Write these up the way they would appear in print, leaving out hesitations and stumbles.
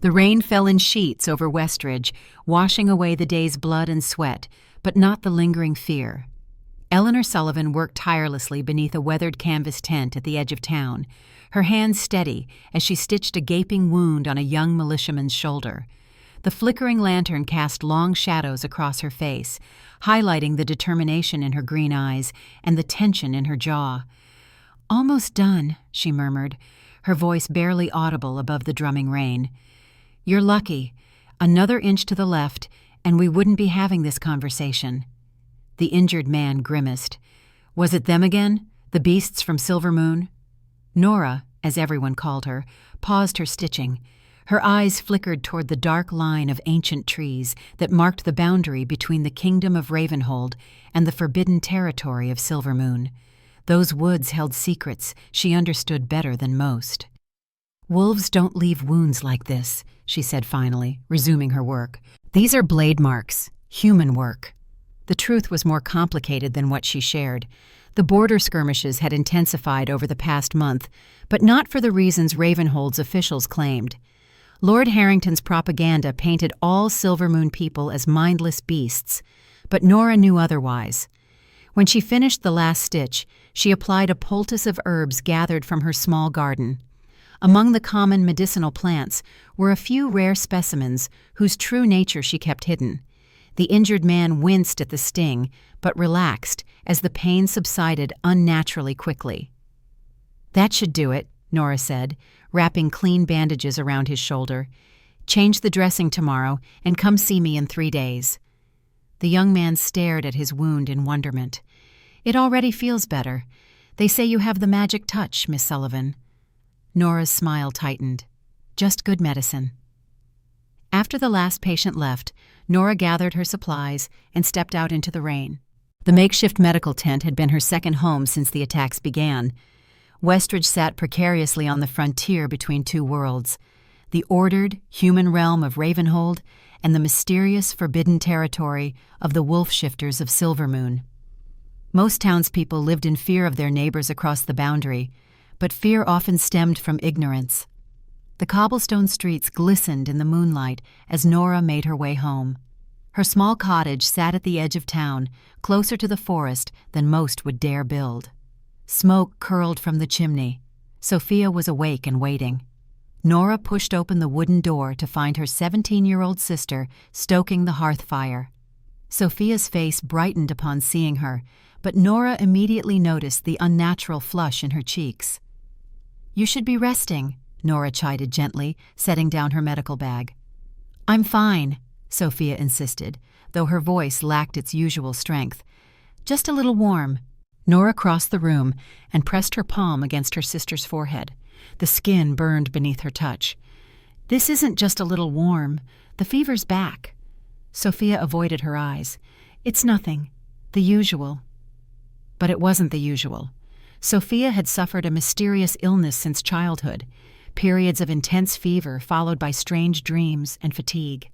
The rain fell in sheets over Westridge, washing away the day's blood and sweat, but not the lingering fear. Eleanor Sullivan worked tirelessly beneath a weathered canvas tent at the edge of town, her hands steady as she stitched a gaping wound on a young militiaman's shoulder. The flickering lantern cast long shadows across her face, highlighting the determination in her green eyes and the tension in her jaw. "Almost done," she murmured, her voice barely audible above the drumming rain. "You're lucky. Another inch to the left, and we wouldn't be having this conversation." The injured man grimaced. Was it them again, the beasts from Silver Moon? Nora, as everyone called her, paused her stitching. Her eyes flickered toward the dark line of ancient trees that marked the boundary between the kingdom of Ravenhold and the forbidden territory of Silver Moon. Those woods held secrets she understood better than most. "Wolves don't leave wounds like this," she said finally, resuming her work. "These are blade marks, human work." The truth was more complicated than what she shared. The border skirmishes had intensified over the past month, but not for the reasons Ravenhold's officials claimed. Lord Harrington's propaganda painted all Silver Moon people as mindless beasts, but Nora knew otherwise. When she finished the last stitch, she applied a poultice of herbs gathered from her small garden. Among the common medicinal plants were a few rare specimens whose true nature she kept hidden. The injured man winced at the sting, but relaxed as the pain subsided unnaturally quickly. "That should do it," Nora said, wrapping clean bandages around his shoulder. "Change the dressing tomorrow and come see me in 3 days." The young man stared at his wound in wonderment. "It already feels better. They say you have the magic touch, Miss Sullivan." Nora's smile tightened. "Just good medicine." After the last patient left, Nora gathered her supplies and stepped out into the rain. The makeshift medical tent had been her second home since the attacks began. Westridge sat precariously on the frontier between two worlds, the ordered, human realm of Ravenhold and the mysterious, forbidden territory of the wolf-shifters of Silver Moon. Most townspeople lived in fear of their neighbors across the boundary, but fear often stemmed from ignorance. The cobblestone streets glistened in the moonlight as Nora made her way home. Her small cottage sat at the edge of town, closer to the forest than most would dare build. Smoke curled from the chimney. Sophia was awake and waiting. Nora pushed open the wooden door to find her 17-year-old sister stoking the hearth fire. Sophia's face brightened upon seeing her, but Nora immediately noticed the unnatural flush in her cheeks. "You should be resting," Nora chided gently, setting down her medical bag. "I'm fine," Sophia insisted, though her voice lacked its usual strength. "Just a little warm." Nora crossed the room and pressed her palm against her sister's forehead. The skin burned beneath her touch. "This isn't just a little warm. The fever's back." Sophia avoided her eyes. "It's nothing. The usual." But it wasn't the usual. Sophia had suffered a mysterious illness since childhood, periods of intense fever followed by strange dreams and fatigue.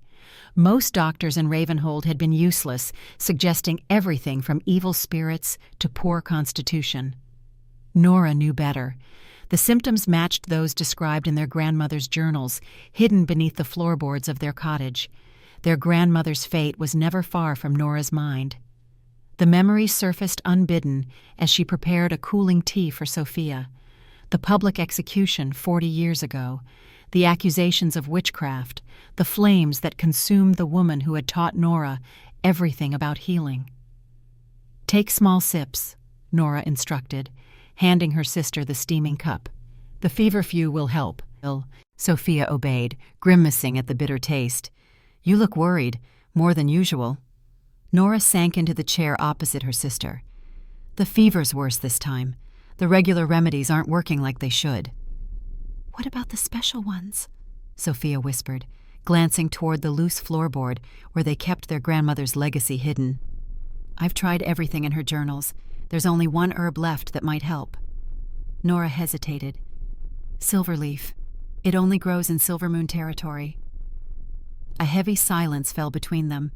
Most doctors in Ravenhold had been useless, suggesting everything from evil spirits to poor constitution. Nora knew better. The symptoms matched those described in their grandmother's journals, hidden beneath the floorboards of their cottage. Their grandmother's fate was never far from Nora's mind. The memory surfaced unbidden as she prepared a cooling tea for Sophia. The public execution 40 years ago, the accusations of witchcraft, the flames that consumed the woman who had taught Nora everything about healing. "Take small sips," Nora instructed, handing her sister the steaming cup. "The feverfew will help." Sophia obeyed, grimacing at the bitter taste. "You look worried, more than usual." Nora sank into the chair opposite her sister. "The fever's worse this time. The regular remedies aren't working like they should." "What about the special ones?" Sophia whispered, glancing toward the loose floorboard where they kept their grandmother's legacy hidden. "I've tried everything in her journals. There's only one herb left that might help." Nora hesitated. "Silverleaf. It only grows in Silver Moon territory." A heavy silence fell between them.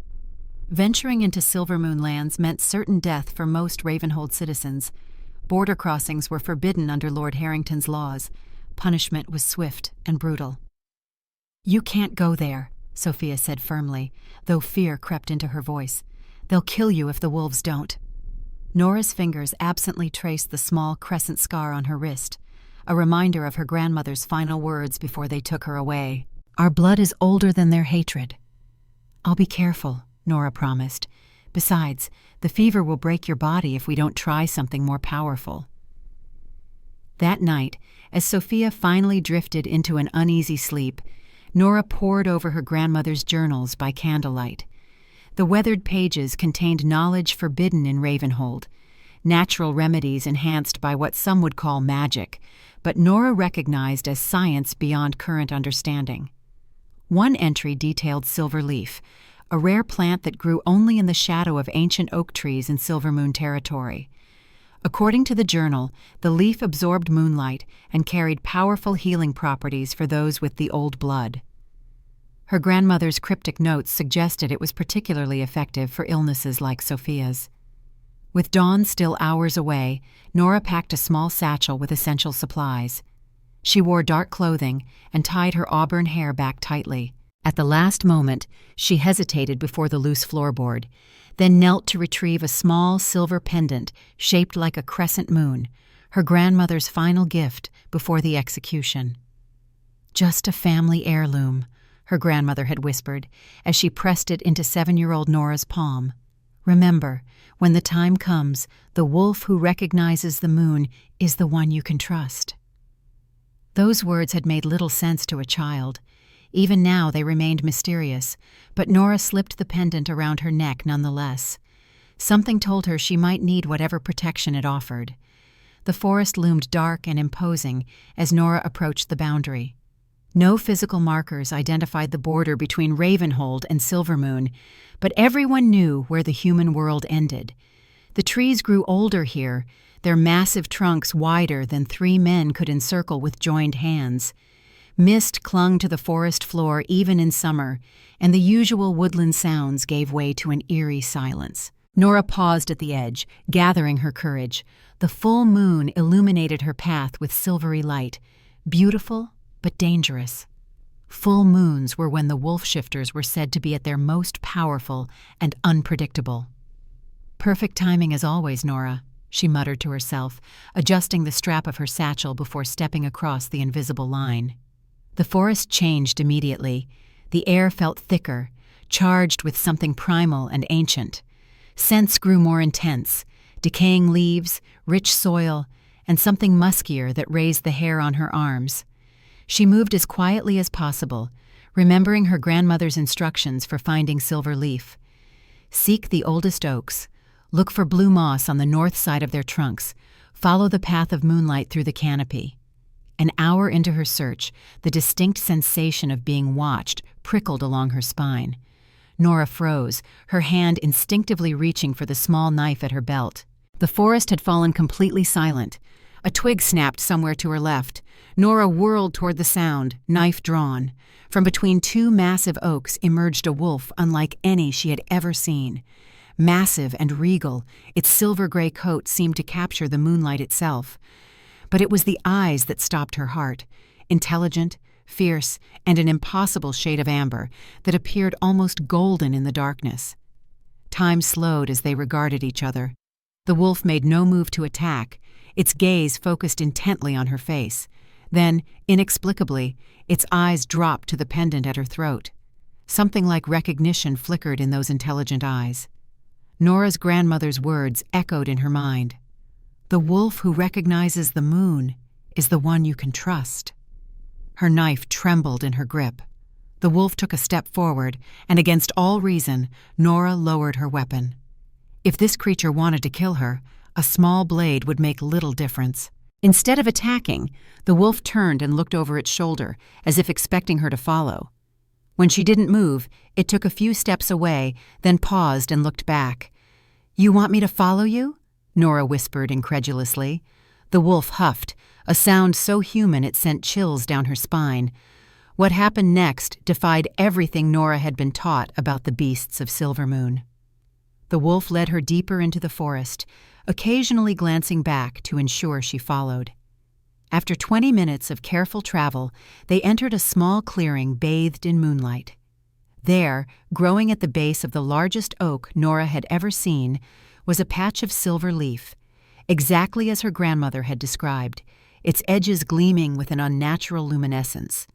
Venturing into Silver Moon lands meant certain death for most Ravenhold citizens. Border crossings were forbidden under Lord Harrington's laws. Punishment was swift and brutal. "You can't go there," Sophia said firmly, though fear crept into her voice. "They'll kill you if the wolves don't." Nora's fingers absently traced the small crescent scar on her wrist, a reminder of her grandmother's final words before they took her away. "Our blood is older than their hatred." "I'll be careful," Nora promised. "Besides, the fever will break your body if we don't try something more powerful." That night, as Sophia finally drifted into an uneasy sleep, Nora pored over her grandmother's journals by candlelight. The weathered pages contained knowledge forbidden in Ravenhold, natural remedies enhanced by what some would call magic, but Nora recognized as science beyond current understanding. One entry detailed silver leaf, a rare plant that grew only in the shadow of ancient oak trees in Silvermoon territory. According to the journal, the leaf absorbed moonlight and carried powerful healing properties for those with the old blood. Her grandmother's cryptic notes suggested it was particularly effective for illnesses like Sophia's. With dawn still hours away, Nora packed a small satchel with essential supplies. She wore dark clothing and tied her auburn hair back tightly. At the last moment, she hesitated before the loose floorboard, then knelt to retrieve a small silver pendant shaped like a crescent moon, her grandmother's final gift before the execution. "Just a family heirloom," her grandmother had whispered as she pressed it into 7-year-old Nora's palm. "Remember, when the time comes, the wolf who recognizes the moon is the one you can trust." Those words had made little sense to a child. Even now they remained mysterious, but Nora slipped the pendant around her neck nonetheless. Something told her she might need whatever protection it offered. The forest loomed dark and imposing as Nora approached the boundary. No physical markers identified the border between Ravenhold and Silvermoon, but everyone knew where the human world ended. The trees grew older here, their massive trunks wider than 3 men could encircle with joined hands. Mist clung to the forest floor even in summer, and the usual woodland sounds gave way to an eerie silence. Nora paused at the edge, gathering her courage. The full moon illuminated her path with silvery light, beautiful but dangerous. Full moons were when the wolf shifters were said to be at their most powerful and unpredictable. "Perfect timing as always, Nora," she muttered to herself, adjusting the strap of her satchel before stepping across the invisible line. The forest changed immediately. The air felt thicker, charged with something primal and ancient. Scents grew more intense, decaying leaves, rich soil, and something muskier that raised the hair on her arms. She moved as quietly as possible, remembering her grandmother's instructions for finding silver leaf. Seek the oldest oaks. Look for blue moss on the north side of their trunks. Follow the path of moonlight through the canopy. An hour into her search, the distinct sensation of being watched prickled along her spine. Nora froze, her hand instinctively reaching for the small knife at her belt. The forest had fallen completely silent. A twig snapped somewhere to her left. Nora whirled toward the sound, knife drawn. From between 2 massive oaks emerged a wolf unlike any she had ever seen. Massive and regal, its silver-gray coat seemed to capture the moonlight itself. But it was the eyes that stopped her heart, intelligent, fierce, and an impossible shade of amber that appeared almost golden in the darkness. Time slowed as they regarded each other. The wolf made no move to attack, its gaze focused intently on her face. Then, inexplicably, its eyes dropped to the pendant at her throat. Something like recognition flickered in those intelligent eyes. Nora's grandmother's words echoed in her mind. "The wolf who recognizes the moon is the one you can trust." Her knife trembled in her grip. The wolf took a step forward, and against all reason, Nora lowered her weapon. If this creature wanted to kill her, a small blade would make little difference. Instead of attacking, the wolf turned and looked over its shoulder, as if expecting her to follow. When she didn't move, it took a few steps away, then paused and looked back. "You want me to follow you?" Nora whispered incredulously. The wolf huffed, a sound so human it sent chills down her spine. What happened next defied everything Nora had been taught about the beasts of Silvermoon. The wolf led her deeper into the forest, occasionally glancing back to ensure she followed. After 20 minutes of careful travel, they entered a small clearing bathed in moonlight. There, growing at the base of the largest oak Nora had ever seen, was a patch of silver leaf, exactly as her grandmother had described, its edges gleaming with an unnatural luminescence.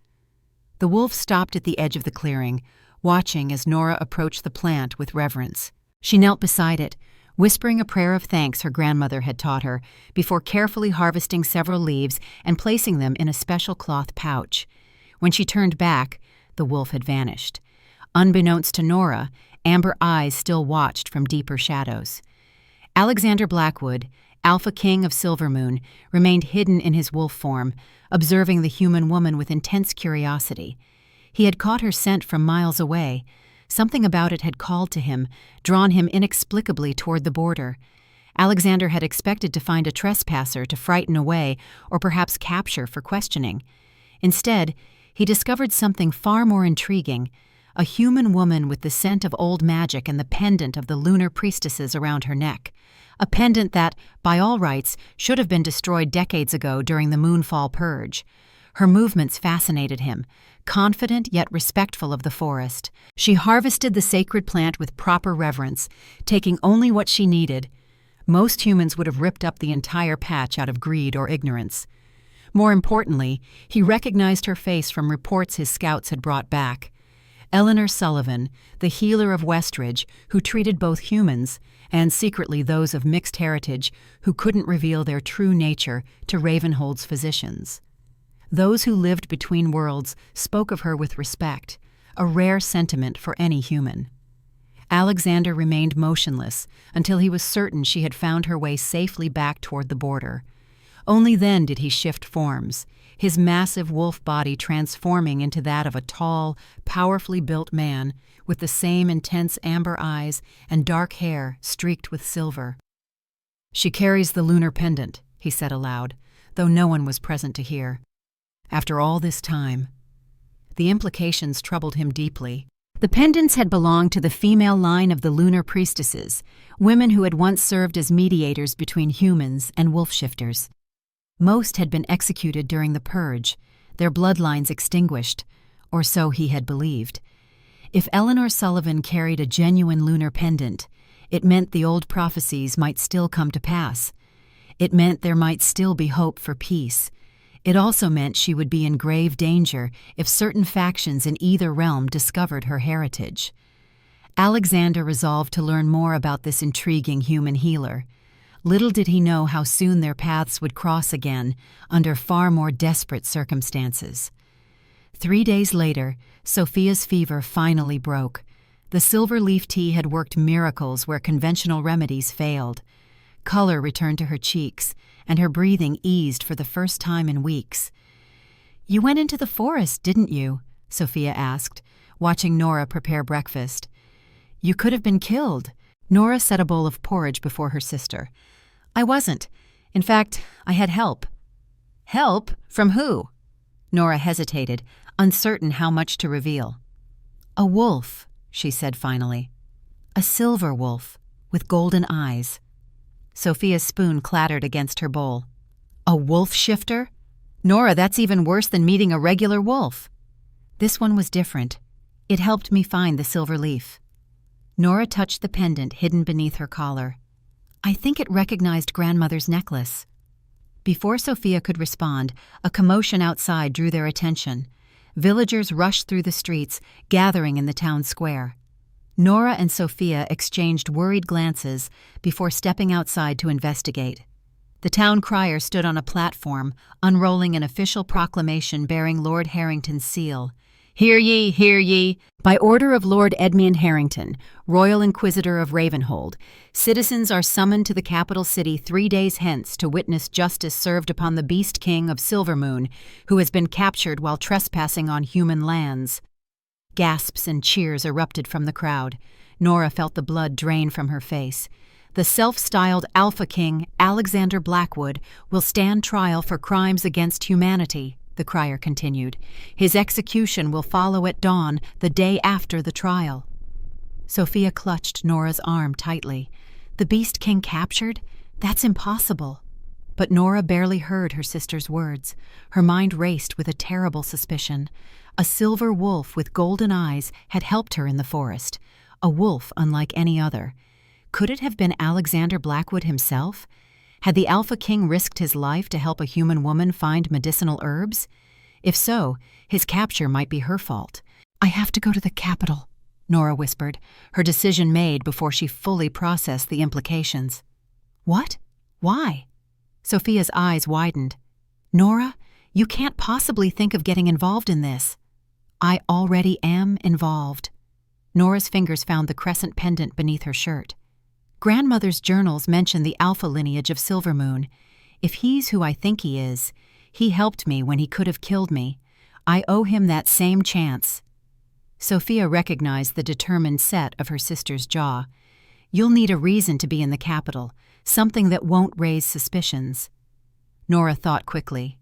The wolf stopped at the edge of the clearing, watching as Nora approached the plant with reverence. She knelt beside it, whispering a prayer of thanks her grandmother had taught her, before carefully harvesting several leaves and placing them in a special cloth pouch. When she turned back, the wolf had vanished. Unbeknownst to Nora, amber eyes still watched from deeper shadows. Alexander Blackwood, Alpha King of Silvermoon, remained hidden in his wolf form, observing the human woman with intense curiosity. He had caught her scent from miles away. Something about it had called to him, drawn him inexplicably toward the border. Alexander had expected to find a trespasser to frighten away or perhaps capture for questioning. Instead, he discovered something far more intriguing: a human woman with the scent of old magic and the pendant of the lunar priestesses around her neck. A pendant that, by all rights, should have been destroyed decades ago during the Moonfall Purge. Her movements fascinated him. Confident yet respectful of the forest, she harvested the sacred plant with proper reverence, taking only what she needed. Most humans would have ripped up the entire patch out of greed or ignorance. More importantly, he recognized her face from reports his scouts had brought back. Eleanor Sullivan, the healer of Westridge, who treated both humans and secretly those of mixed heritage who couldn't reveal their true nature to Ravenhold's physicians. Those who lived between worlds spoke of her with respect, a rare sentiment for any human. Alexander remained motionless until he was certain she had found her way safely back toward the border. Only then did he shift forms, his massive wolf body transforming into that of a tall, powerfully built man with the same intense amber eyes and dark hair streaked with silver. "She carries the lunar pendant," he said aloud, though no one was present to hear. After all this time, the implications troubled him deeply. The pendants had belonged to the female line of the lunar priestesses, women who had once served as mediators between humans and wolf-shifters. Most had been executed during the Purge, their bloodlines extinguished, or so he had believed. If Eleanor Sullivan carried a genuine lunar pendant, it meant the old prophecies might still come to pass. It meant there might still be hope for peace. It also meant she would be in grave danger if certain factions in either realm discovered her heritage. Alexander resolved to learn more about this intriguing human healer. Little did he know how soon their paths would cross again, under far more desperate circumstances. 3 days later, Sophia's fever finally broke. The silver leaf tea had worked miracles where conventional remedies failed. Color returned to her cheeks, and her breathing eased for the first time in weeks. "You went into the forest, didn't you?" Sophia asked, watching Nora prepare breakfast. "You could have been killed." Nora set a bowl of porridge before her sister. "I wasn't. In fact, I had help." "Help? From who?" Nora hesitated, uncertain how much to reveal. "A wolf," she said finally. "A silver wolf, with golden eyes." Sophia's spoon clattered against her bowl. "A wolf shifter? Nora, that's even worse than meeting a regular wolf." "This one was different. It helped me find the silver leaf." Nora touched the pendant hidden beneath her collar. "I think it recognized grandmother's necklace." Before Sophia could respond, a commotion outside drew their attention. Villagers rushed through the streets, gathering in the town square. Nora and Sophia exchanged worried glances before stepping outside to investigate. The town crier stood on a platform, unrolling an official proclamation bearing Lord Harrington's seal. "Hear ye, hear ye! By order of Lord Edmund Harrington, Royal Inquisitor of Ravenhold, citizens are summoned to the capital city 3 days hence to witness justice served upon the Beast King of Silvermoon, who has been captured while trespassing on human lands." Gasps and cheers erupted from the crowd. Nora felt the blood drain from her face. "The self-styled Alpha King, Alexander Blackwood, will stand trial for crimes against humanity," the crier continued. "His execution will follow at dawn, the day after the trial." Sophia clutched Nora's arm tightly. "The Beast King captured? That's impossible." But Nora barely heard her sister's words. Her mind raced with a terrible suspicion. A silver wolf with golden eyes had helped her in the forest, a wolf unlike any other. Could it have been Alexander Blackwood himself? Had the Alpha King risked his life to help a human woman find medicinal herbs? If so, his capture might be her fault. "I have to go to the capital," Nora whispered, her decision made before she fully processed the implications. "What? Why?" Sophia's eyes widened. "Nora, you can't possibly think of getting involved in this." "I already am involved." Nora's fingers found the crescent pendant beneath her shirt. "Grandmother's journals mention the Alpha lineage of Silvermoon. If he's who I think he is, he helped me when he could have killed me. I owe him that same chance." Sophia recognized the determined set of her sister's jaw. "You'll need a reason to be in the capital, something that won't raise suspicions." Nora thought quickly.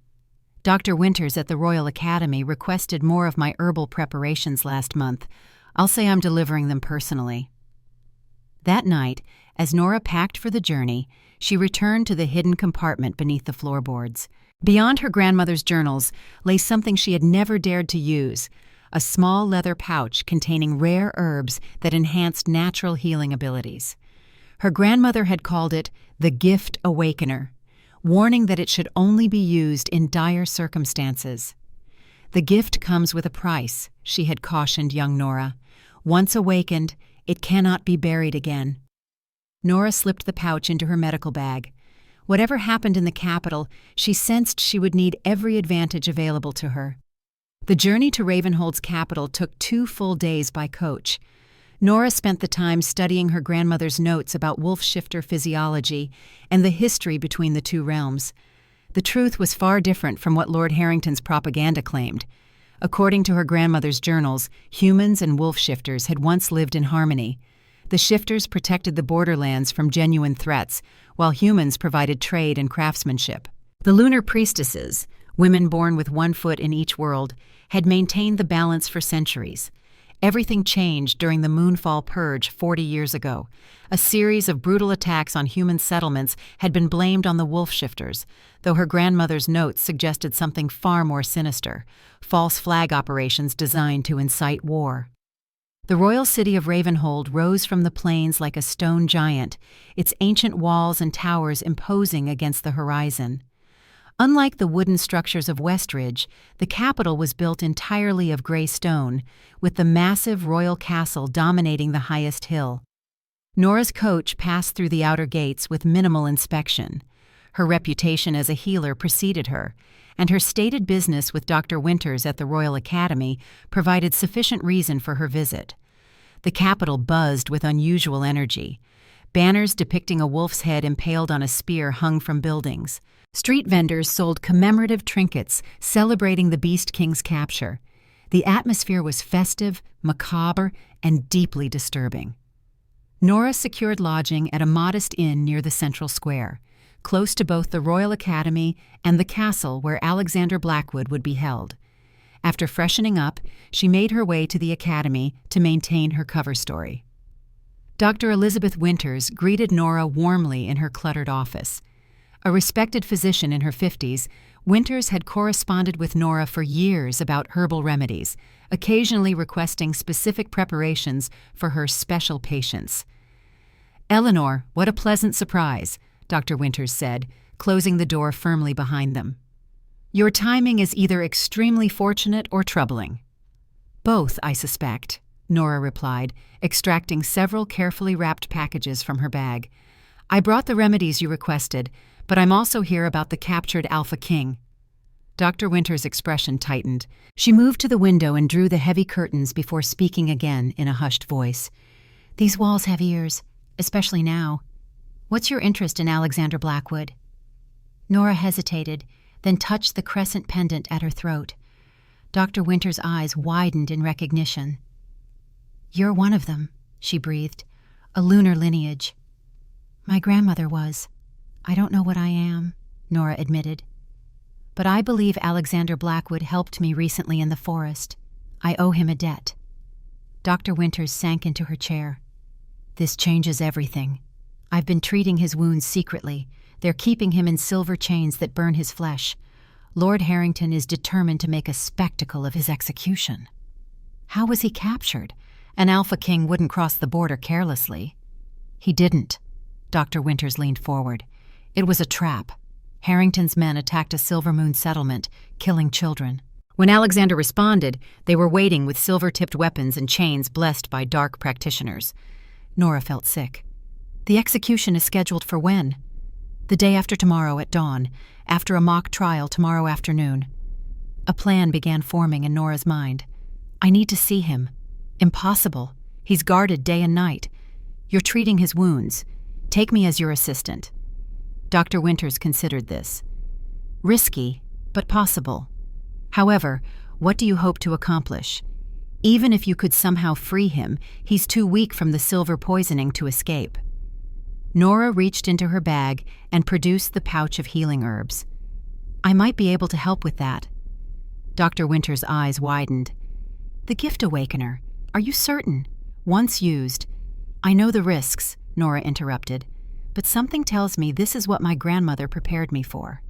"Dr. Winters at the Royal Academy requested more of my herbal preparations last month. I'll say I'm delivering them personally." That night, as Nora packed for the journey, she returned to the hidden compartment beneath the floorboards. Beyond her grandmother's journals lay something she had never dared to use, a small leather pouch containing rare herbs that enhanced natural healing abilities. Her grandmother had called it the Gift Awakener, warning that it should only be used in dire circumstances. "The gift comes with a price," she had cautioned young Nora. "Once awakened, it cannot be buried again." Nora slipped the pouch into her medical bag. Whatever happened in the capital, she sensed she would need every advantage available to her. The journey to Ravenhold's capital took 2 full days by coach. Nora spent the time studying her grandmother's notes about wolf shifter physiology and the history between the two realms. The truth was far different from what Lord Harrington's propaganda claimed. According to her grandmother's journals, humans and wolf shifters had once lived in harmony. The shifters protected the borderlands from genuine threats, while humans provided trade and craftsmanship. The lunar priestesses, women born with 1 foot in each world, had maintained the balance for centuries. Everything changed during the Moonfall Purge 40 years ago. A series of brutal attacks on human settlements had been blamed on the wolf shifters, though her grandmother's notes suggested something far more sinister: false flag operations designed to incite war. The royal city of Ravenhold rose from the plains like a stone giant, its ancient walls and towers imposing against the horizon. Unlike the wooden structures of Westridge, the capital was built entirely of gray stone, with the massive royal castle dominating the highest hill. Nora's coach passed through the outer gates with minimal inspection. Her reputation as a healer preceded her, and her stated business with Dr. Winters at the Royal Academy provided sufficient reason for her visit. The capital buzzed with unusual energy. Banners depicting a wolf's head impaled on a spear hung from buildings. Street vendors sold commemorative trinkets celebrating the Beast King's capture. The atmosphere was festive, macabre, and deeply disturbing. Nora secured lodging at a modest inn near the central square, close to both the Royal Academy and the castle where Alexander Blackwood would be held. After freshening up, she made her way to the academy to maintain her cover story. Dr. Elizabeth Winters greeted Nora warmly in her cluttered office. A respected physician in her 50s, Winters had corresponded with Nora for years about herbal remedies, occasionally requesting specific preparations for her special patients. "Eleanor, what a pleasant surprise," Dr. Winters said, closing the door firmly behind them. "Your timing is either extremely fortunate or troubling." "Both, I suspect," Nora replied, extracting several carefully wrapped packages from her bag. "I brought the remedies you requested, but I'm also here about the captured Alpha King." Dr. Winters' expression tightened. She moved to the window and drew the heavy curtains before speaking again in a hushed voice. "These walls have ears, especially now. What's your interest in Alexander Blackwood?" Nora hesitated, then touched the crescent pendant at her throat. Dr. Winters' eyes widened in recognition. "You're one of them," she breathed. "A lunar lineage." "My grandmother was. I don't know what I am," Nora admitted. "But I believe Alexander Blackwood helped me recently in the forest. I owe him a debt." Dr. Winters sank into her chair. "This changes everything. I've been treating his wounds secretly, They're keeping him in silver chains that burn his flesh. Lord Harrington is determined to make a spectacle of his execution. How was he captured? An Alpha King wouldn't cross the border carelessly. He didn't. Dr. Winters leaned forward. It was a trap. Harrington's men attacked a Silver Moon settlement, killing children. When Alexander responded, they were waiting with silver-tipped weapons and chains blessed by dark practitioners. Nora felt sick. The execution is scheduled for when? The day after tomorrow at dawn, after a mock trial tomorrow afternoon. A plan began forming in Nora's mind. I need to see him. Impossible. He's guarded day and night. You're treating his wounds. Take me as your assistant. Dr. Winters considered this. Risky, but possible. However, what do you hope to accomplish? Even if you could somehow free him, he's too weak from the silver poisoning to escape. Nora reached into her bag and produced the pouch of healing herbs. I might be able to help with that. Dr. Winters' eyes widened. The Gift Awakener. Are you certain? Once used. I know the risks, Nora interrupted, but something tells me this is what my grandmother prepared me for.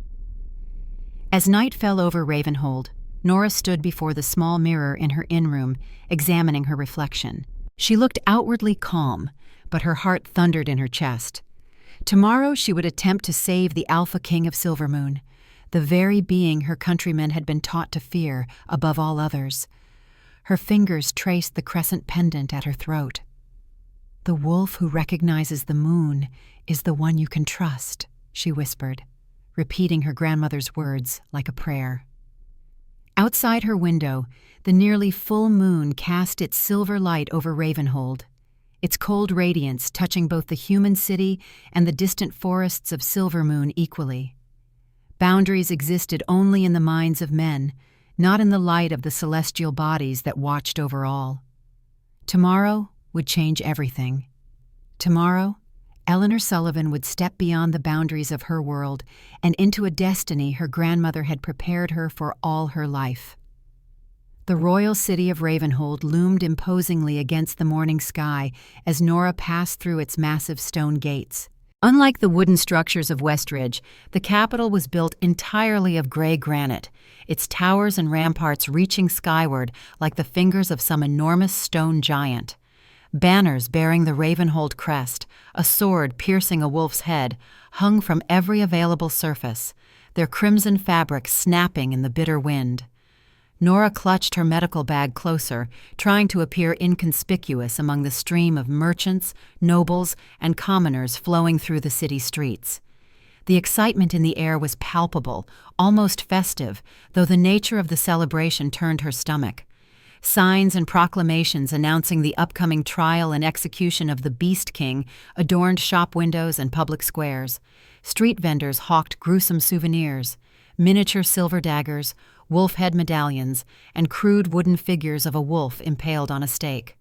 As night fell over Ravenhold, Nora stood before the small mirror in her inn-room, examining her reflection. She looked outwardly calm, but her heart thundered in her chest. Tomorrow she would attempt to save the Alpha King of Silvermoon, the very being her countrymen had been taught to fear above all others. Her fingers traced the crescent pendant at her throat. The wolf who recognizes the moon is the one you can trust, she whispered, repeating her grandmother's words like a prayer. Outside her window, the nearly full moon cast its silver light over Ravenhold, its cold radiance touching both the human city and the distant forests of Silvermoon equally. Boundaries existed only in the minds of men, not in the light of the celestial bodies that watched over all. Tomorrow would change everything. Tomorrow, Eleanor Sullivan would step beyond the boundaries of her world and into a destiny her grandmother had prepared her for all her life. The royal city of Ravenhold loomed imposingly against the morning sky as Nora passed through its massive stone gates. Unlike the wooden structures of Westridge, the capital was built entirely of gray granite, its towers and ramparts reaching skyward like the fingers of some enormous stone giant. Banners bearing the Ravenhold crest, a sword piercing a wolf's head, hung from every available surface, their crimson fabric snapping in the bitter wind. Nora clutched her medical bag closer, trying to appear inconspicuous among the stream of merchants, nobles, and commoners flowing through the city streets. The excitement in the air was palpable, almost festive, though the nature of the celebration turned her stomach. Signs and proclamations announcing the upcoming trial and execution of the Beast King adorned shop windows and public squares. Street vendors hawked gruesome souvenirs, miniature silver daggers, wolf head medallions, and crude wooden figures of a wolf impaled on a stake.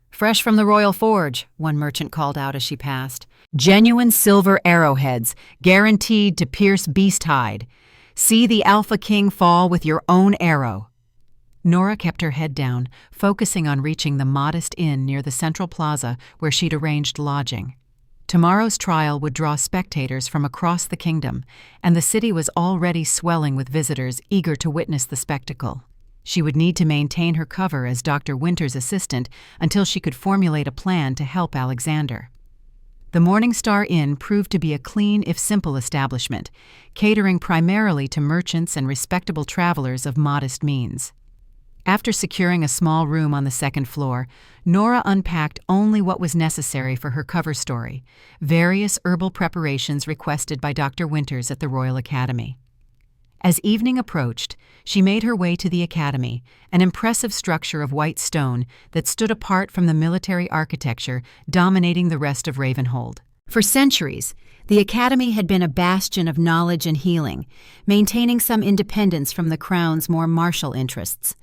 "Fresh from the Royal Forge," one merchant called out as she passed. "Genuine silver arrowheads, guaranteed to pierce beast hide. See the Alpha King fall with your own arrow." Nora kept her head down, focusing on reaching the modest inn near the central plaza where she'd arranged lodging. Tomorrow's trial would draw spectators from across the kingdom, and the city was already swelling with visitors eager to witness the spectacle. She would need to maintain her cover as Dr. Winters' assistant until she could formulate a plan to help Alexander. The Morning Star Inn proved to be a clean if simple establishment, catering primarily to merchants and respectable travelers of modest means. After securing a small room on the second floor, Nora unpacked only what was necessary for her cover story, various herbal preparations requested by Dr. Winters at the Royal Academy. As evening approached, she made her way to the Academy, an impressive structure of white stone that stood apart from the military architecture dominating the rest of Ravenhold. For centuries, the Academy had been a bastion of knowledge and healing, maintaining some independence from the Crown's more martial interests.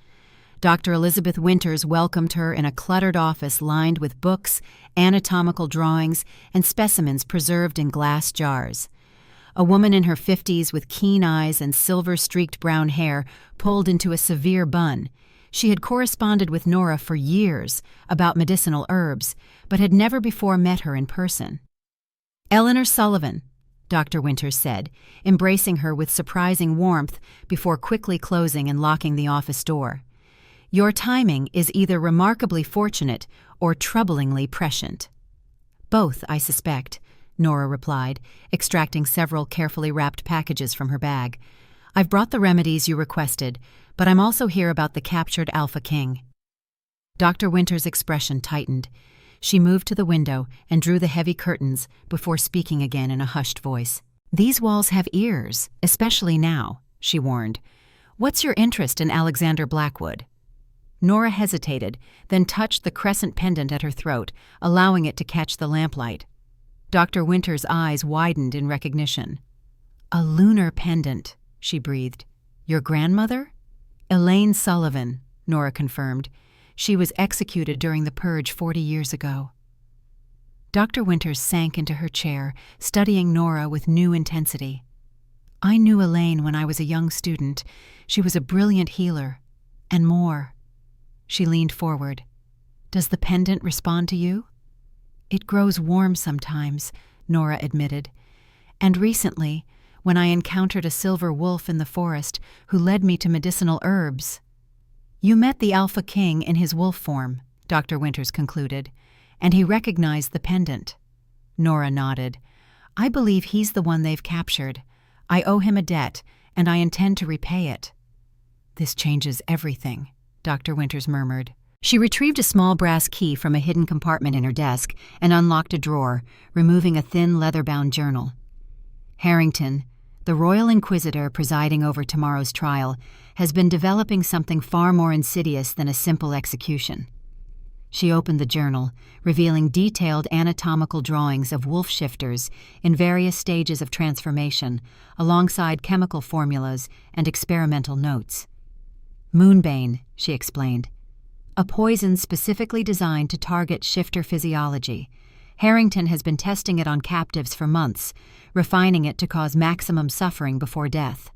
Dr. Elizabeth Winters welcomed her in a cluttered office lined with books, anatomical drawings, and specimens preserved in glass jars. A woman in her 50s with keen eyes and silver-streaked brown hair pulled into a severe bun. She had corresponded with Nora for years about medicinal herbs, but had never before met her in person. "Eleanor Sullivan," Dr. Winters said, embracing her with surprising warmth before quickly closing and locking the office door. "Your timing is either remarkably fortunate or troublingly prescient." "Both, I suspect," Nora replied, extracting several carefully wrapped packages from her bag. "I've brought the remedies you requested, but I'm also here about the captured Alpha King." Dr. Winters' expression tightened. She moved to the window and drew the heavy curtains before speaking again in a hushed voice. "These walls have ears, especially now," she warned. "What's your interest in Alexander Blackwood?" Nora hesitated, then touched the crescent pendant at her throat, allowing it to catch the lamplight. Dr. Winters' eyes widened in recognition. "A lunar pendant," she breathed. "Your grandmother?" "Elaine Sullivan," Nora confirmed. "She was executed during the purge 40 years ago." Dr. Winters sank into her chair, studying Nora with new intensity. "I knew Elaine when I was a young student. She was a brilliant healer. And more." She leaned forward. "Does the pendant respond to you?" "It grows warm sometimes," Nora admitted. "And recently, when I encountered a silver wolf in the forest who led me to medicinal herbs." "You met the Alpha King in his wolf form," Dr. Winters concluded, "and he recognized the pendant." Nora nodded. "I believe he's the one they've captured. I owe him a debt, and I intend to repay it." "This changes everything," Dr. Winters murmured. She retrieved a small brass key from a hidden compartment in her desk and unlocked a drawer, removing a thin leather-bound journal. "Harrington, the Royal Inquisitor presiding over tomorrow's trial, has been developing something far more insidious than a simple execution." She opened the journal, revealing detailed anatomical drawings of wolf shifters in various stages of transformation, alongside chemical formulas and experimental notes. "Moonbane," she explained. "A poison specifically designed to target shifter physiology. Harrington has been testing it on captives for months, refining it to cause maximum suffering before death."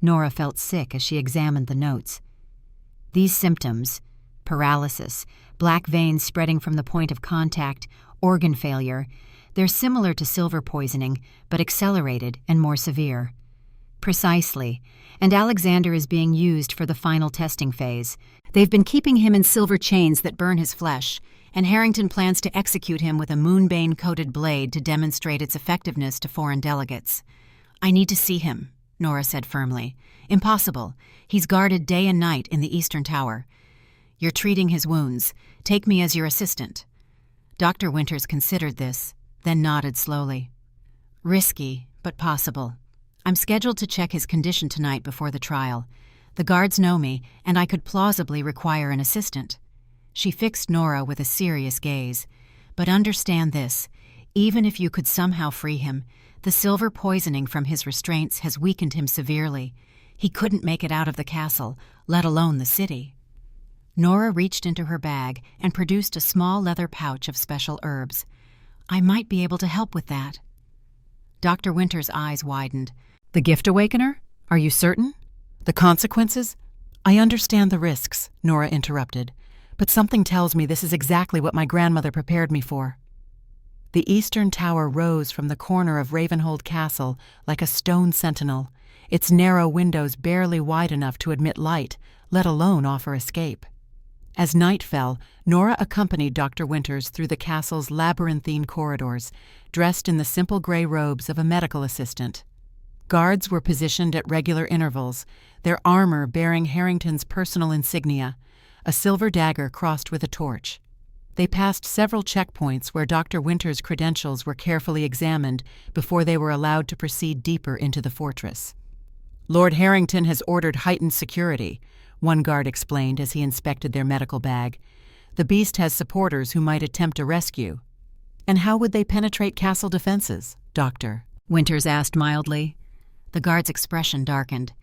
Nora felt sick as she examined the notes. These symptoms — paralysis, black veins spreading from the point of contact, organ failure — they're similar to silver poisoning, but accelerated and more severe. "Precisely, and Alexander is being used for the final testing phase. They've been keeping him in silver chains that burn his flesh, and Harrington plans to execute him with a moonbane-coated blade to demonstrate its effectiveness to foreign delegates." "I need to see him," Nora said firmly. "Impossible. He's guarded day and night in the Eastern Tower." "You're treating his wounds. Take me as your assistant." Dr. Winters considered this, then nodded slowly. "Risky, but possible. I'm scheduled to check his condition tonight before the trial. The guards know me, and I could plausibly require an assistant." She fixed Nora with a serious gaze. "But understand this. Even if you could somehow free him, the silver poisoning from his restraints has weakened him severely. He couldn't make it out of the castle, let alone the city." Nora reached into her bag and produced a small leather pouch of special herbs. "I might be able to help with that." Dr. Winters' eyes widened. "The gift awakener? Are you certain? The consequences?" "I understand the risks," Nora interrupted, "but something tells me this is exactly what my grandmother prepared me for." The Eastern Tower rose from the corner of Ravenhold Castle like a stone sentinel, its narrow windows barely wide enough to admit light, let alone offer escape. As night fell, Nora accompanied Dr. Winters through the castle's labyrinthine corridors, dressed in the simple gray robes of a medical assistant. Guards were positioned at regular intervals, their armor bearing Harrington's personal insignia, a silver dagger crossed with a torch. They passed several checkpoints where Dr. Winters' credentials were carefully examined before they were allowed to proceed deeper into the fortress. "Lord Harrington has ordered heightened security," one guard explained as he inspected their medical bag. "The beast has supporters who might attempt a rescue." "And how would they penetrate castle defenses, Doctor?" Winters asked mildly. The guard's expression darkened.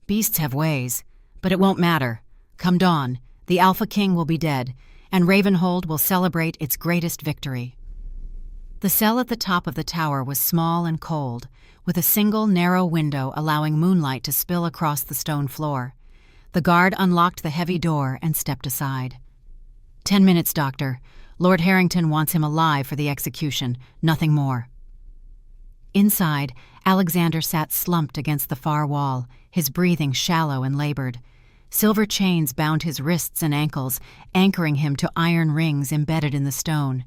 "Beasts have ways, but it won't matter. Come dawn, the Alpha King will be dead, and Ravenhold will celebrate its greatest victory." The cell at the top of the tower was small and cold, with a single narrow window allowing moonlight to spill across the stone floor. The guard unlocked the heavy door and stepped aside. 10 minutes, Doctor. Lord Harrington wants him alive for the execution, nothing more." Inside, Alexander sat slumped against the far wall, his breathing shallow and labored. Silver chains bound his wrists and ankles, anchoring him to iron rings embedded in the stone.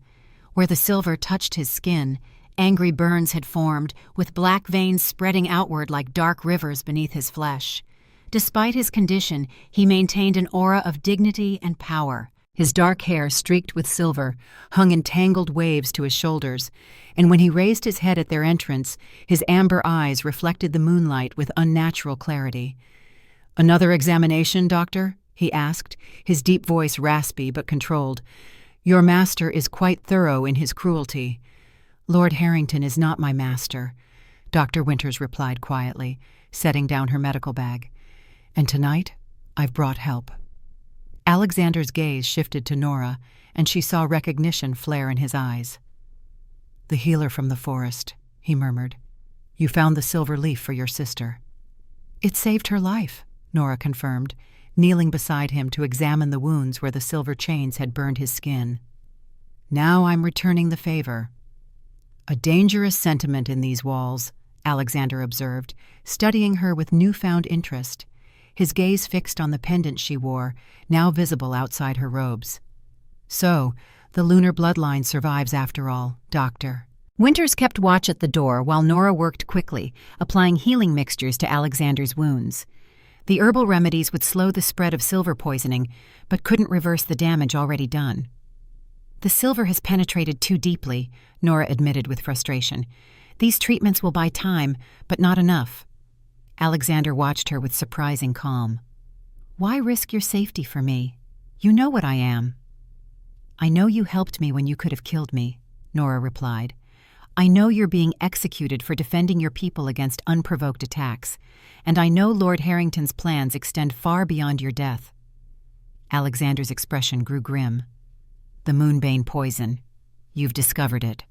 Where the silver touched his skin, angry burns had formed, with black veins spreading outward like dark rivers beneath his flesh. Despite his condition, he maintained an aura of dignity and power. His dark hair, streaked with silver, hung in tangled waves to his shoulders, and when he raised his head at their entrance, his amber eyes reflected the moonlight with unnatural clarity. "Another examination, Doctor?" he asked, his deep voice raspy but controlled. "Your master is quite thorough in his cruelty." "Lord Harrington is not my master," Dr. Winters replied quietly, setting down her medical bag. "And tonight, I've brought help." Alexander's gaze shifted to Nora, and she saw recognition flare in his eyes. "The healer from the forest," he murmured. "You found the silver leaf for your sister." "It saved her life," Nora confirmed, kneeling beside him to examine the wounds where the silver chains had burned his skin. "Now I'm returning the favor." "A dangerous sentiment in these walls," Alexander observed, studying her with newfound interest, his gaze fixed on the pendant she wore, now visible outside her robes. "So, the lunar bloodline survives after all, Doctor." Winters kept watch at the door while Nora worked quickly, applying healing mixtures to Alexander's wounds. The herbal remedies would slow the spread of silver poisoning, but couldn't reverse the damage already done. "The silver has penetrated too deeply," Nora admitted with frustration. "These treatments will buy time, but not enough." Alexander watched her with surprising calm. "Why risk your safety for me? You know what I am." "I know you helped me when you could have killed me," Nora replied. "I know you're being executed for defending your people against unprovoked attacks, and I know Lord Harrington's plans extend far beyond your death." Alexander's expression grew grim. "The moonbane poison. You've discovered it."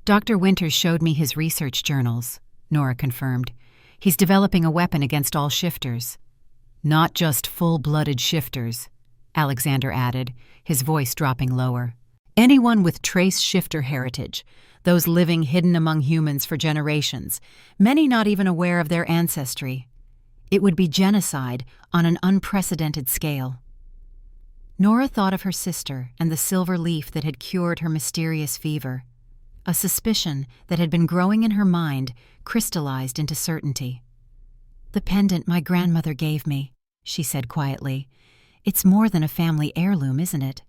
"Dr. Winters showed me his research journals," Nora confirmed. "He's developing a weapon against all shifters." "Not just full-blooded shifters," Alexander added, his voice dropping lower. "Anyone with trace shifter heritage, those living hidden among humans for generations, many not even aware of their ancestry. It would be genocide on an unprecedented scale." Nora thought of her sister and the silver leaf that had cured her mysterious fever. A suspicion that had been growing in her mind crystallized into certainty. "The pendant my grandmother gave me," she said quietly. "It's more than a family heirloom, isn't it?"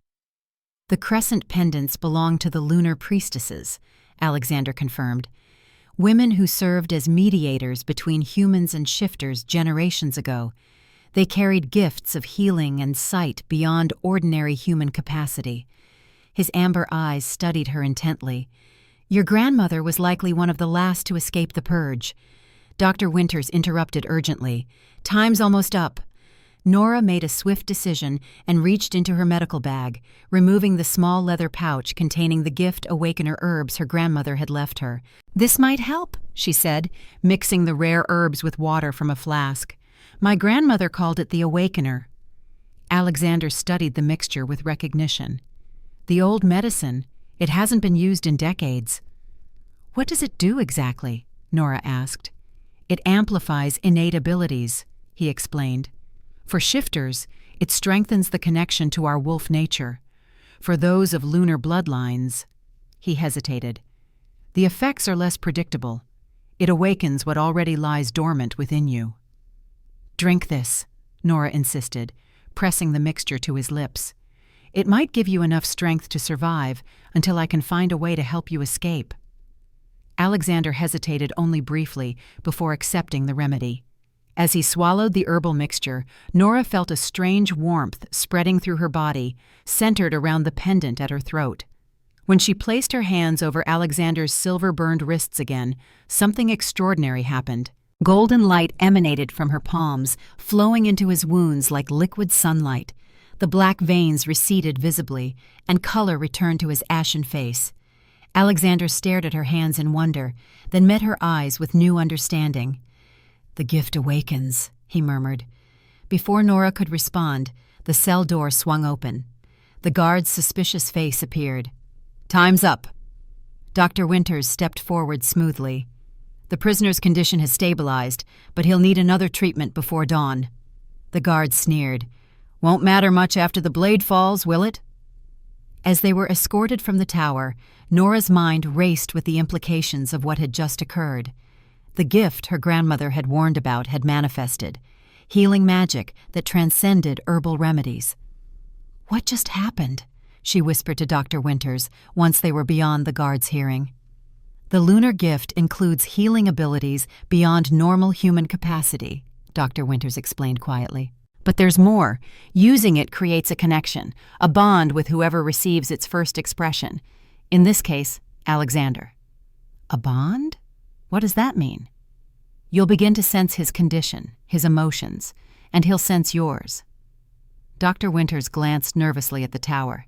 "The crescent pendants belong to the lunar priestesses," Alexander confirmed. "Women who served as mediators between humans and shifters generations ago. They carried gifts of healing and sight beyond ordinary human capacity." His amber eyes studied her intently. "Your grandmother was likely one of the last to escape the purge." Dr. Winters interrupted urgently. "Time's almost up." Nora made a swift decision and reached into her medical bag, removing the small leather pouch containing the gift awakener herbs her grandmother had left her. "This might help," she said, mixing the rare herbs with water from a flask. "My grandmother called it the awakener." Alexander studied the mixture with recognition. "The old medicine. It hasn't been used in decades." "What does it do exactly?" Nora asked. "It amplifies innate abilities," he explained. "For shifters, it strengthens the connection to our wolf nature. For those of lunar bloodlines—" He hesitated. "The effects are less predictable. It awakens what already lies dormant within you." "Drink this," Nora insisted, pressing the mixture to his lips. "It might give you enough strength to survive until I can find a way to help you escape." Alexander hesitated only briefly before accepting the remedy. As he swallowed the herbal mixture, Nora felt a strange warmth spreading through her body, centered around the pendant at her throat. When she placed her hands over Alexander's silver-burned wrists again, something extraordinary happened. Golden light emanated from her palms, flowing into his wounds like liquid sunlight. The black veins receded visibly, and color returned to his ashen face. Alexander stared at her hands in wonder, then met her eyes with new understanding. "The gift awakens," he murmured. Before Nora could respond, the cell door swung open. The guard's suspicious face appeared. "Time's up." Dr. Winters stepped forward smoothly. The prisoner's condition has stabilized, but he'll need another treatment before dawn." The guard sneered. "Won't matter much after the blade falls, will it?" As they were escorted from the tower, Nora's mind raced with the implications of what had just occurred. The gift her grandmother had warned about had manifested, healing magic that transcended herbal remedies. "What just happened?" she whispered to Dr. Winters once they were beyond the guard's hearing. "The lunar gift includes healing abilities beyond normal human capacity," Dr. Winters explained quietly. "But there's more. Using it creates a connection, a bond with whoever receives its first expression. In this case, Alexander." "A bond? What does that mean?" "You'll begin to sense his condition, his emotions, and he'll sense yours." Dr. Winters glanced nervously at the tower.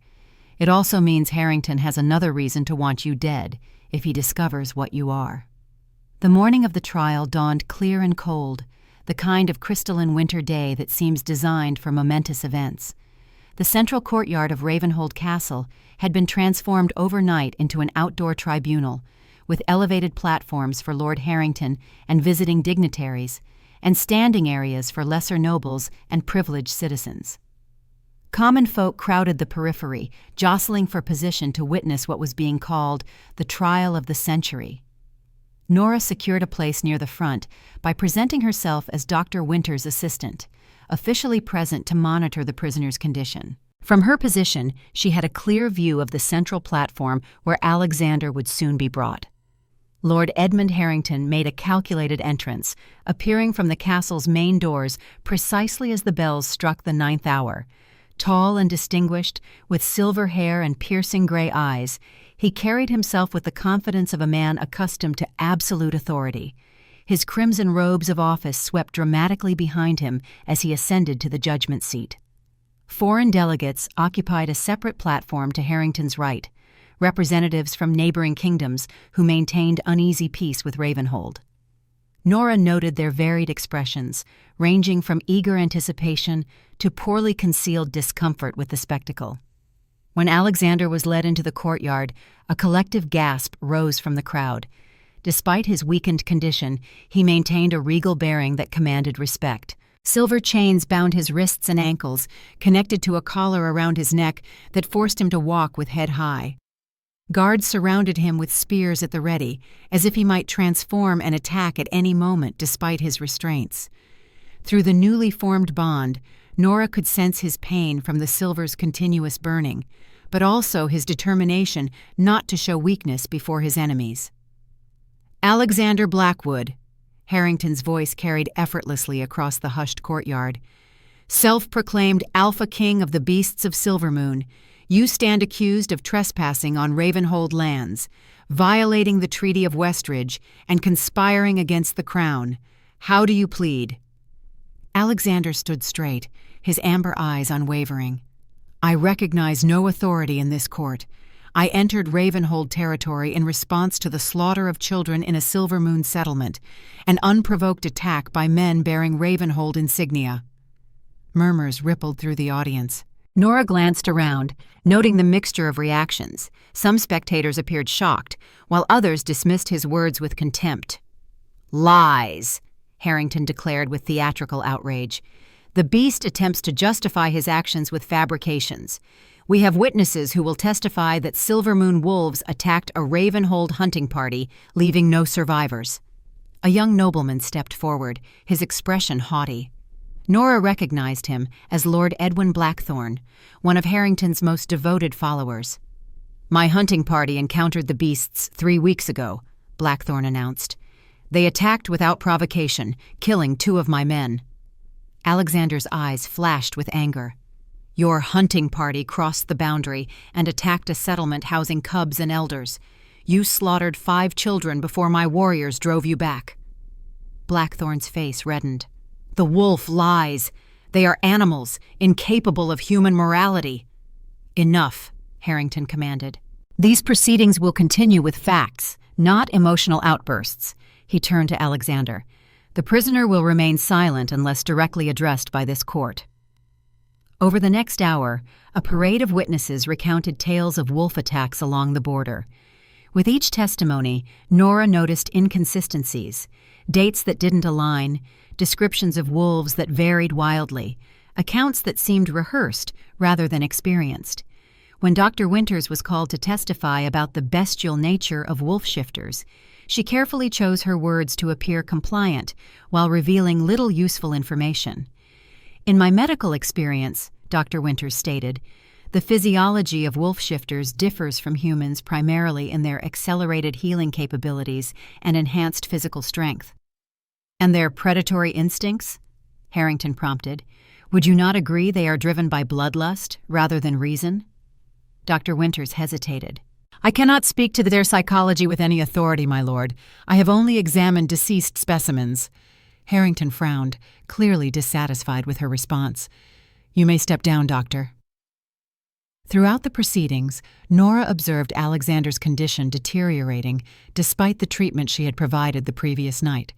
"It also means Harrington has another reason to want you dead, if he discovers what you are." The morning of the trial dawned clear and cold, the kind of crystalline winter day that seems designed for momentous events. The central courtyard of Ravenhold Castle had been transformed overnight into an outdoor tribunal, with elevated platforms for Lord Harrington and visiting dignitaries, and standing areas for lesser nobles and privileged citizens. Common folk crowded the periphery, jostling for position to witness what was being called the trial of the century. Nora secured a place near the front by presenting herself as Dr. Winters' assistant, officially present to monitor the prisoner's condition. From her position, she had a clear view of the central platform where Alexander would soon be brought. Lord Edmund Harrington made a calculated entrance, appearing from the castle's main doors precisely as the bells struck the 9th hour. Tall and distinguished, with silver hair and piercing gray eyes, he carried himself with the confidence of a man accustomed to absolute authority. His crimson robes of office swept dramatically behind him as he ascended to the judgment seat. Foreign delegates occupied a separate platform to Harrington's right, representatives from neighboring kingdoms who maintained uneasy peace with Ravenhold. Nora noted their varied expressions, ranging from eager anticipation to poorly concealed discomfort with the spectacle. When Alexander was led into the courtyard, a collective gasp rose from the crowd. Despite his weakened condition, he maintained a regal bearing that commanded respect. Silver chains bound his wrists and ankles, connected to a collar around his neck that forced him to walk with head high. Guards surrounded him with spears at the ready, as if he might transform and attack at any moment despite his restraints. Through the newly formed bond, Nora could sense his pain from the silver's continuous burning, but also his determination not to show weakness before his enemies. "Alexander Blackwood," Harrington's voice carried effortlessly across the hushed courtyard, "self-proclaimed Alpha King of the Beasts of Silvermoon, you stand accused of trespassing on Ravenhold lands, violating the Treaty of Westridge, and conspiring against the Crown. How do you plead?" Alexander stood straight, his amber eyes unwavering. "I recognize no authority in this court. I entered Ravenhold territory in response to the slaughter of children in a Silvermoon settlement, an unprovoked attack by men bearing Ravenhold insignia." Murmurs rippled through the audience. Nora glanced around, noting the mixture of reactions. Some spectators appeared shocked, while others dismissed his words with contempt. "Lies," Harrington declared with theatrical outrage. "The beast attempts to justify his actions with fabrications. We have witnesses who will testify that Silvermoon wolves attacked a Ravenhold hunting party, leaving no survivors." A young nobleman stepped forward, his expression haughty. Nora recognized him as Lord Edwin Blackthorne, one of Harrington's most devoted followers. "My hunting party encountered the beasts 3 weeks ago," Blackthorne announced. "They attacked without provocation, killing 2 of my men." Alexander's eyes flashed with anger. "Your hunting party crossed the boundary and attacked a settlement housing cubs and elders. You slaughtered 5 children before my warriors drove you back." Blackthorne's face reddened. "The wolf lies. They are animals, incapable of human morality." "Enough," Harrington commanded. "These proceedings will continue with facts, not emotional outbursts." He turned to Alexander. "The prisoner will remain silent unless directly addressed by this court." Over the next hour, a parade of witnesses recounted tales of wolf attacks along the border. With each testimony, Nora noticed inconsistencies, dates that didn't align, descriptions of wolves that varied wildly, accounts that seemed rehearsed rather than experienced. When Dr. Winters was called to testify about the bestial nature of wolf shifters, she carefully chose her words to appear compliant while revealing little useful information. "In my medical experience," Dr. Winters stated, "the physiology of wolf shifters differs from humans primarily in their accelerated healing capabilities and enhanced physical strength." "And their predatory instincts?" Harrington prompted. "Would you not agree they are driven by bloodlust rather than reason?" Dr. Winters hesitated. "I cannot speak to their psychology with any authority, my lord. I have only examined deceased specimens." Harrington frowned, clearly dissatisfied with her response. "You may step down, doctor." Throughout the proceedings, Nora observed Alexander's condition deteriorating despite the treatment she had provided the previous night.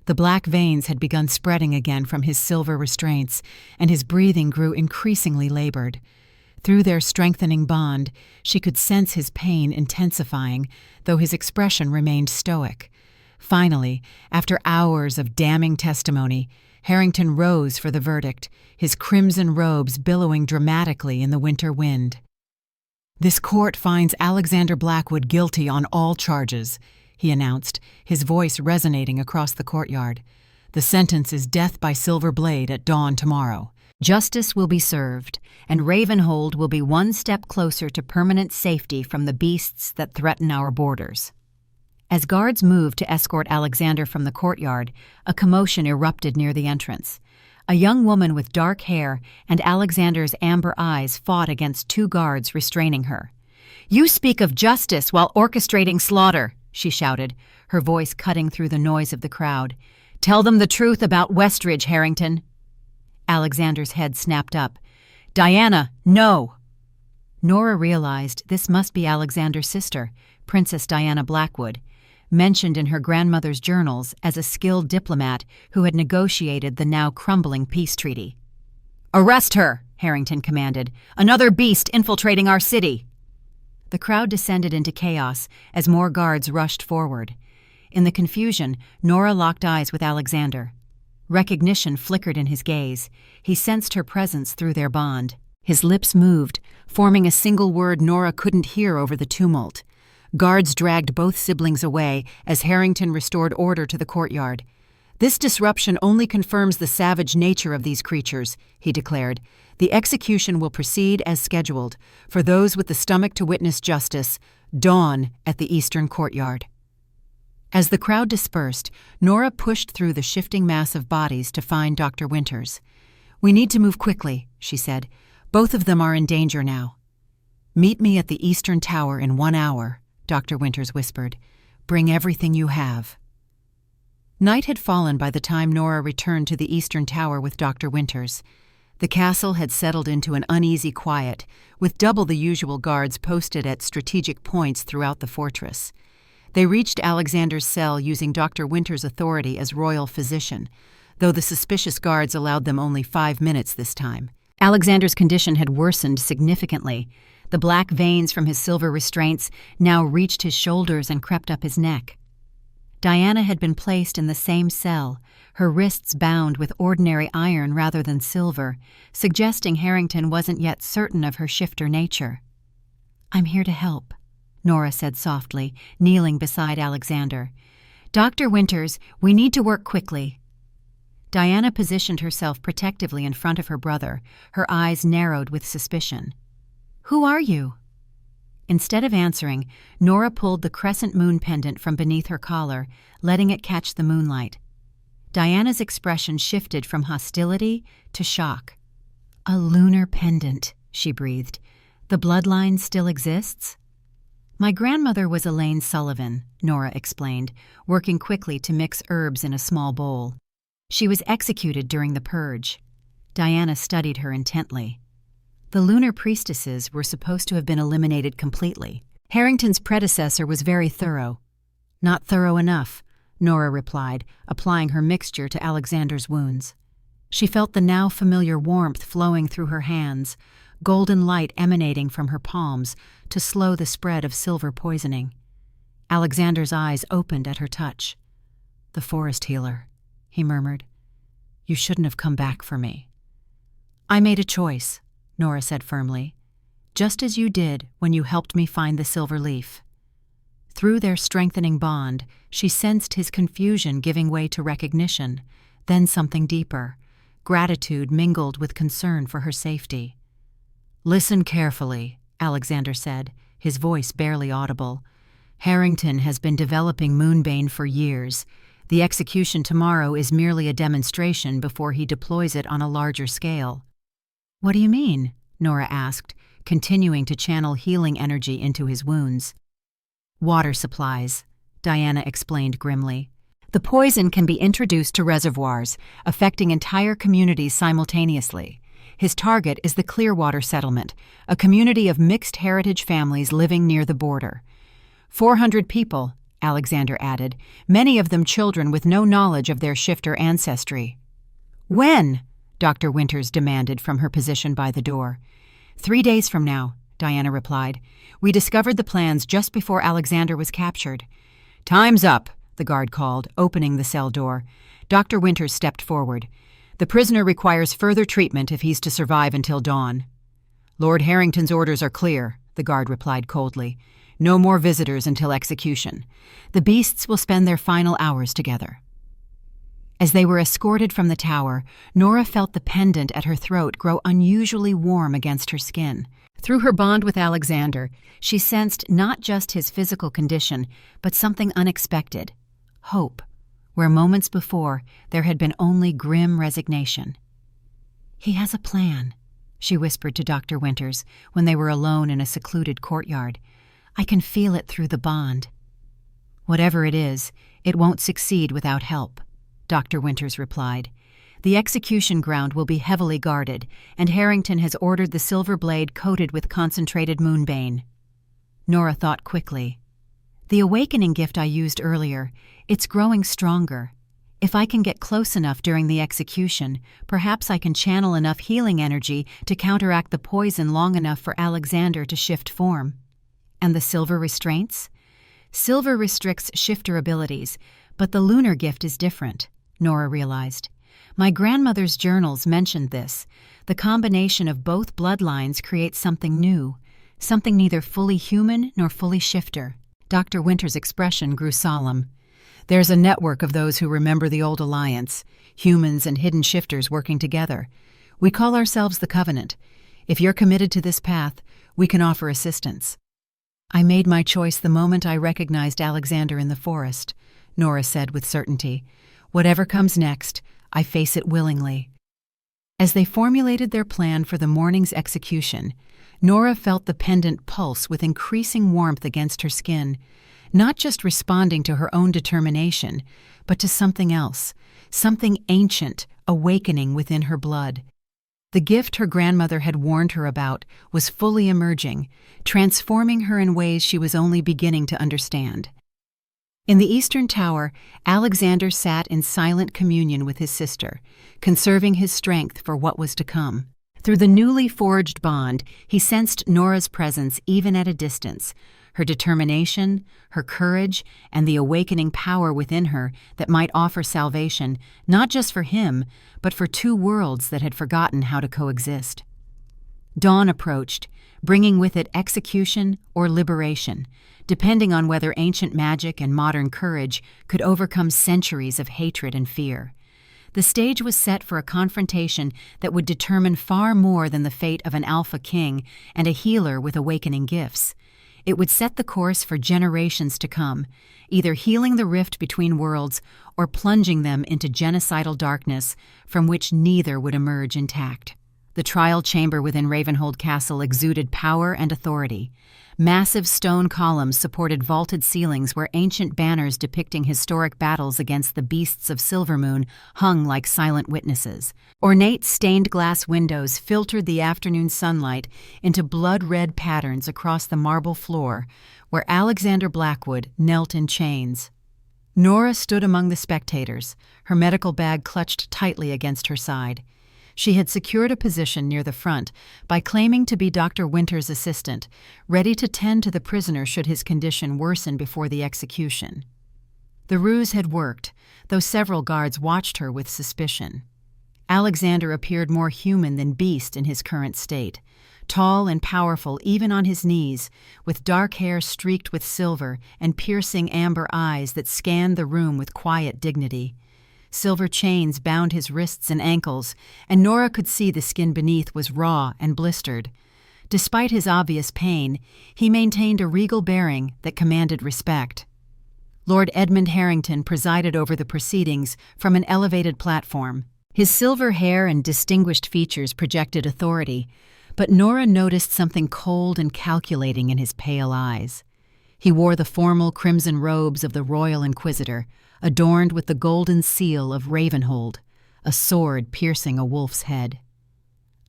The black veins had begun spreading again from his silver restraints, and his breathing grew increasingly labored. Through their strengthening bond, she could sense his pain intensifying, though his expression remained stoic. Finally, after hours of damning testimony, Harrington rose for the verdict, his crimson robes billowing dramatically in the winter wind. "This court finds Alexander Blackwood guilty on all charges," he announced, his voice resonating across the courtyard. "The sentence is death by silver blade at dawn tomorrow. Justice will be served, and Ravenhold will be one step closer to permanent safety from the beasts that threaten our borders." As guards moved to escort Alexander from the courtyard, a commotion erupted near the entrance. A young woman with dark hair and Alexander's amber eyes fought against two guards restraining her. "You speak of justice while orchestrating slaughter," she shouted, her voice cutting through the noise of the crowd. "Tell them the truth about Westridge, Harrington." Alexander's head snapped up. "Diana, no!" Nora realized this must be Alexander's sister, Princess Diana Blackwood, mentioned in her grandmother's journals as a skilled diplomat who had negotiated the now crumbling peace treaty. "Arrest her!" Harrington commanded. "Another beast infiltrating our city!" The crowd descended into chaos as more guards rushed forward. In the confusion, Nora locked eyes with Alexander. Recognition flickered in his gaze. He sensed her presence through their bond. His lips moved, forming a single word Nora couldn't hear over the tumult. Guards dragged both siblings away as Harrington restored order to the courtyard. "This disruption only confirms the savage nature of these creatures," he declared. "The execution will proceed as scheduled. For those with the stomach to witness justice, dawn at the eastern courtyard." As the crowd dispersed, Nora pushed through the shifting mass of bodies to find Dr. Winters. "We need to move quickly," she said. "Both of them are in danger now." "Meet me at the eastern tower in 1 hour," Dr. Winters whispered. "Bring everything you have." Night had fallen by the time Nora returned to the eastern tower with Dr. Winters. The castle had settled into an uneasy quiet, with double the usual guards posted at strategic points throughout the fortress. They reached Alexander's cell using Dr. Winters' authority as royal physician, though the suspicious guards allowed them only 5 minutes this time. Alexander's condition had worsened significantly. The black veins from his silver restraints now reached his shoulders and crept up his neck. Diana had been placed in the same cell, her wrists bound with ordinary iron rather than silver, suggesting Harrington wasn't yet certain of her shifter nature. "I'm here to help," Nora said softly, kneeling beside Alexander. "Dr. Winters, we need to work quickly." Diana positioned herself protectively in front of her brother, her eyes narrowed with suspicion. "Who are you?" Instead of answering, Nora pulled the crescent moon pendant from beneath her collar, letting it catch the moonlight. Diana's expression shifted from hostility to shock. "A lunar pendant," she breathed. "The bloodline still exists?" "My grandmother was Elaine Sullivan," Nora explained, working quickly to mix herbs in a small bowl. "She was executed during the purge." Diana studied her intently. The lunar priestesses were supposed to have been eliminated completely. Harrington's predecessor was very thorough. "Not thorough enough," Nora replied, applying her mixture to Alexander's wounds. She felt the now familiar warmth flowing through her hands, golden light emanating from her palms to slow the spread of silver poisoning. Alexander's eyes opened at her touch. "The forest healer," he murmured. "You shouldn't have come back for me." "I made a choice," Nora said firmly, "just as you did when you helped me find the silver leaf." Through their strengthening bond, she sensed his confusion giving way to recognition, then something deeper, gratitude mingled with concern for her safety. "Listen carefully," Alexander said, his voice barely audible. "Harrington has been developing Moonbane for years. The execution tomorrow is merely a demonstration before he deploys it on a larger scale." "What do you mean?" Nora asked, continuing to channel healing energy into his wounds. "Water supplies," Diana explained grimly. "The poison can be introduced to reservoirs, affecting entire communities simultaneously. His target is the Clearwater Settlement, a community of mixed heritage families living near the border. 400 people," Alexander added, "many of them children with no knowledge of their shifter ancestry." "When?" Dr. Winters demanded from her position by the door. 3 days from now," Diana replied. "We discovered the plans just before Alexander was captured." "Time's up," the guard called, opening the cell door. Dr. Winters stepped forward. "The prisoner requires further treatment if he's to survive until dawn." "Lord Harrington's orders are clear," the guard replied coldly. "No more visitors until execution. The beasts will spend their final hours together." As they were escorted from the tower, Nora felt the pendant at her throat grow unusually warm against her skin. Through her bond with Alexander, she sensed not just his physical condition, but something unexpected: hope, where moments before there had been only grim resignation. "He has a plan," she whispered to Dr. Winters when they were alone in a secluded courtyard. "I can feel it through the bond." "Whatever it is, it won't succeed without help," Dr. Winters replied. "The execution ground will be heavily guarded, and Harrington has ordered the silver blade coated with concentrated moonbane." Nora thought quickly. "The awakening gift I used earlier, it's growing stronger. If I can get close enough during the execution, perhaps I can channel enough healing energy to counteract the poison long enough for Alexander to shift form." "And the silver restraints?" "Silver restricts shifter abilities, but the lunar gift is different," Nora realized. "My grandmother's journals mentioned this. The combination of both bloodlines creates something new, something neither fully human nor fully shifter." Dr. Winters' expression grew solemn. "There's a network of those who remember the old alliance, humans and hidden shifters working together. We call ourselves the Covenant. If you're committed to this path, we can offer assistance." "I made my choice the moment I recognized Alexander in the forest," Nora said with certainty. "Whatever comes next, I face it willingly." As they formulated their plan for the morning's execution, Nora felt the pendant pulse with increasing warmth against her skin, not just responding to her own determination, but to something else, something ancient awakening within her blood. The gift her grandmother had warned her about was fully emerging, transforming her in ways she was only beginning to understand. In the Eastern Tower, Alexander sat in silent communion with his sister, conserving his strength for what was to come. Through the newly forged bond, he sensed Nora's presence even at a distance, her determination, her courage, and the awakening power within her that might offer salvation not just for him, but for two worlds that had forgotten how to coexist. Dawn approached, bringing with it execution or liberation, depending on whether ancient magic and modern courage could overcome centuries of hatred and fear. The stage was set for a confrontation that would determine far more than the fate of an alpha king and a healer with awakening gifts. It would set the course for generations to come, either healing the rift between worlds or plunging them into genocidal darkness from which neither would emerge intact. The trial chamber within Ravenhold Castle exuded power and authority. Massive stone columns supported vaulted ceilings where ancient banners depicting historic battles against the beasts of Silvermoon hung like silent witnesses. Ornate stained glass windows filtered the afternoon sunlight into blood-red patterns across the marble floor where Alexander Blackwood knelt in chains. Nora stood among the spectators, her medical bag clutched tightly against her side. She had secured a position near the front by claiming to be Dr. Winter's assistant, ready to tend to the prisoner should his condition worsen before the execution. The ruse had worked, though several guards watched her with suspicion. Alexander appeared more human than beast in his current state, tall and powerful even on his knees, with dark hair streaked with silver and piercing amber eyes that scanned the room with quiet dignity. Silver chains bound his wrists and ankles, and Nora could see the skin beneath was raw and blistered. Despite his obvious pain, he maintained a regal bearing that commanded respect. Lord Edmund Harrington presided over the proceedings from an elevated platform. His silver hair and distinguished features projected authority, but Nora noticed something cold and calculating in his pale eyes. He wore the formal crimson robes of the Royal Inquisitor, adorned with the golden seal of Ravenhold, a sword piercing a wolf's head.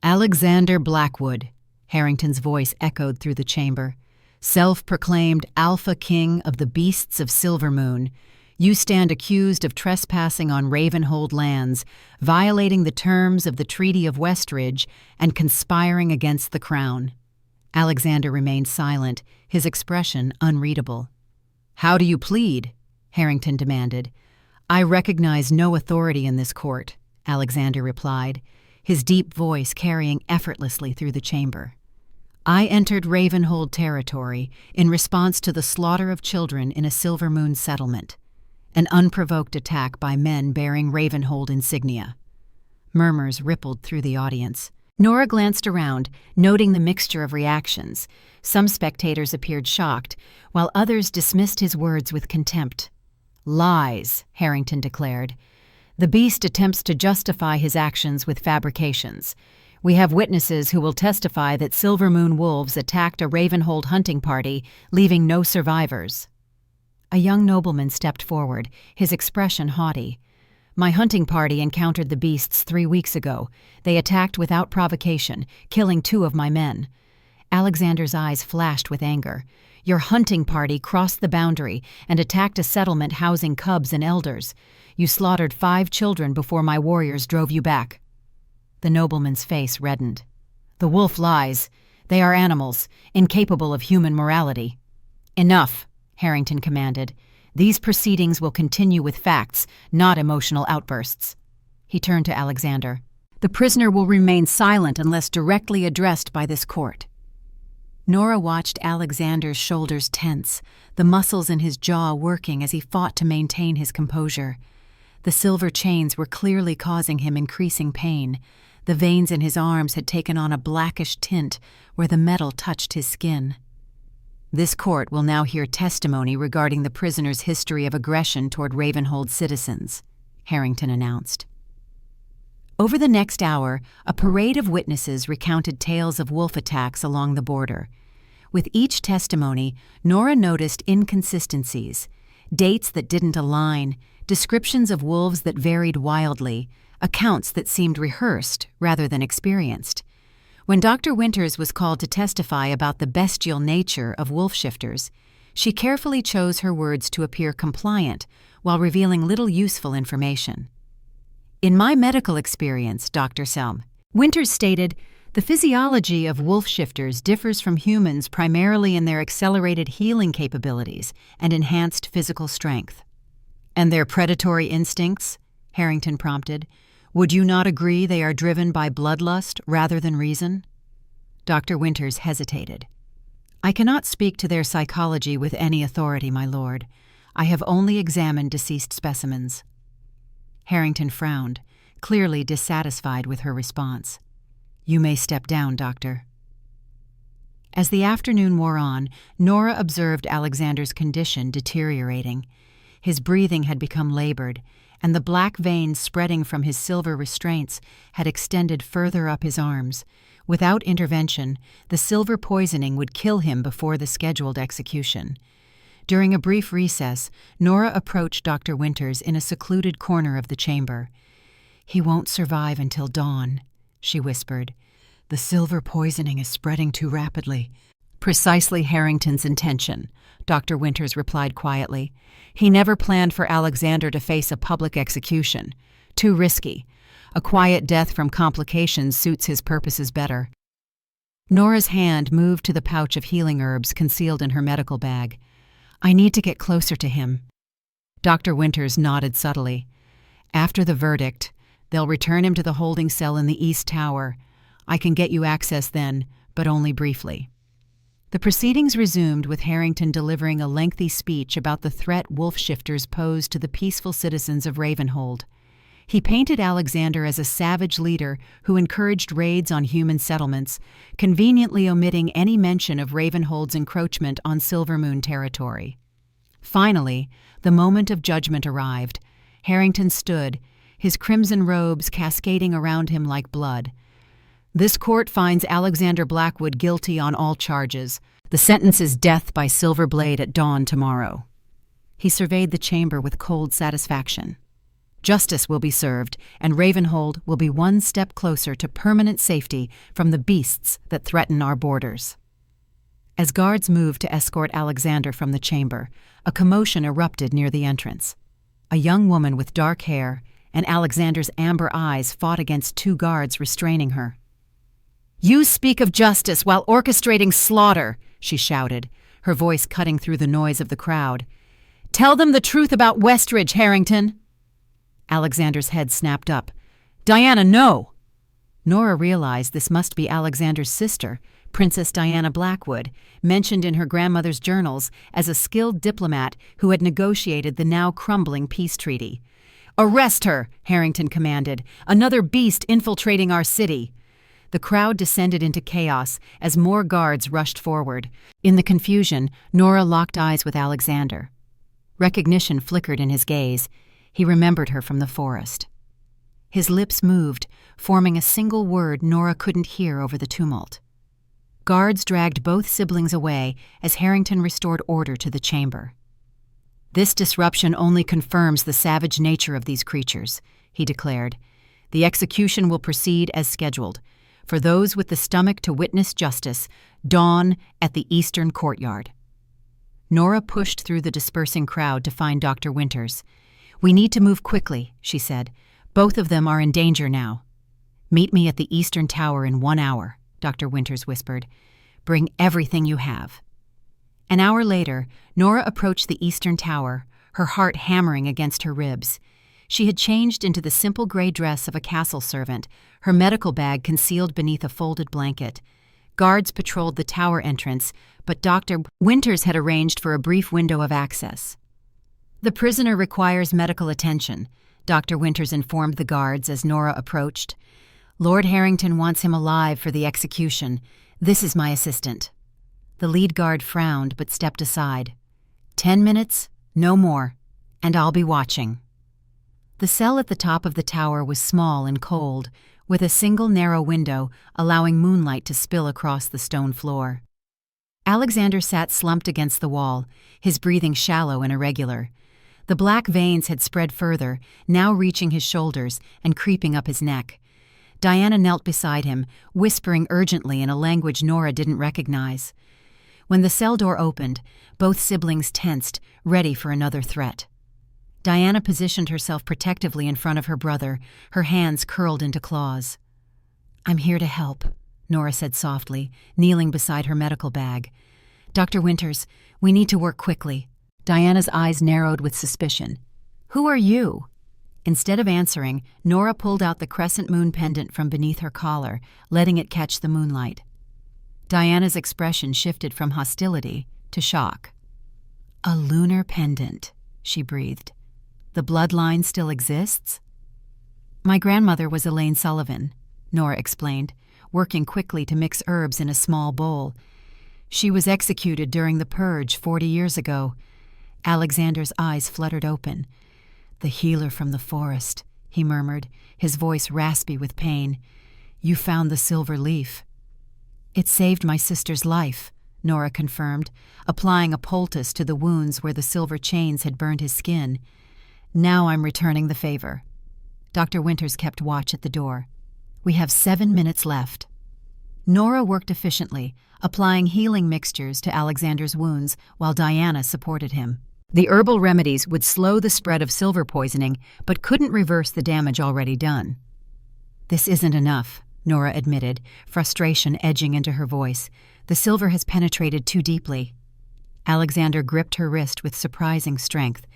"Alexander Blackwood," Harrington's voice echoed through the chamber, "self-proclaimed Alpha King of the Beasts of Silvermoon, you stand accused of trespassing on Ravenhold lands, violating the terms of the Treaty of Westridge, and conspiring against the Crown." Alexander remained silent, his expression unreadable. "How do you plead?" Harrington demanded. "I recognize no authority in this court," Alexander replied, his deep voice carrying effortlessly through the chamber. "I entered Ravenhold territory in response to the slaughter of children in a Silvermoon settlement, an unprovoked attack by men bearing Ravenhold insignia." Murmurs rippled through the audience. Nora glanced around, noting the mixture of reactions. Some spectators appeared shocked, while others dismissed his words with contempt. "Lies," Harrington declared. "The beast attempts to justify his actions with fabrications. We have witnesses who will testify that Silvermoon wolves attacked a Ravenhold hunting party, leaving no survivors." A young nobleman stepped forward, his expression haughty. "My hunting party encountered the beasts 3 weeks ago. They attacked without provocation, killing 2 of my men." Alexander's eyes flashed with anger. "Your hunting party crossed the boundary and attacked a settlement housing cubs and elders. You slaughtered 5 children before my warriors drove you back." The nobleman's face reddened. "The wolf lies. They are animals, incapable of human morality." "Enough," Harrington commanded. "These proceedings will continue with facts, not emotional outbursts." He turned to Alexander. "The prisoner will remain silent unless directly addressed by this court." Nora watched Alexander's shoulders tense, the muscles in his jaw working as he fought to maintain his composure. The silver chains were clearly causing him increasing pain. The veins in his arms had taken on a blackish tint where the metal touched his skin. "This court will now hear testimony regarding the prisoner's history of aggression toward Ravenhold citizens," Harrington announced. Over the next hour, a parade of witnesses recounted tales of wolf attacks along the border. With each testimony, Nora noticed inconsistencies, dates that didn't align, descriptions of wolves that varied wildly, accounts that seemed rehearsed rather than experienced. When Dr. Winters was called to testify about the bestial nature of wolf shifters, she carefully chose her words to appear compliant while revealing little useful information. "In my medical experience, Dr. Selm," Winters stated, "the physiology of wolf shifters differs from humans primarily in their accelerated healing capabilities and enhanced physical strength." "And their predatory instincts?" Harrington prompted. "Would you not agree they are driven by bloodlust rather than reason?" Dr. Winters hesitated. "I cannot speak to their psychology with any authority, my lord. I have only examined deceased specimens." Harrington frowned, clearly dissatisfied with her response. "You may step down, doctor." As the afternoon wore on, Nora observed Alexander's condition deteriorating. His breathing had become labored, and the black veins spreading from his silver restraints had extended further up his arms. Without intervention, the silver poisoning would kill him before the scheduled execution. During a brief recess, Nora approached Dr. Winters in a secluded corner of the chamber. "He won't survive until dawn," she whispered. "The silver poisoning is spreading too rapidly." "Precisely Harrington's intention," Dr. Winters replied quietly. "He never planned for Alexander to face a public execution. Too risky. A quiet death from complications suits his purposes better. Nora's hand moved to the pouch of healing herbs concealed in her medical bag. I need to get closer to him. Dr. Winters nodded subtly. After the verdict, they'll return him to the holding cell in the East Tower. I can get you access then, but only briefly. The proceedings resumed with Harrington delivering a lengthy speech about the threat wolf-shifters posed to the peaceful citizens of Ravenhold. He painted Alexander as a savage leader who encouraged raids on human settlements, conveniently omitting any mention of Ravenhold's encroachment on Silvermoon territory. Finally, the moment of judgment arrived. Harrington stood, his crimson robes cascading around him like blood. This court finds Alexander Blackwood guilty on all charges. The sentence is death by silver blade at dawn tomorrow. He surveyed the chamber with cold satisfaction. Justice will be served, and Ravenhold will be one step closer to permanent safety from the beasts that threaten our borders. As guards moved to escort Alexander from the chamber, a commotion erupted near the entrance. A young woman with dark hair and Alexander's amber eyes fought against two guards restraining her. "You speak of justice while orchestrating slaughter," she shouted, her voice cutting through the noise of the crowd. "Tell them the truth about Westridge, Harrington." Alexander's head snapped up. "Diana, no!" Nora realized this must be Alexander's sister, Princess Diana Blackwood, mentioned in her grandmother's journals as a skilled diplomat who had negotiated the now crumbling peace treaty. "Arrest her!" Harrington commanded. "Another beast infiltrating our city." The crowd descended into chaos as more guards rushed forward. In the confusion, Nora locked eyes with Alexander. Recognition flickered in his gaze. He remembered her from the forest. His lips moved, forming a single word Nora couldn't hear over the tumult. Guards dragged both siblings away as Harrington restored order to the chamber. "This disruption only confirms the savage nature of these creatures," he declared. "The execution will proceed as scheduled. For those with the stomach to witness justice, dawn at the eastern courtyard." Nora pushed through the dispersing crowd to find Dr. Winters. "We need to move quickly," she said. "Both of them are in danger now." "Meet me at the Eastern Tower in 1 hour," Dr. Winters whispered. "Bring everything you have." An hour later, Nora approached the Eastern Tower, her heart hammering against her ribs. She had changed into the simple gray dress of a castle servant, her medical bag concealed beneath a folded blanket. Guards patrolled the tower entrance, but Dr. Winters had arranged for a brief window of access. "The prisoner requires medical attention," Dr. Winters informed the guards as Nora approached. "Lord Harrington wants him alive for the execution. This is my assistant." The lead guard frowned but stepped aside. 10 minutes, no more, and I'll be watching." The cell at the top of the tower was small and cold, with a single narrow window allowing moonlight to spill across the stone floor. Alexander sat slumped against the wall, his breathing shallow and irregular. The black veins had spread further, now reaching his shoulders and creeping up his neck. Diana knelt beside him, whispering urgently in a language Nora didn't recognize. When the cell door opened, both siblings tensed, ready for another threat. Diana positioned herself protectively in front of her brother, her hands curled into claws. "I'm here to help," Nora said softly, kneeling beside her medical bag. "Dr. Winters, we need to work quickly." Diana's eyes narrowed with suspicion. "Who are you?" Instead of answering, Nora pulled out the crescent moon pendant from beneath her collar, letting it catch the moonlight. Diana's expression shifted from hostility to shock. "A lunar pendant," she breathed. "The bloodline still exists?" "My grandmother was Elaine Sullivan," Nora explained, working quickly to mix herbs in a small bowl. "She was executed during the purge 40 years ago." Alexander's eyes fluttered open. "The healer from the forest," he murmured, his voice raspy with pain. "You found the silver leaf." "It saved my sister's life," Nora confirmed, applying a poultice to the wounds where the silver chains had burned his skin. "Now I'm returning the favor." Dr. Winters kept watch at the door. "We have 7 minutes left." Nora worked efficiently, applying healing mixtures to Alexander's wounds while Diana supported him. The herbal remedies would slow the spread of silver poisoning, but couldn't reverse the damage already done. "This isn't enough," Nora admitted, frustration edging into her voice. "The silver has penetrated too deeply." Alexander gripped her wrist with surprising strength.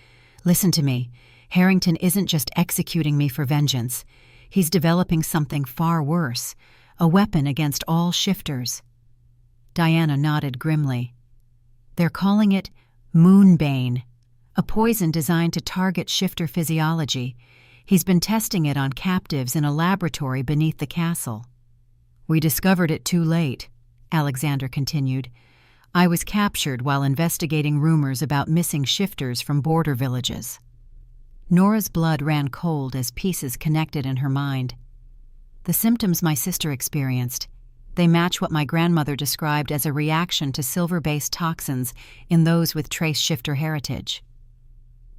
"Listen to me. Harrington isn't just executing me for vengeance. He's developing something far worse, a weapon against all shifters." Diana nodded grimly. "They're calling it Moonbane, a poison designed to target shifter physiology. He's been testing it on captives in a laboratory beneath the castle." "We discovered it too late," Alexander continued. "I was captured while investigating rumors about missing shifters from border villages." Nora's blood ran cold as pieces connected in her mind. "The symptoms my sister experienced. They match what my grandmother described as a reaction to silver-based toxins in those with trace shifter heritage."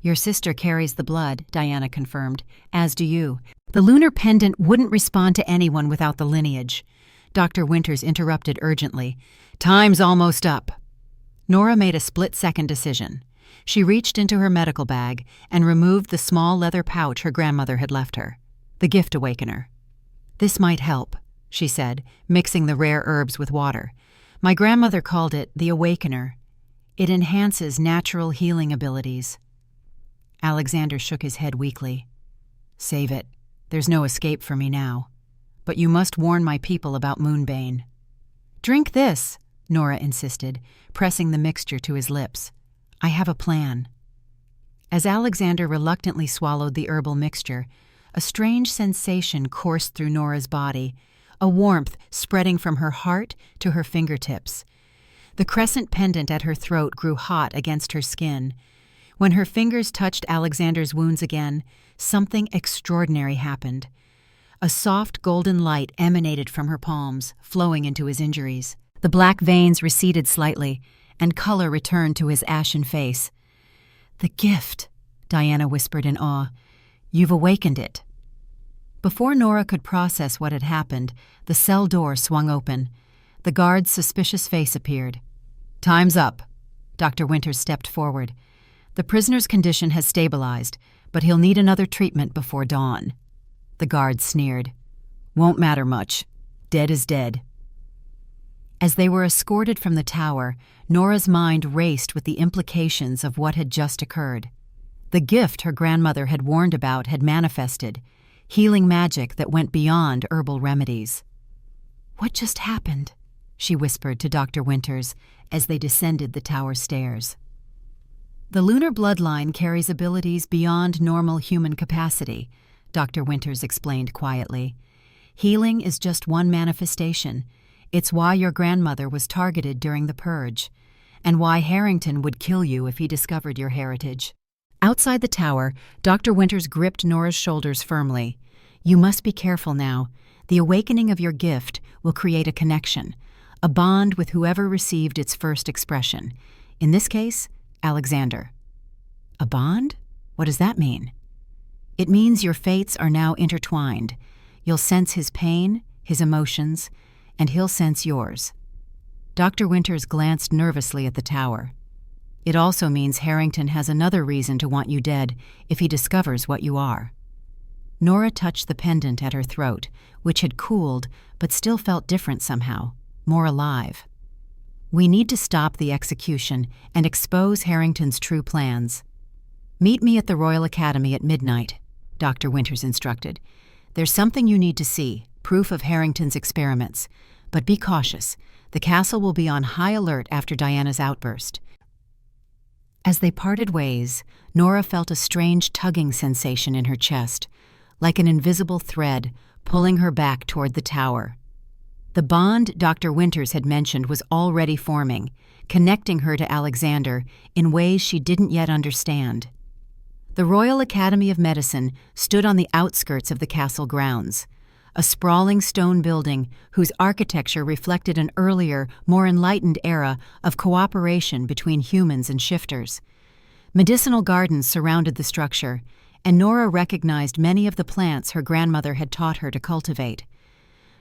"Your sister carries the blood," Diana confirmed, "as do you. The lunar pendant wouldn't respond to anyone without the lineage." Dr. Winters interrupted urgently. "Time's almost up." Nora made a split-second decision. She reached into her medical bag and removed the small leather pouch her grandmother had left her. The gift awakener. "This might help," she said, mixing the rare herbs with water. "My grandmother called it the awakener. It enhances natural healing abilities." Alexander shook his head weakly. "Save it. There's no escape for me now. But you must warn my people about Moonbane." "Drink this," Nora insisted, pressing the mixture to his lips. "I have a plan." As Alexander reluctantly swallowed the herbal mixture, a strange sensation coursed through Nora's body, a warmth spreading from her heart to her fingertips. The crescent pendant at her throat grew hot against her skin. When her fingers touched Alexander's wounds again, something extraordinary happened. A soft golden light emanated from her palms, flowing into his injuries. The black veins receded slightly, and color returned to his ashen face. "The gift," Diana whispered in awe. "You've awakened it." Before Nora could process what had happened, the cell door swung open. The guard's suspicious face appeared. "Time's up." Dr. Winters stepped forward. "The prisoner's condition has stabilized, but he'll need another treatment before dawn." The guard sneered. "Won't matter much. Dead is dead." As they were escorted from the tower, Nora's mind raced with the implications of what had just occurred. The gift her grandmother had warned about had manifested, healing magic that went beyond herbal remedies. "What just happened?" she whispered to Dr. Winters as they descended the tower stairs. "The lunar bloodline carries abilities beyond normal human capacity," Dr. Winters explained quietly. "Healing is just one manifestation. It's why your grandmother was targeted during the purge, and why Harrington would kill you if he discovered your heritage." Outside the tower, Dr. Winters gripped Nora's shoulders firmly. "You must be careful now. The awakening of your gift will create a connection, a bond with whoever received its first expression. In this case, Alexander." "A bond? What does that mean?" "It means your fates are now intertwined. You'll sense his pain, his emotions, and he'll sense yours." Dr. Winters glanced nervously at the tower. "It also means Harrington has another reason to want you dead if he discovers what you are." Nora touched the pendant at her throat, which had cooled but still felt different somehow, more alive. "We need to stop the execution and expose Harrington's true plans. Meet me at the Royal Academy at midnight," Dr. Winters instructed. "There's something you need to see, proof of Harrington's experiments. But be cautious. The castle will be on high alert after Diana's outburst." As they parted ways, Nora felt a strange tugging sensation in her chest, like an invisible thread pulling her back toward the tower. The bond Dr. Winters had mentioned was already forming, connecting her to Alexander in ways she didn't yet understand. The Royal Academy of Medicine stood on the outskirts of the castle grounds, a sprawling stone building whose architecture reflected an earlier, more enlightened era of cooperation between humans and shifters. Medicinal gardens surrounded the structure, and Nora recognized many of the plants her grandmother had taught her to cultivate.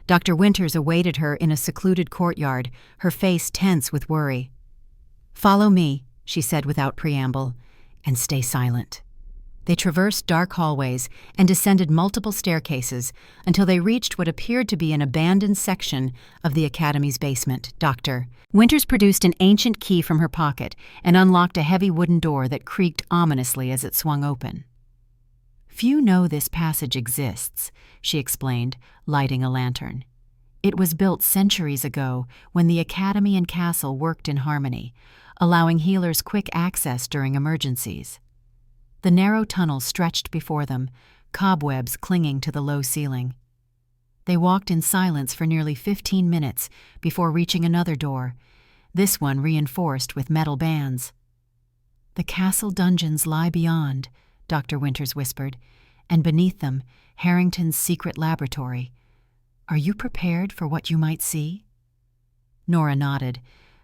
Dr. Winters awaited her in a secluded courtyard, her face tense with worry. "Follow me," she said without preamble, "and stay silent." They traversed dark hallways and descended multiple staircases until they reached what appeared to be an abandoned section of the Academy's basement. Dr. Winters produced an ancient key from her pocket and unlocked a heavy wooden door that creaked ominously as it swung open. "Few know this passage exists," she explained, lighting a lantern. "It was built centuries ago when the Academy and Castle worked in harmony, allowing healers quick access during emergencies." The narrow tunnel stretched before them, cobwebs clinging to the low ceiling. They walked in silence for nearly 15 minutes before reaching another door, this one reinforced with metal bands. "The castle dungeons lie beyond," Dr. Winters whispered, "and beneath them, Harrington's secret laboratory. Are you prepared for what you might see?" Nora nodded,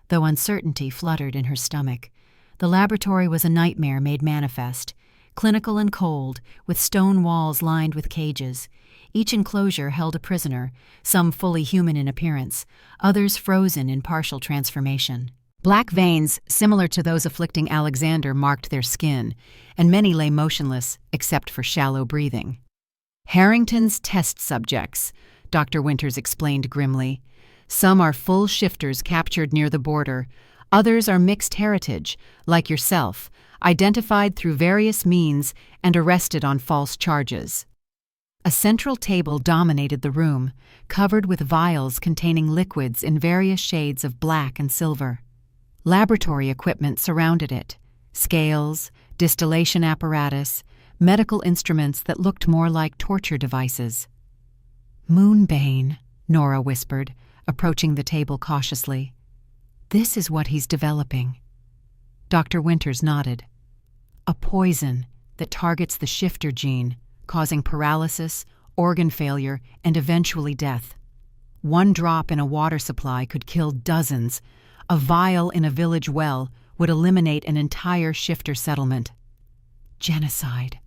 though uncertainty fluttered in her stomach. The laboratory was a nightmare made manifest, clinical and cold, with stone walls lined with cages. Each enclosure held a prisoner, some fully human in appearance, others frozen in partial transformation. Black veins, similar to those afflicting Alexander, marked their skin, and many lay motionless except for shallow breathing. "Harrington's test subjects," Dr. Winters explained grimly. "Some are full shifters captured near the border. Others are mixed heritage, like yourself, identified through various means and arrested on false charges." A central table dominated the room, covered with vials containing liquids in various shades of black and silver. Laboratory equipment surrounded it: scales, distillation apparatus, medical instruments that looked more like torture devices. "Moonbane," Nora whispered, approaching the table cautiously. "This is what he's developing." Dr. Winters nodded. "A poison that targets the shifter gene, causing paralysis, organ failure, and eventually death. One drop in a water supply could kill dozens. A vial in a village well would eliminate an entire shifter settlement." "Genocide,"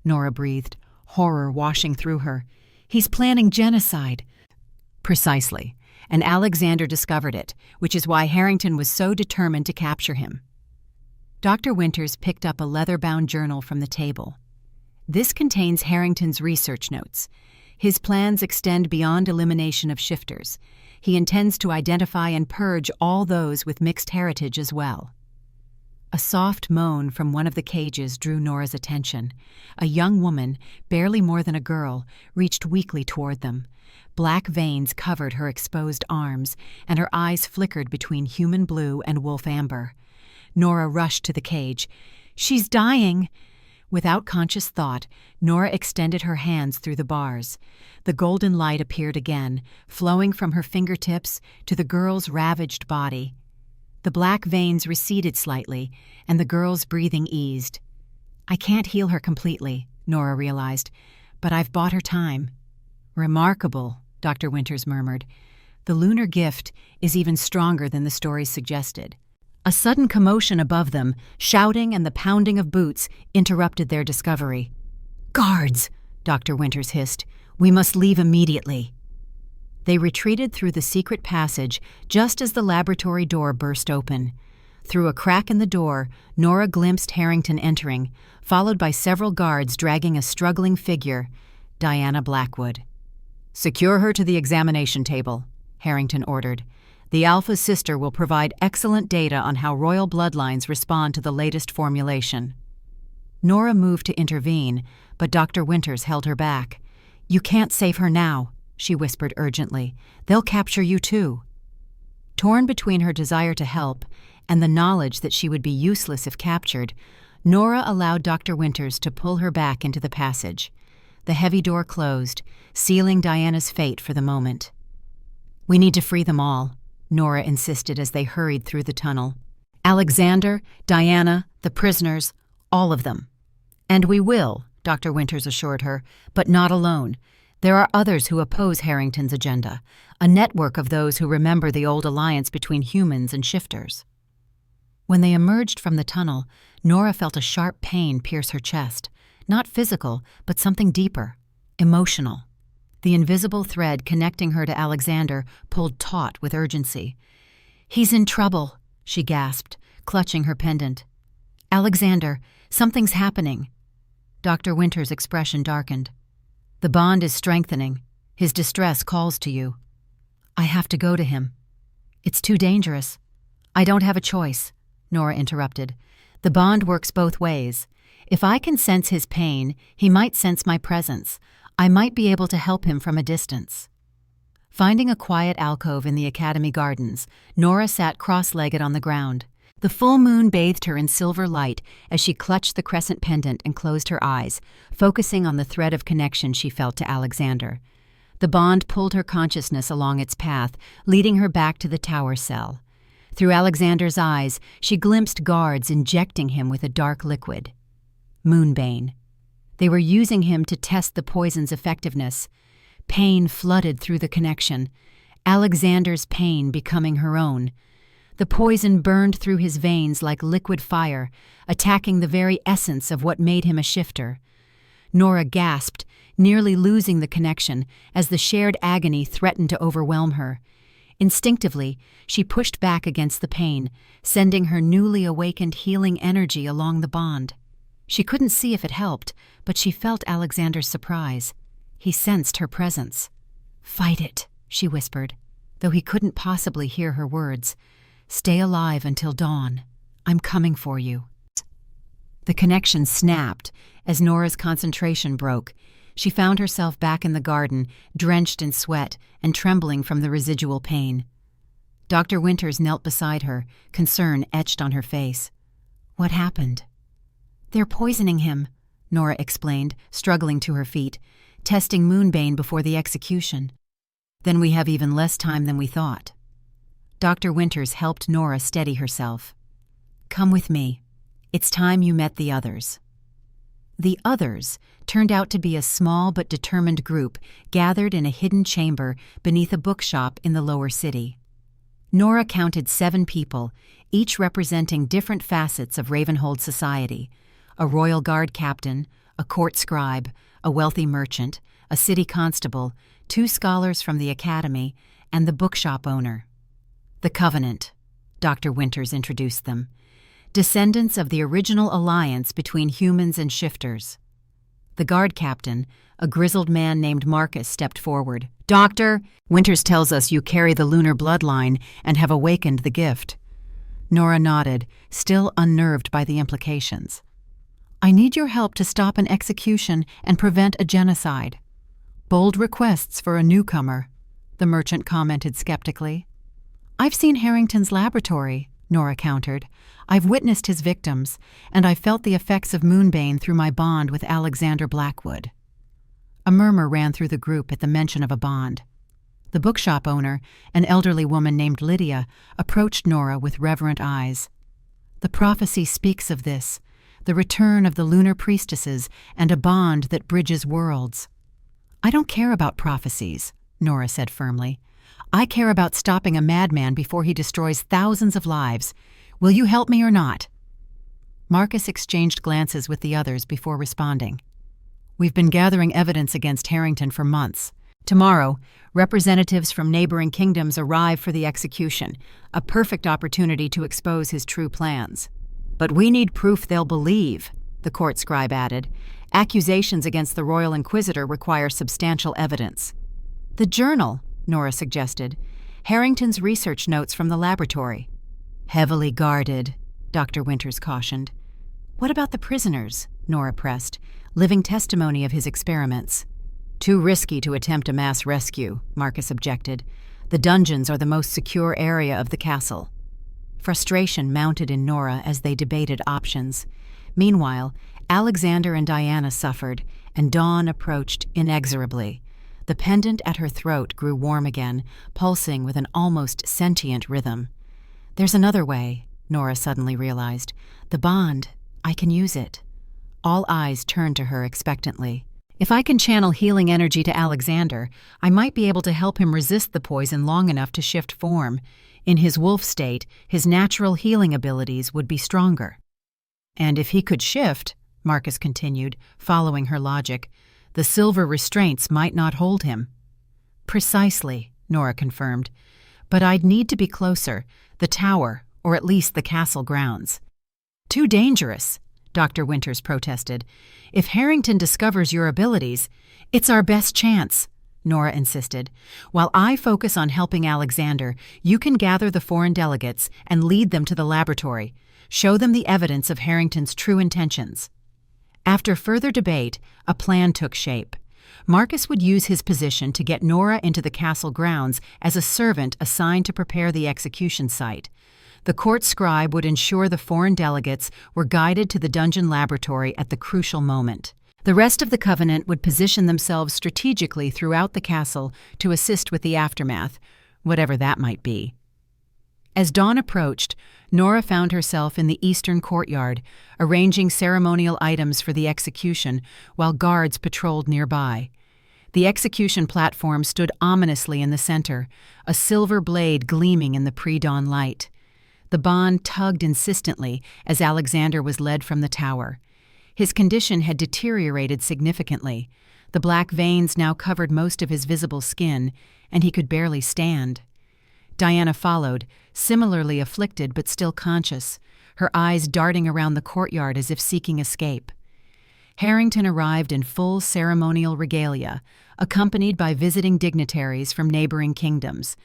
Nora breathed, horror washing through her. "He's planning genocide." "Precisely, and Alexander discovered it, which is why Harrington was so determined to capture him." Dr. Winters picked up a leather-bound journal from the table. "This contains Harrington's research notes. His plans extend beyond elimination of shifters. He intends to identify and purge all those with mixed heritage as well." A soft moan from one of the cages drew Nora's attention. A young woman, barely more than a girl, reached weakly toward them. Black veins covered her exposed arms, and her eyes flickered between human blue and wolf amber. Nora rushed to the cage. "She's dying!" Without conscious thought, Nora extended her hands through the bars. The golden light appeared again, flowing from her fingertips to the girl's ravaged body. The black veins receded slightly, and the girl's breathing eased. "I can't heal her completely," Nora realized, "but I've bought her time." "Remarkable," Dr. Winters murmured. "The lunar gift is even stronger than the stories suggested." A sudden commotion above them, shouting and the pounding of boots, interrupted their discovery. "Guards!" Dr. Winters hissed. "We must leave immediately." They retreated through the secret passage just as the laboratory door burst open. Through a crack in the door, Nora glimpsed Harrington entering, followed by several guards dragging a struggling figure, Diana Blackwood. "Secure her to the examination table," Harrington ordered. "The Alpha sister will provide excellent data on how royal bloodlines respond to the latest formulation." Nora moved to intervene, but Dr. Winters held her back. "You can't save her now," she whispered urgently. "They'll capture you too." Torn between her desire to help and the knowledge that she would be useless if captured, Nora allowed Dr. Winters to pull her back into the passage. The heavy door closed, sealing Diana's fate for the moment. "We need to free them all," Nora insisted as they hurried through the tunnel. "Alexander, Diana, the prisoners, all of them." "And we will," Dr. Winters assured her, "but not alone. There are others who oppose Harrington's agenda, a network of those who remember the old alliance between humans and shifters." When they emerged from the tunnel, Nora felt a sharp pain pierce her chest. Not physical, but something deeper, emotional. The invisible thread connecting her to Alexander pulled taut with urgency. "He's in trouble," she gasped, clutching her pendant. "Alexander, something's happening." Dr. Winter's expression darkened. "The bond is strengthening. His distress calls to you." "I have to go to him." "It's too dangerous." "I don't have a choice," Nora interrupted. "The bond works both ways. If I can sense his pain, he might sense my presence. I might be able to help him from a distance." Finding a quiet alcove in the Academy gardens, Nora sat cross-legged on the ground. The full moon bathed her in silver light as she clutched the crescent pendant and closed her eyes, focusing on the thread of connection she felt to Alexander. The bond pulled her consciousness along its path, leading her back to the tower cell. Through Alexander's eyes, she glimpsed guards injecting him with a dark liquid. Moonbane. They were using him to test the poison's effectiveness. Pain flooded through the connection, Alexander's pain becoming her own. The poison burned through his veins like liquid fire, attacking the very essence of what made him a shifter. Nora gasped, nearly losing the connection as the shared agony threatened to overwhelm her. Instinctively, she pushed back against the pain, sending her newly awakened healing energy along the bond. She couldn't see if it helped, but she felt Alexander's surprise. He sensed her presence. "Fight it," she whispered, though he couldn't possibly hear her words. "Stay alive until dawn. I'm coming for you." The connection snapped as Nora's concentration broke. She found herself back in the garden, drenched in sweat and trembling from the residual pain. Dr. Winters knelt beside her, concern etched on her face. "What happened?" "They're poisoning him," Nora explained, struggling to her feet, "testing Moonbane before the execution." "Then we have even less time than we thought." Dr. Winters helped Nora steady herself. "Come with me. It's time you met the others." The others turned out to be a small but determined group gathered in a hidden chamber beneath a bookshop in the lower city. Nora counted 7 people, each representing different facets of Ravenhold society: a royal guard captain, a court scribe, a wealthy merchant, a city constable, 2 scholars from the academy, and the bookshop owner. "The Covenant," Dr. Winters introduced them. "Descendants of the original alliance between humans and shifters." The guard captain, a grizzled man named Marcus, stepped forward. "Doctor, Winters tells us you carry the lunar bloodline and have awakened the gift." Nora nodded, still unnerved by the implications. "I need your help to stop an execution and prevent a genocide." "Bold requests for a newcomer," the merchant commented skeptically. "I've seen Harrington's laboratory," Nora countered. "I've witnessed his victims, and I've felt the effects of Moonbane through my bond with Alexander Blackwood." A murmur ran through the group at the mention of a bond. The bookshop owner, an elderly woman named Lydia, approached Nora with reverent eyes. "The prophecy speaks of this, the return of the lunar priestesses and a bond that bridges worlds." "I don't care about prophecies," Nora said firmly. "I care about stopping a madman before he destroys thousands of lives. Will you help me or not?" Marcus exchanged glances with the others before responding. "We've been gathering evidence against Harrington for months. Tomorrow, representatives from neighboring kingdoms arrive for the execution, a perfect opportunity to expose his true plans. But we need proof they'll believe," the court scribe added. "Accusations against the Royal Inquisitor require substantial evidence." "The journal," Nora suggested. "Harrington's research notes from the laboratory." "Heavily guarded," Dr. Winters cautioned. "What about the prisoners?" Nora pressed. "Living testimony of his experiments." "Too risky to attempt a mass rescue," Marcus objected. "The dungeons are the most secure area of the castle." Frustration mounted in Nora as they debated options. Meanwhile, Alexander and Diana suffered, and dawn approached inexorably. The pendant at her throat grew warm again, pulsing with an almost sentient rhythm. "There's another way," Nora suddenly realized. "The bond. I can use it." All eyes turned to her expectantly. "If I can channel healing energy to Alexander, I might be able to help him resist the poison long enough to shift form. In his wolf state, his natural healing abilities would be stronger." "And if he could shift," Marcus continued, following her logic, "the silver restraints might not hold him." "Precisely," Nora confirmed. "But I'd need to be closer, the tower, or at least the castle grounds." "Too dangerous," Dr. Winters protested. "If Harrington discovers your abilities, it's our best chance," Nora insisted. "While I focus on helping Alexander, you can gather the foreign delegates and lead them to the laboratory. Show them the evidence of Harrington's true intentions." After further debate, a plan took shape. Marcus would use his position to get Nora into the castle grounds as a servant assigned to prepare the execution site. The court scribe would ensure the foreign delegates were guided to the dungeon laboratory at the crucial moment. The rest of the Covenant would position themselves strategically throughout the castle to assist with the aftermath, whatever that might be. As dawn approached, Nora found herself in the eastern courtyard, arranging ceremonial items for the execution while guards patrolled nearby. The execution platform stood ominously in the center, a silver blade gleaming in the pre-dawn light. The bond tugged insistently as Alexander was led from the tower. His condition had deteriorated significantly. The black veins now covered most of his visible skin, and he could barely stand. Diana followed, similarly afflicted but still conscious, her eyes darting around the courtyard as if seeking escape. Harrington arrived in full ceremonial regalia, accompanied by visiting dignitaries from neighboring kingdoms.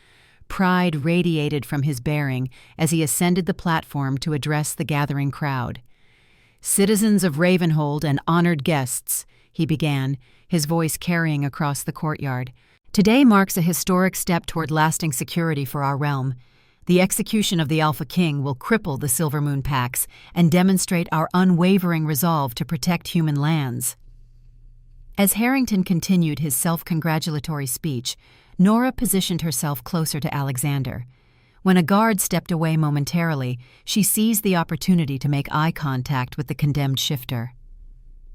Pride radiated from his bearing as he ascended the platform to address the gathering crowd. "Citizens of Ravenhold and honored guests," he began, his voice carrying across the courtyard. "Today marks a historic step toward lasting security for our realm. The execution of the Alpha King will cripple the Silvermoon Pax and demonstrate our unwavering resolve to protect human lands." As Harrington continued his self-congratulatory speech, Nora positioned herself closer to Alexander. When a guard stepped away momentarily, she seized the opportunity to make eye contact with the condemned shifter.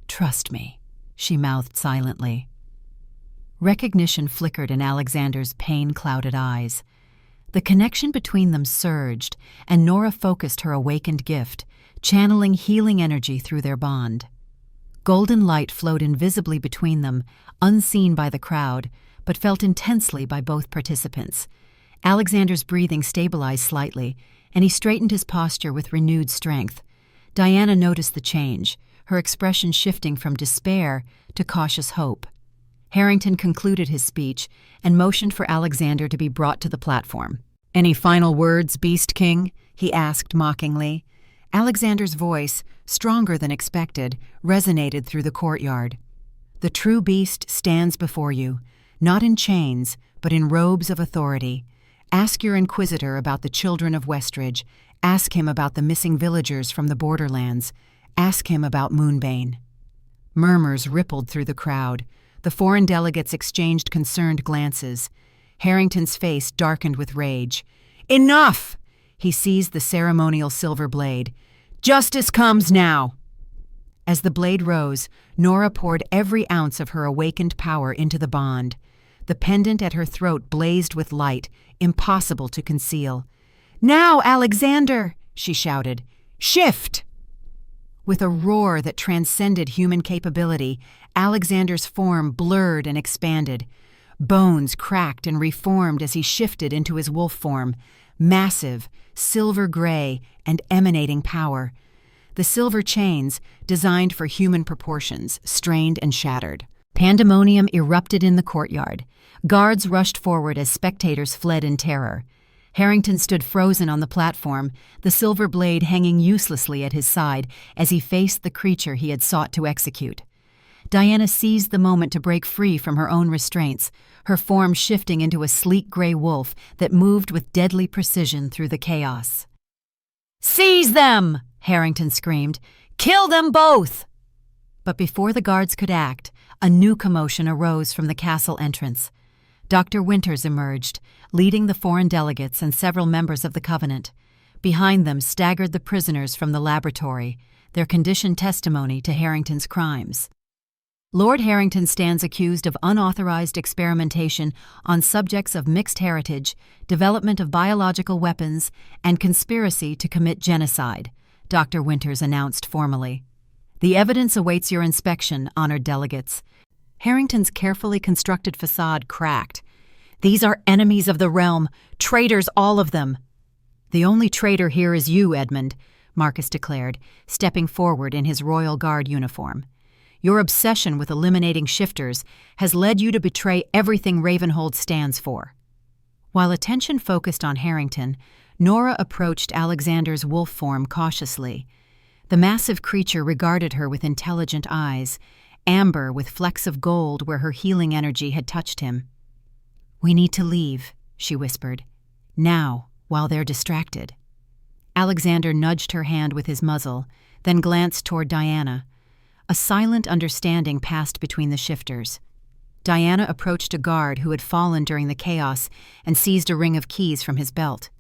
"Trust me," she mouthed silently. Recognition flickered in Alexander's pain-clouded eyes. The connection between them surged, and Nora focused her awakened gift, channeling healing energy through their bond. Golden light flowed invisibly between them, unseen by the crowd, but felt intensely by both participants. Alexander's breathing stabilized slightly, and he straightened his posture with renewed strength. Diana noticed the change, her expression shifting from despair to cautious hope. Harrington concluded his speech and motioned for Alexander to be brought to the platform. "Any final words, Beast King?" he asked mockingly. Alexander's voice, stronger than expected, resonated through the courtyard. "The true beast stands before you, not in chains, but in robes of authority. Ask your inquisitor about the children of Westridge. Ask him about the missing villagers from the borderlands. Ask him about Moonbane." Murmurs rippled through the crowd. The foreign delegates exchanged concerned glances. Harrington's face darkened with rage. "Enough!" He seized the ceremonial silver blade. "Justice comes now!" As the blade rose, Nora poured every ounce of her awakened power into the bond. The pendant at her throat blazed with light, impossible to conceal. "Now, Alexander!" she shouted. "Shift!" With a roar that transcended human capability, Alexander's form blurred and expanded. Bones cracked and reformed as he shifted into his wolf form, massive, silver gray, and emanating power. The silver chains, designed for human proportions, strained and shattered. Pandemonium erupted in the courtyard. Guards rushed forward as spectators fled in terror. Harrington stood frozen on the platform, the silver blade hanging uselessly at his side as he faced the creature he had sought to execute. Diana seized the moment to break free from her own restraints, her form shifting into a sleek gray wolf that moved with deadly precision through the chaos. "Seize them!" Harrington screamed. "Kill them both!" But before the guards could act, a new commotion arose from the castle entrance. Dr. Winters emerged, leading the foreign delegates and several members of the Covenant. Behind them staggered the prisoners from the laboratory, their condition testimony to Harrington's crimes. Lord Harrington stands accused of unauthorized experimentation on subjects of mixed heritage, development of biological weapons, and conspiracy to commit genocide, Dr. Winters announced formally. "The evidence awaits your inspection, honored delegates." Harrington's carefully constructed facade cracked. "These are enemies of the realm, traitors all of them." "The only traitor here is you, Edmund," Marcus declared, stepping forward in his Royal Guard uniform. Your obsession with eliminating shifters has led you to betray everything Ravenhold stands for. While attention focused on Harrington, Nora approached Alexander's wolf form cautiously. The massive creature regarded her with intelligent eyes, amber with flecks of gold where her healing energy had touched him. "We need to leave," she whispered. "Now, while they're distracted." Alexander nudged her hand with his muzzle, then glanced toward Diana. A silent understanding passed between the shifters. Diana approached a guard who had fallen during the chaos and seized a ring of keys from his belt.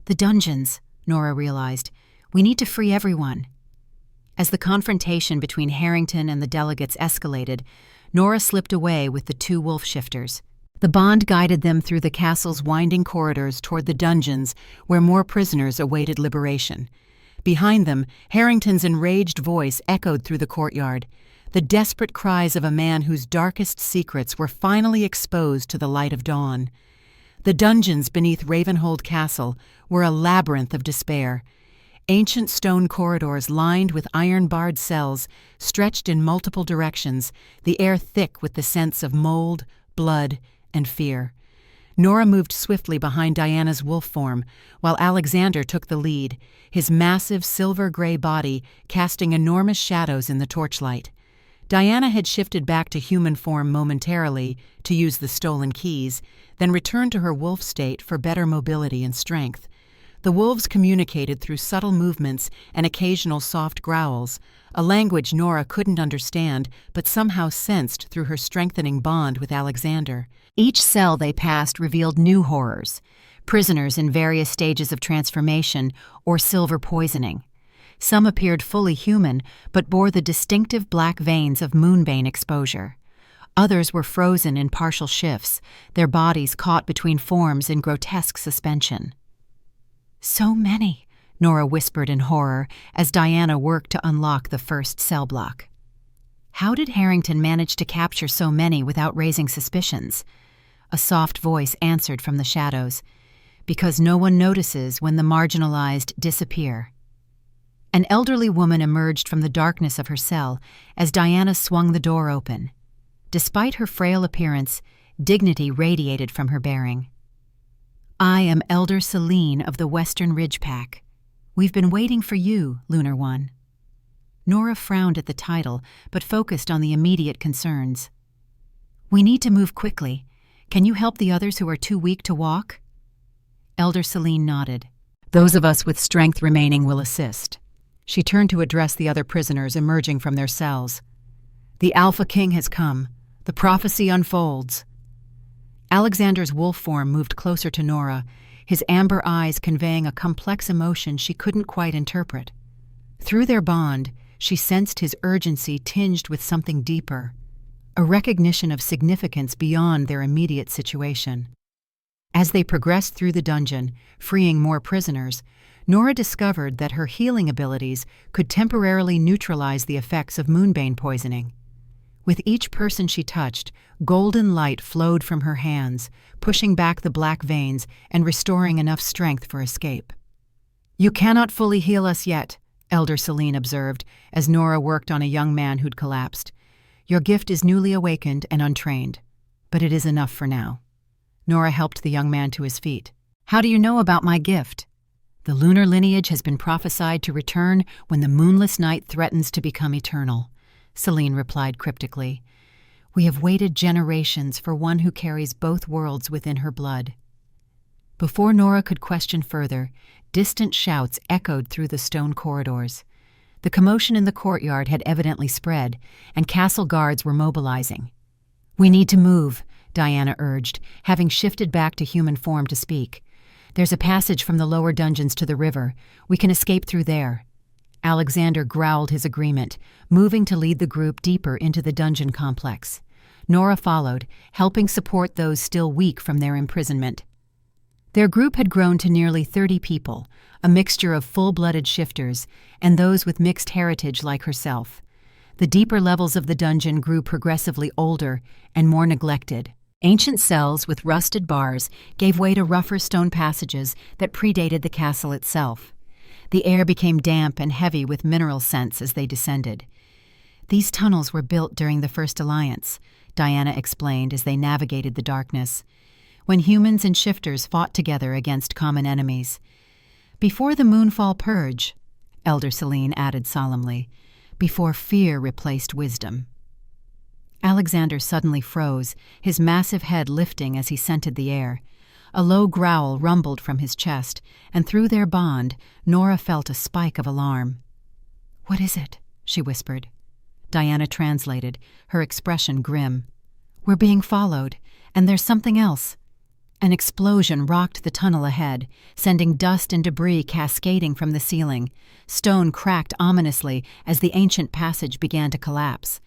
"The dungeons," Nora realized. "We need to free everyone." As the confrontation between Harrington and the delegates escalated, Nora slipped away with the two wolf shifters. The bond guided them through the castle's winding corridors toward the dungeons where more prisoners awaited liberation. Behind them, Harrington's enraged voice echoed through the courtyard, the desperate cries of a man whose darkest secrets were finally exposed to the light of dawn. The dungeons beneath Ravenhold Castle were a labyrinth of despair. Ancient stone corridors lined with iron-barred cells stretched in multiple directions, the air thick with the scents of mold, blood, and fear. Nora moved swiftly behind Diana's wolf form, while Alexander took the lead, his massive silver-gray body casting enormous shadows in the torchlight. Diana had shifted back to human form momentarily to use the stolen keys, then returned to her wolf state for better mobility and strength. The wolves communicated through subtle movements and occasional soft growls, a language Nora couldn't understand but somehow sensed through her strengthening bond with Alexander. Each cell they passed revealed new horrors, prisoners in various stages of transformation or silver poisoning. Some appeared fully human but bore the distinctive black veins of moonbane exposure. Others were frozen in partial shifts, their bodies caught between forms in grotesque suspension. "So many," Nora whispered in horror as Diana worked to unlock the first cell block. How did Harrington manage to capture so many without raising suspicions? A soft voice answered from the shadows, "Because no one notices when the marginalized disappear." An elderly woman emerged from the darkness of her cell as Diana swung the door open. Despite her frail appearance, dignity radiated from her bearing. "I am Elder Selene of the Western Ridge Pack. We've been waiting for you, Lunar One." Nora frowned at the title, but focused on the immediate concerns. "We need to move quickly. Can you help the others who are too weak to walk?" Elder Selene nodded. "Those of us with strength remaining will assist." She turned to address the other prisoners emerging from their cells. "The Alpha King has come. The prophecy unfolds." Alexander's wolf form moved closer to Nora, his amber eyes conveying a complex emotion she couldn't quite interpret. Through their bond, she sensed his urgency tinged with something deeper, a recognition of significance beyond their immediate situation. As they progressed through the dungeon, freeing more prisoners, Nora discovered that her healing abilities could temporarily neutralize the effects of moonbane poisoning. With each person she touched, golden light flowed from her hands, pushing back the black veins and restoring enough strength for escape. "You cannot fully heal us yet," Elder Selene observed, as Nora worked on a young man who'd collapsed. "Your gift is newly awakened and untrained, but it is enough for now." Nora helped the young man to his feet. "How do you know about my gift?" "The lunar lineage has been prophesied to return when the moonless night threatens to become eternal," Selene replied cryptically. "We have waited generations for one who carries both worlds within her blood." Before Nora could question further, distant shouts echoed through the stone corridors. The commotion in the courtyard had evidently spread, and castle guards were mobilizing. "We need to move," Diana urged, having shifted back to human form to speak. "There's a passage from the lower dungeons to the river. We can escape through there." Alexander growled his agreement, moving to lead the group deeper into the dungeon complex. Nora followed, helping support those still weak from their imprisonment. Their group had grown to nearly 30 people, a mixture of full-blooded shifters and those with mixed heritage like herself. The deeper levels of the dungeon grew progressively older and more neglected. Ancient cells with rusted bars gave way to rougher stone passages that predated the castle itself. The air became damp and heavy with mineral scents as they descended. "These tunnels were built during the First Alliance," Diana explained as they navigated the darkness, "when humans and shifters fought together against common enemies. Before the Moonfall Purge," Elder Selene added solemnly, "before fear replaced wisdom." Alexander suddenly froze, his massive head lifting as he scented the air. A low growl rumbled from his chest, and through their bond, Nora felt a spike of alarm. "What is it?" she whispered. Diana translated, her expression grim. "We're being followed, and there's something else." An explosion rocked the tunnel ahead, sending dust and debris cascading from the ceiling. Stone cracked ominously as the ancient passage began to collapse.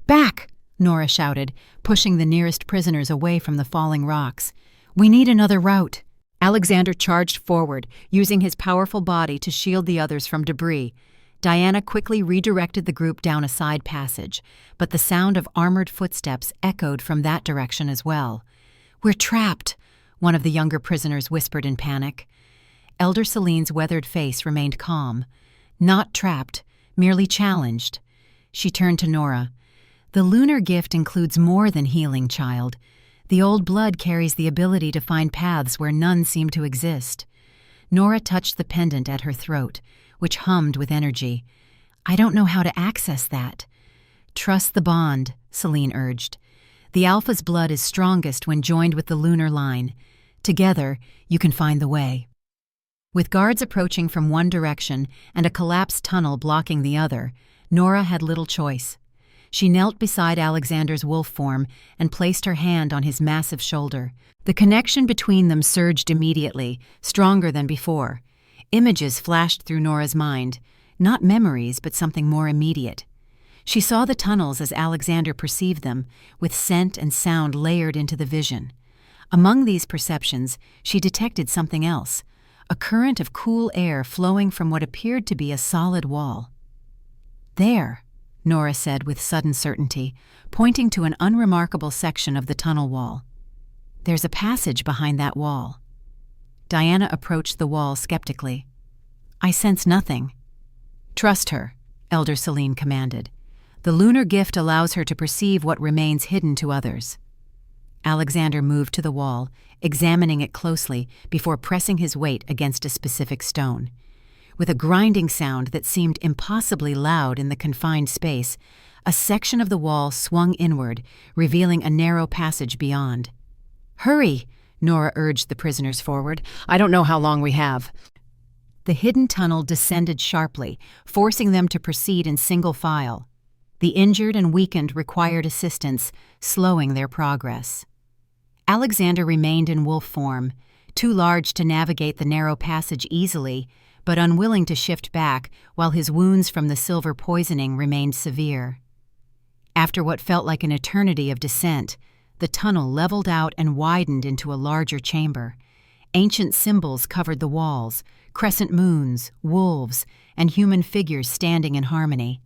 "Back!" Nora shouted, pushing the nearest prisoners away from the falling rocks. "We need another route." Alexander charged forward, using his powerful body to shield the others from debris. Diana quickly redirected the group down a side passage, but the sound of armored footsteps echoed from that direction as well. "We're trapped," one of the younger prisoners whispered in panic. Elder Selene's weathered face remained calm. "Not trapped, merely challenged." She turned to Nora. "The lunar gift includes more than healing, child. The old blood carries the ability to find paths where none seem to exist." Nora touched the pendant at her throat, which hummed with energy. "I don't know how to access that." "Trust the bond," Selene urged. "The Alpha's blood is strongest when joined with the lunar line. Together, you can find the way." With guards approaching from one direction and a collapsed tunnel blocking the other, Nora had little choice. She knelt beside Alexander's wolf form and placed her hand on his massive shoulder. The connection between them surged immediately, stronger than before. Images flashed through Nora's mind, not memories, but something more immediate. She saw the tunnels as Alexander perceived them, with scent and sound layered into the vision. Among these perceptions, she detected something else, a current of cool air flowing from what appeared to be a solid wall. "There," Nora said with sudden certainty, pointing to an unremarkable section of the tunnel wall. "There's a passage behind that wall." Diana approached the wall skeptically. "I sense nothing." "Trust her," Elder Selene commanded. "The lunar gift allows her to perceive what remains hidden to others." Alexander moved to the wall, examining it closely before pressing his weight against a specific stone. With a grinding sound that seemed impossibly loud in the confined space, a section of the wall swung inward, revealing a narrow passage beyond. "Hurry!" Nora urged the prisoners forward. "I don't know how long we have." The hidden tunnel descended sharply, forcing them to proceed in single file. The injured and weakened required assistance, slowing their progress. Alexander remained in wolf form, too large to navigate the narrow passage easily, but unwilling to shift back while his wounds from the silver poisoning remained severe. After what felt like an eternity of descent, the tunnel leveled out and widened into a larger chamber. Ancient symbols covered the walls, crescent moons, wolves, and human figures standing in harmony.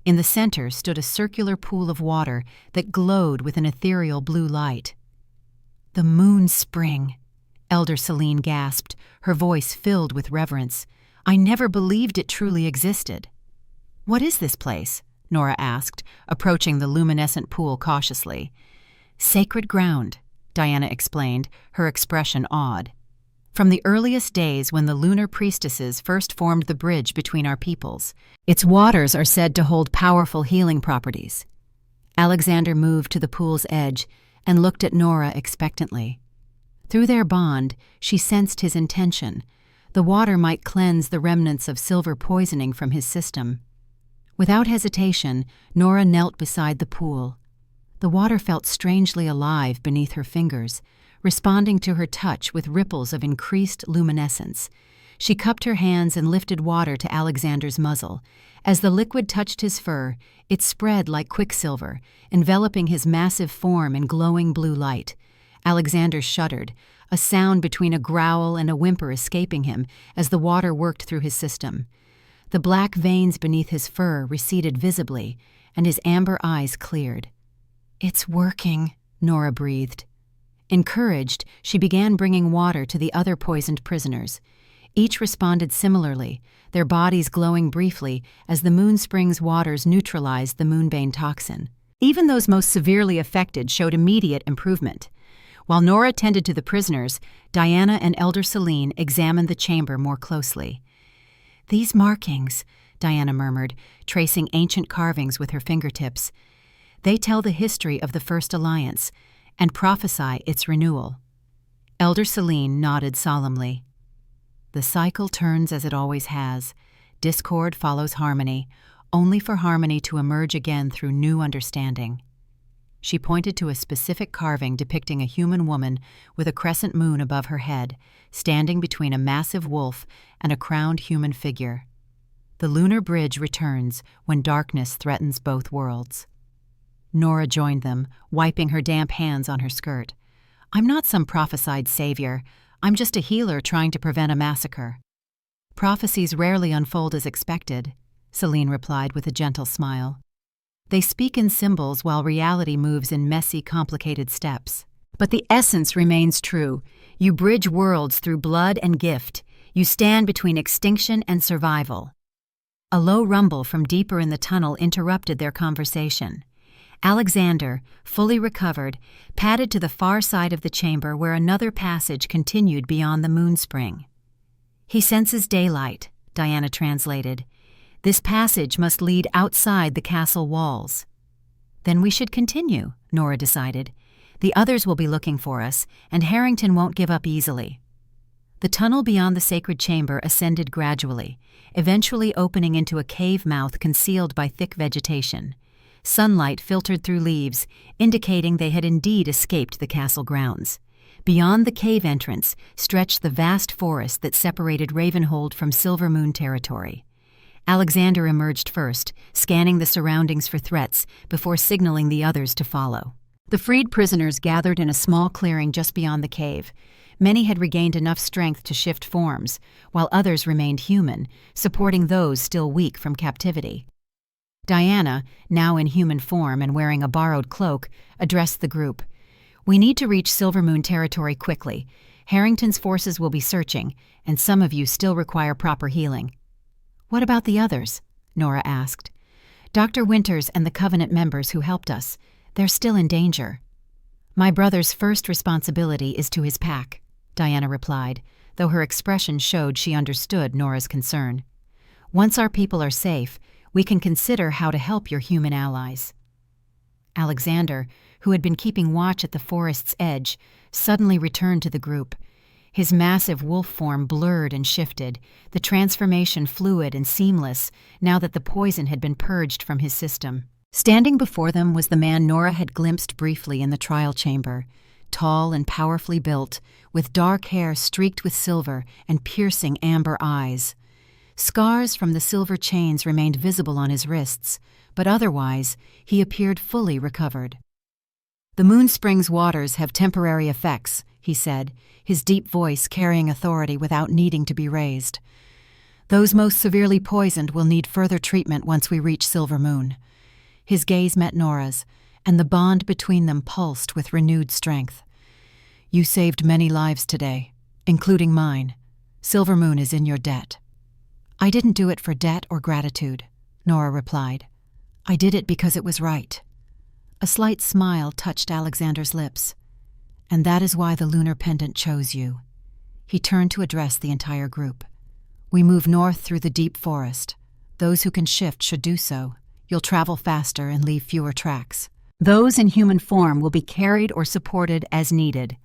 In the center stood a circular pool of water that glowed with an ethereal blue light. "The Moon Spring," Elder Selene gasped, her voice filled with reverence. "I never believed it truly existed." "What is this place?" Nora asked, approaching the luminescent pool cautiously. "Sacred ground," Diana explained, her expression awed. "From the earliest days when the lunar priestesses first formed the bridge between our peoples, its waters are said to hold powerful healing properties." Alexander moved to the pool's edge and looked at Nora expectantly. Through their bond, she sensed his intention. The water might cleanse the remnants of silver poisoning from his system. Without hesitation, Nora knelt beside the pool. The water felt strangely alive beneath her fingers, responding to her touch with ripples of increased luminescence. She cupped her hands and lifted water to Alexander's muzzle. As the liquid touched his fur, it spread like quicksilver, enveloping his massive form in glowing blue light. Alexander shuddered, a sound between a growl and a whimper escaping him as the water worked through his system. The black veins beneath his fur receded visibly, and his amber eyes cleared. "It's working," Nora breathed. Encouraged, she began bringing water to the other poisoned prisoners. Each responded similarly, their bodies glowing briefly as the moon spring's waters neutralized the moonbane toxin. Even those most severely affected showed immediate improvement. While Nora tended to the prisoners, Diana and Elder Celine examined the chamber more closely. "These markings," Diana murmured, tracing ancient carvings with her fingertips. "They tell the history of the First Alliance and prophesy its renewal." Elder Celine nodded solemnly. "The cycle turns as it always has. Discord follows harmony, only for harmony to emerge again through new understanding." She pointed to a specific carving depicting a human woman with a crescent moon above her head, standing between a massive wolf and a crowned human figure. "The lunar bridge returns when darkness threatens both worlds." Nora joined them, wiping her damp hands on her skirt. "I'm not some prophesied savior. I'm just a healer trying to prevent a massacre." "Prophecies rarely unfold as expected," Celine replied with a gentle smile. "They speak in symbols while reality moves in messy, complicated steps. But the essence remains true. You bridge worlds through blood and gift. You stand between extinction and survival." A low rumble from deeper in the tunnel interrupted their conversation. Alexander, fully recovered, padded to the far side of the chamber where another passage continued beyond the moonspring. "He senses daylight," Diana translated. "This passage must lead outside the castle walls." "Then we should continue," Nora decided. "The others will be looking for us, and Harrington won't give up easily." The tunnel beyond the sacred chamber ascended gradually, eventually opening into a cave mouth concealed by thick vegetation. Sunlight filtered through leaves, indicating they had indeed escaped the castle grounds. Beyond the cave entrance stretched the vast forest that separated Ravenhold from Silver Moon territory. Alexander emerged first, scanning the surroundings for threats before signaling the others to follow. The freed prisoners gathered in a small clearing just beyond the cave. Many had regained enough strength to shift forms, while others remained human, supporting those still weak from captivity. Diana, now in human form and wearing a borrowed cloak, addressed the group. "We need to reach Silver Moon territory quickly. Harrington's forces will be searching, and some of you still require proper healing." "What about the others?" Nora asked. "Dr. Winters and the Covenant members who helped us. They're still in danger." "My brother's first responsibility is to his pack," Diana replied, though her expression showed she understood Nora's concern. "Once our people are safe, we can consider how to help your human allies." Alexander, who had been keeping watch at the forest's edge, suddenly returned to the group. His massive wolf form blurred and shifted, the transformation fluid and seamless now that the poison had been purged from his system. Standing before them was the man Nora had glimpsed briefly in the trial chamber, tall and powerfully built, with dark hair streaked with silver and piercing amber eyes. Scars from the silver chains remained visible on his wrists, but otherwise he appeared fully recovered. "The Moonspring's waters have temporary effects," he said, his deep voice carrying authority without needing to be raised. "Those most severely poisoned will need further treatment once we reach Silver Moon." His gaze met Nora's, and the bond between them pulsed with renewed strength. "You saved many lives today, including mine. Silver Moon is in your debt." "I didn't do it for debt or gratitude," Nora replied. "I did it because it was right." A slight smile touched Alexander's lips. "And that is why the lunar pendant chose you." He turned to address the entire group. "We move north through the deep forest. Those who can shift should do so. You'll travel faster and leave fewer tracks. Those in human form will be carried or supported as needed."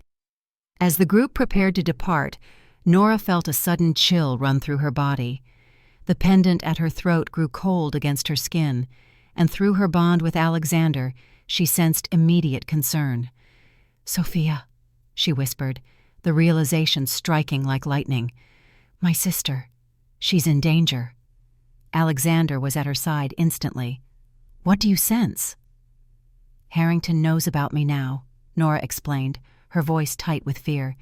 As the group prepared to depart, Nora felt a sudden chill run through her body. The pendant at her throat grew cold against her skin, and through her bond with Alexander, she sensed immediate concern. "Sophia," she whispered, the realization striking like lightning. "My sister. She's in danger." Alexander was at her side instantly. "What do you sense?" "Harrington knows about me now," Nora explained, her voice tight with fear.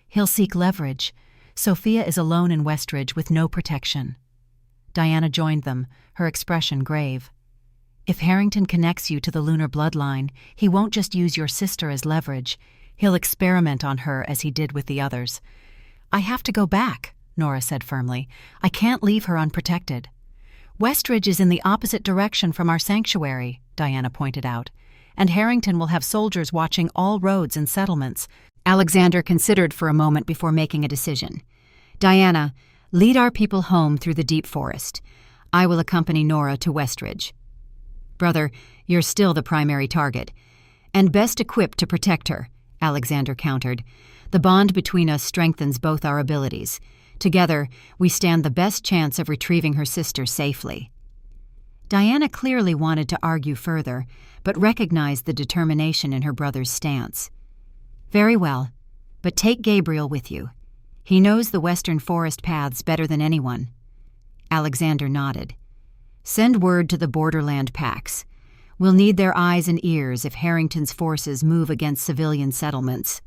"He'll seek leverage. Sophia is alone in Westridge with no protection." Diana joined them, her expression grave. "If Harrington connects you to the lunar bloodline, he won't just use your sister as leverage. He'll experiment on her as he did with the others." "I have to go back," Nora said firmly. "I can't leave her unprotected." "Westridge is in the opposite direction from our sanctuary," Diana pointed out, "and Harrington will have soldiers watching all roads and settlements." Alexander considered for a moment before making a decision. "Diana, lead our people home through the deep forest. I will accompany Nora to Westridge." "Brother, you're still the primary target, and best equipped to protect her," Alexander countered. "The bond between us strengthens both our abilities. Together, we stand the best chance of retrieving her sister safely." Diana clearly wanted to argue further, but recognized the determination in her brother's stance. "Very well, but take Gabriel with you. He knows the western forest paths better than anyone." Alexander nodded. "Send word to the borderland packs. We'll need their eyes and ears if Harrington's forces move against civilian settlements."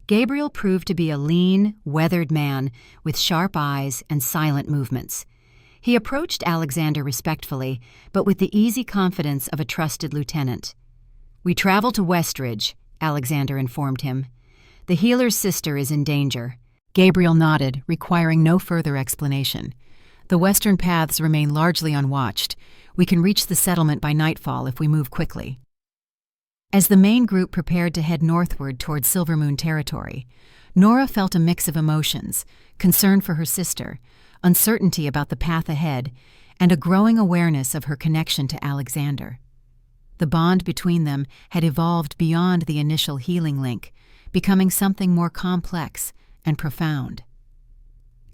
Gabriel proved to be a lean, weathered man with sharp eyes and silent movements. He approached Alexander respectfully, but with the easy confidence of a trusted lieutenant. "We travel to Westridge," Alexander informed him. "The healer's sister is in danger." Gabriel nodded, requiring no further explanation. "The western paths remain largely unwatched. We can reach the settlement by nightfall if we move quickly." As the main group prepared to head northward toward Silvermoon territory, Nora felt a mix of emotions: concern for her sister, uncertainty about the path ahead, and a growing awareness of her connection to Alexander. The bond between them had evolved beyond the initial healing link, becoming something more complex and profound.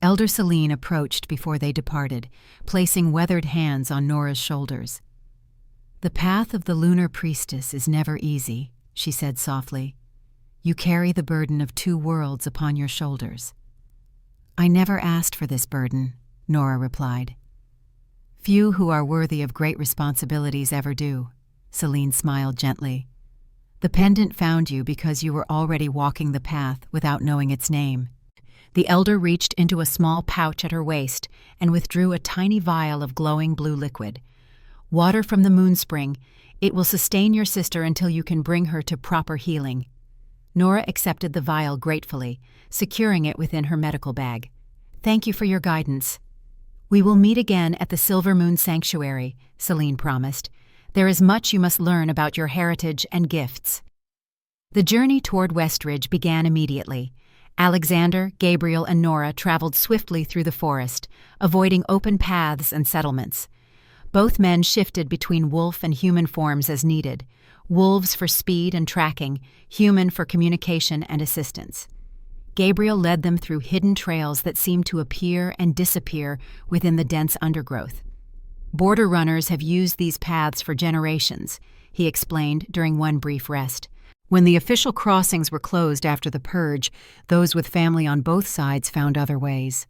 Elder Celine approached before they departed, placing weathered hands on Nora's shoulders. "The path of the lunar priestess is never easy," she said softly. "You carry the burden of 2 worlds upon your shoulders." "I never asked for this burden," Nora replied. "Few who are worthy of great responsibilities ever do," Celine smiled gently. "The pendant found you because you were already walking the path without knowing its name." The elder reached into a small pouch at her waist and withdrew a tiny vial of glowing blue liquid. "Water from the moon spring. It will sustain your sister until you can bring her to proper healing." Nora accepted the vial gratefully, securing it within her medical bag. "Thank you for your guidance." "We will meet again at the Silvermoon Sanctuary," Celine promised. "There is much you must learn about your heritage and gifts." The journey toward Westridge began immediately. Alexander, Gabriel, and Nora traveled swiftly through the forest, avoiding open paths and settlements. Both men shifted between wolf and human forms as needed: wolves for speed and tracking, human for communication and assistance. Gabriel led them through hidden trails that seemed to appear and disappear within the dense undergrowth. "Border runners have used these paths for generations," he explained during one brief rest. "When the official crossings were closed after the purge, those with family on both sides found other ways."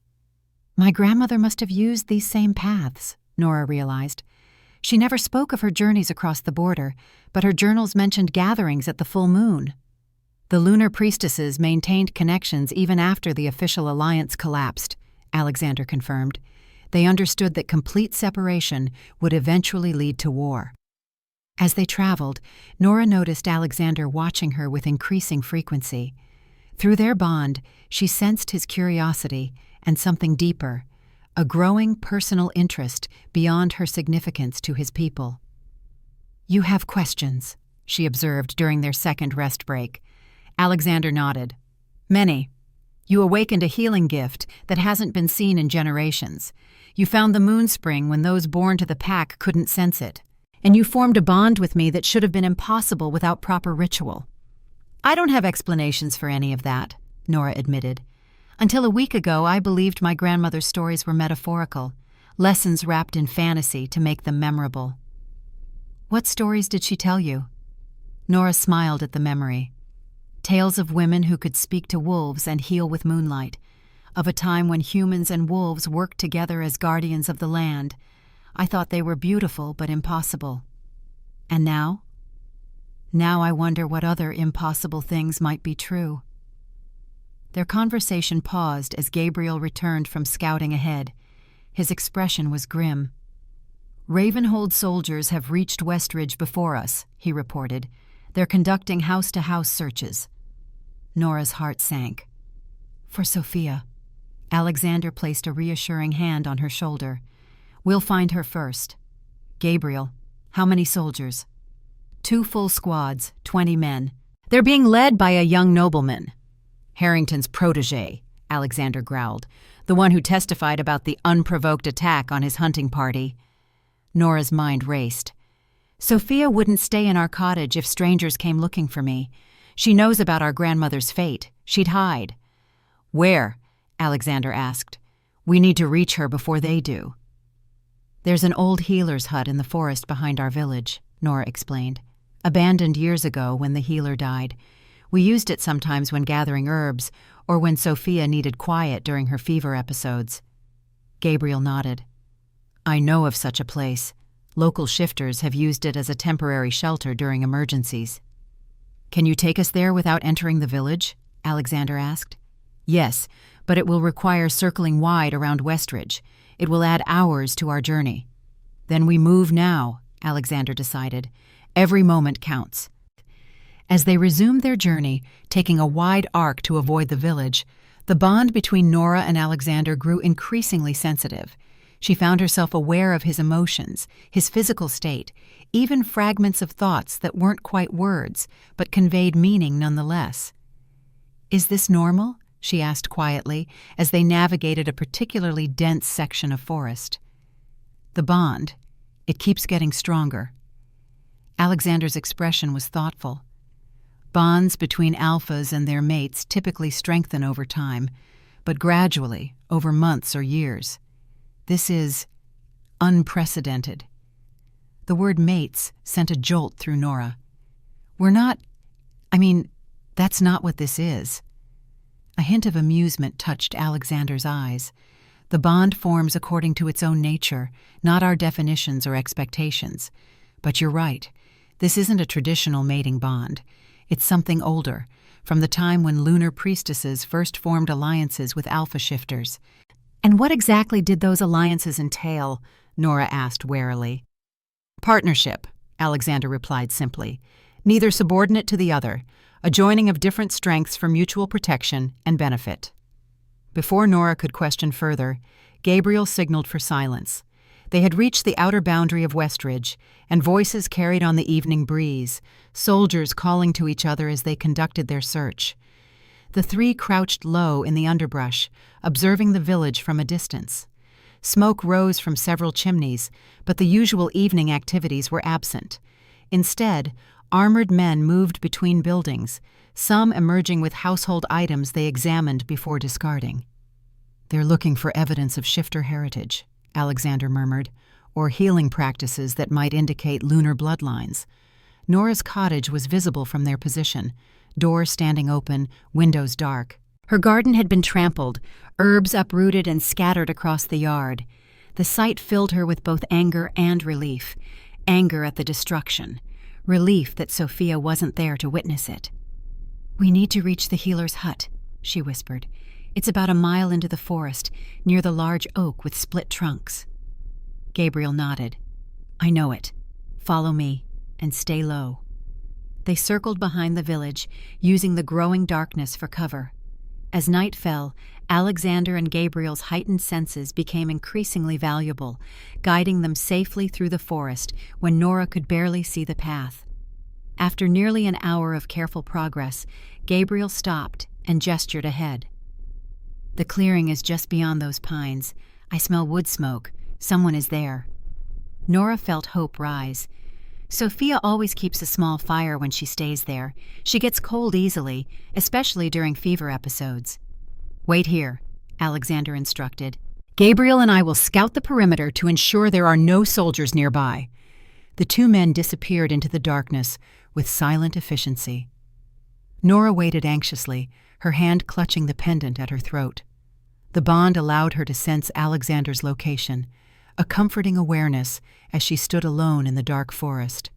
"My grandmother must have used these same paths," Nora realized. She never spoke of her journeys across the border, but her journals mentioned gatherings at the full moon. "The lunar priestesses maintained connections even after the official alliance collapsed," Alexander confirmed. "They understood that complete separation would eventually lead to war." As they traveled, Nora noticed Alexander watching her with increasing frequency. Through their bond, she sensed his curiosity and something deeper, a growing personal interest beyond her significance to his people. "You have questions," she observed during their second rest break. Alexander nodded. "Many. You awakened a healing gift that hasn't been seen in generations. You found the moon spring when those born to the pack couldn't sense it. And you formed a bond with me that should have been impossible without proper ritual." "I don't have explanations for any of that," Nora admitted. "Until a week ago, I believed my grandmother's stories were metaphorical, lessons wrapped in fantasy to make them memorable." "What stories did she tell you?" Nora smiled at the memory. "Tales of women who could speak to wolves and heal with moonlight, of a time when humans and wolves worked together as guardians of the land. I thought they were beautiful but impossible. And now? Now I wonder what other impossible things might be true." Their conversation paused as Gabriel returned from scouting ahead. His expression was grim. "Ravenhold soldiers have reached Westridge before us," he reported. "They're conducting house-to-house searches." Nora's heart sank. "For Sophia," Alexander placed a reassuring hand on her shoulder. "We'll find her first." "Gabriel, how many soldiers?" "2 full squads, 20 men. They're being led by a young nobleman." "Harrington's protégé," Alexander growled, "the one who testified about the unprovoked attack on his hunting party." Nora's mind raced. "Sophia wouldn't stay in our cottage if strangers came looking for me. She knows about our grandmother's fate. She'd hide." "Where?" Alexander asked. "We need to reach her before they do." "There's an old healer's hut in the forest behind our village," Nora explained. "Abandoned years ago when the healer died. We used it sometimes when gathering herbs or when Sophia needed quiet during her fever episodes." Gabriel nodded. "I know of such a place. Local shifters have used it as a temporary shelter during emergencies." "Can you take us there without entering the village?" Alexander asked. "Yes, but it will require circling wide around Westridge. It will add hours to our journey." "Then we move now," Alexander decided. "Every moment counts." As they resumed their journey, taking a wide arc to avoid the village, the bond between Nora and Alexander grew increasingly sensitive. She found herself aware of his emotions, his physical state, even fragments of thoughts that weren't quite words, but conveyed meaning nonetheless. "Is this normal?" she asked quietly as they navigated a particularly dense section of forest. "The bond, it keeps getting stronger." Alexander's expression was thoughtful. "Bonds between alphas and their mates typically strengthen over time, but gradually, over months or years. This is unprecedented." The word mates sent a jolt through Nora. That's not what this is." A hint of amusement touched Alexander's eyes. "The bond forms according to its own nature, not our definitions or expectations. But you're right. This isn't a traditional mating bond. It's something older, from the time when lunar priestesses first formed alliances with alpha shifters." "And what exactly did those alliances entail?" Nora asked warily. "Partnership," Alexander replied simply. "Neither subordinate to the other. A joining of different strengths for mutual protection and benefit." Before Nora could question further, Gabriel signaled for silence. They had reached the outer boundary of Westridge, and voices carried on the evening breeze, soldiers calling to each other as they conducted their search. The three crouched low in the underbrush, observing the village from a distance. Smoke rose from several chimneys, but the usual evening activities were absent. Instead, armored men moved between buildings, some emerging with household items they examined before discarding. "They're looking for evidence of shifter heritage," Alexander murmured, "or healing practices that might indicate lunar bloodlines." Nora's cottage was visible from their position, doors standing open, windows dark. Her garden had been trampled, herbs uprooted and scattered across the yard. The sight filled her with both anger and relief. Anger at the destruction. Relief that Sophia wasn't there to witness it. "We need to reach the healer's hut," she whispered. "It's about a mile into the forest, near the large oak with split trunks." Gabriel nodded. "I know it. Follow me, and stay low." They circled behind the village, using the growing darkness for cover. As night fell, Alexander and Gabriel's heightened senses became increasingly valuable, guiding them safely through the forest when Nora could barely see the path. After nearly an hour of careful progress, Gabriel stopped and gestured ahead. "The clearing is just beyond those pines. I smell wood smoke. Someone is there." Nora felt hope rise. Sophia always keeps a small fire when she stays there. She gets cold easily, especially during fever episodes. "Wait here," Alexander instructed. "Gabriel and I will scout the perimeter to ensure there are no soldiers nearby." The two men disappeared into the darkness with silent efficiency. Nora waited anxiously, her hand clutching the pendant at her throat. The bond allowed her to sense Alexander's location, a comforting awareness as she stood alone in the dark forest.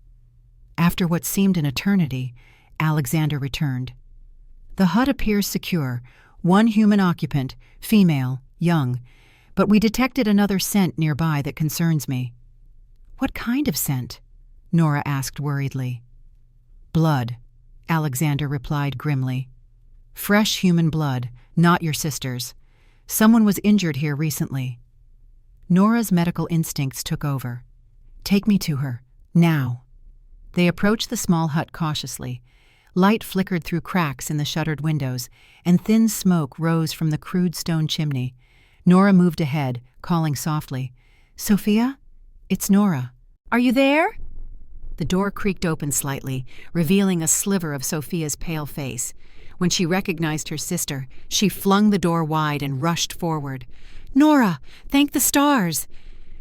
After what seemed an eternity, Alexander returned. "The hut appears secure, one human occupant, female, young, but we detected another scent nearby that concerns me." "What kind of scent?" Nora asked worriedly. "Blood," Alexander replied grimly. "Fresh human blood, not your sister's. Someone was injured here recently. Nora's medical instincts took over. Take me to her, now. They approached the small hut cautiously. Light flickered through cracks in the shuttered windows, and thin smoke rose from the crude stone chimney. Nora moved ahead, calling softly, "Sophia? It's Nora. Are you there?" The door creaked open slightly, revealing a sliver of Sophia's pale face. When she recognized her sister, she flung the door wide and rushed forward. "Nora, thank the stars!"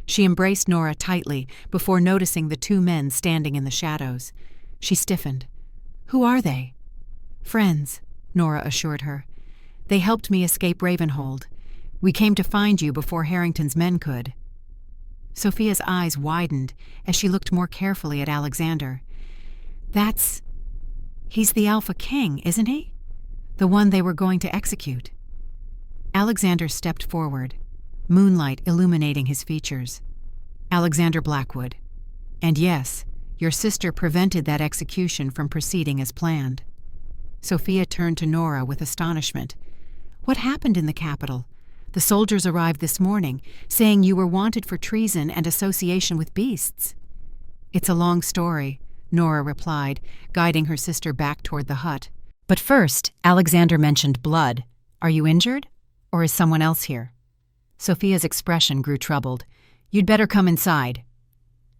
She embraced Nora tightly before noticing the two men standing in the shadows. She stiffened. "Who are they?" "Friends," Nora assured her. "They helped me escape Ravenhold. We came to find you before Harrington's men could." Sophia's eyes widened as she looked more carefully at Alexander. He's the Alpha King, isn't he? The one they were going to execute." Alexander stepped forward, moonlight illuminating his features. "Alexander Blackwood. And yes, your sister prevented that execution from proceeding as planned." Sophia turned to Nora with astonishment. "What happened in the capital? The soldiers arrived this morning, saying you were wanted for treason and association with beasts." "It's a long story," Nora replied, guiding her sister back toward the hut. "But first, Alexander mentioned blood. Are you injured? Or is someone else here?" Sophia's expression grew troubled. "You'd better come inside."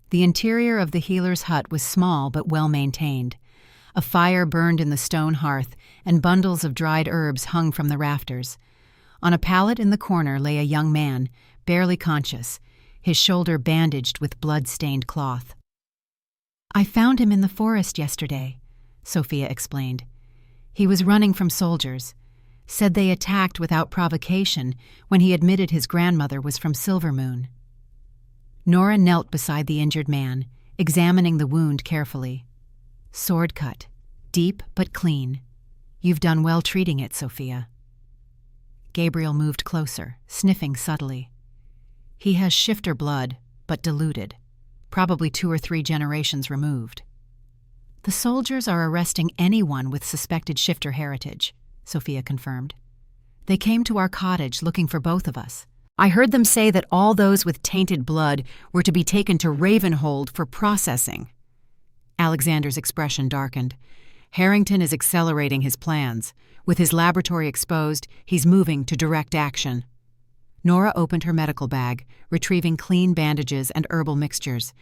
The interior of the healer's hut was small but well maintained. A fire burned in the stone hearth, and bundles of dried herbs hung from the rafters. On a pallet in the corner lay a young man, barely conscious, his shoulder bandaged with blood-stained cloth. "I found him in the forest yesterday," Sophia explained. "He was running from soldiers. Said they attacked without provocation when he admitted his grandmother was from Silvermoon." Nora knelt beside the injured man, examining the wound carefully. "Sword cut, deep but clean. You've done well treating it, Sophia." Gabriel moved closer, sniffing subtly. "He has shifter blood, but diluted. Probably 2 or 3 generations removed." "The soldiers are arresting anyone with suspected shifter heritage," Sophia confirmed. "They came to our cottage looking for both of us. I heard them say that all those with tainted blood were to be taken to Ravenhold for processing." Alexander's expression darkened. "Harrington is accelerating his plans. With his laboratory exposed, he's moving to direct action." Nora opened her medical bag, retrieving clean bandages and herbal mixtures.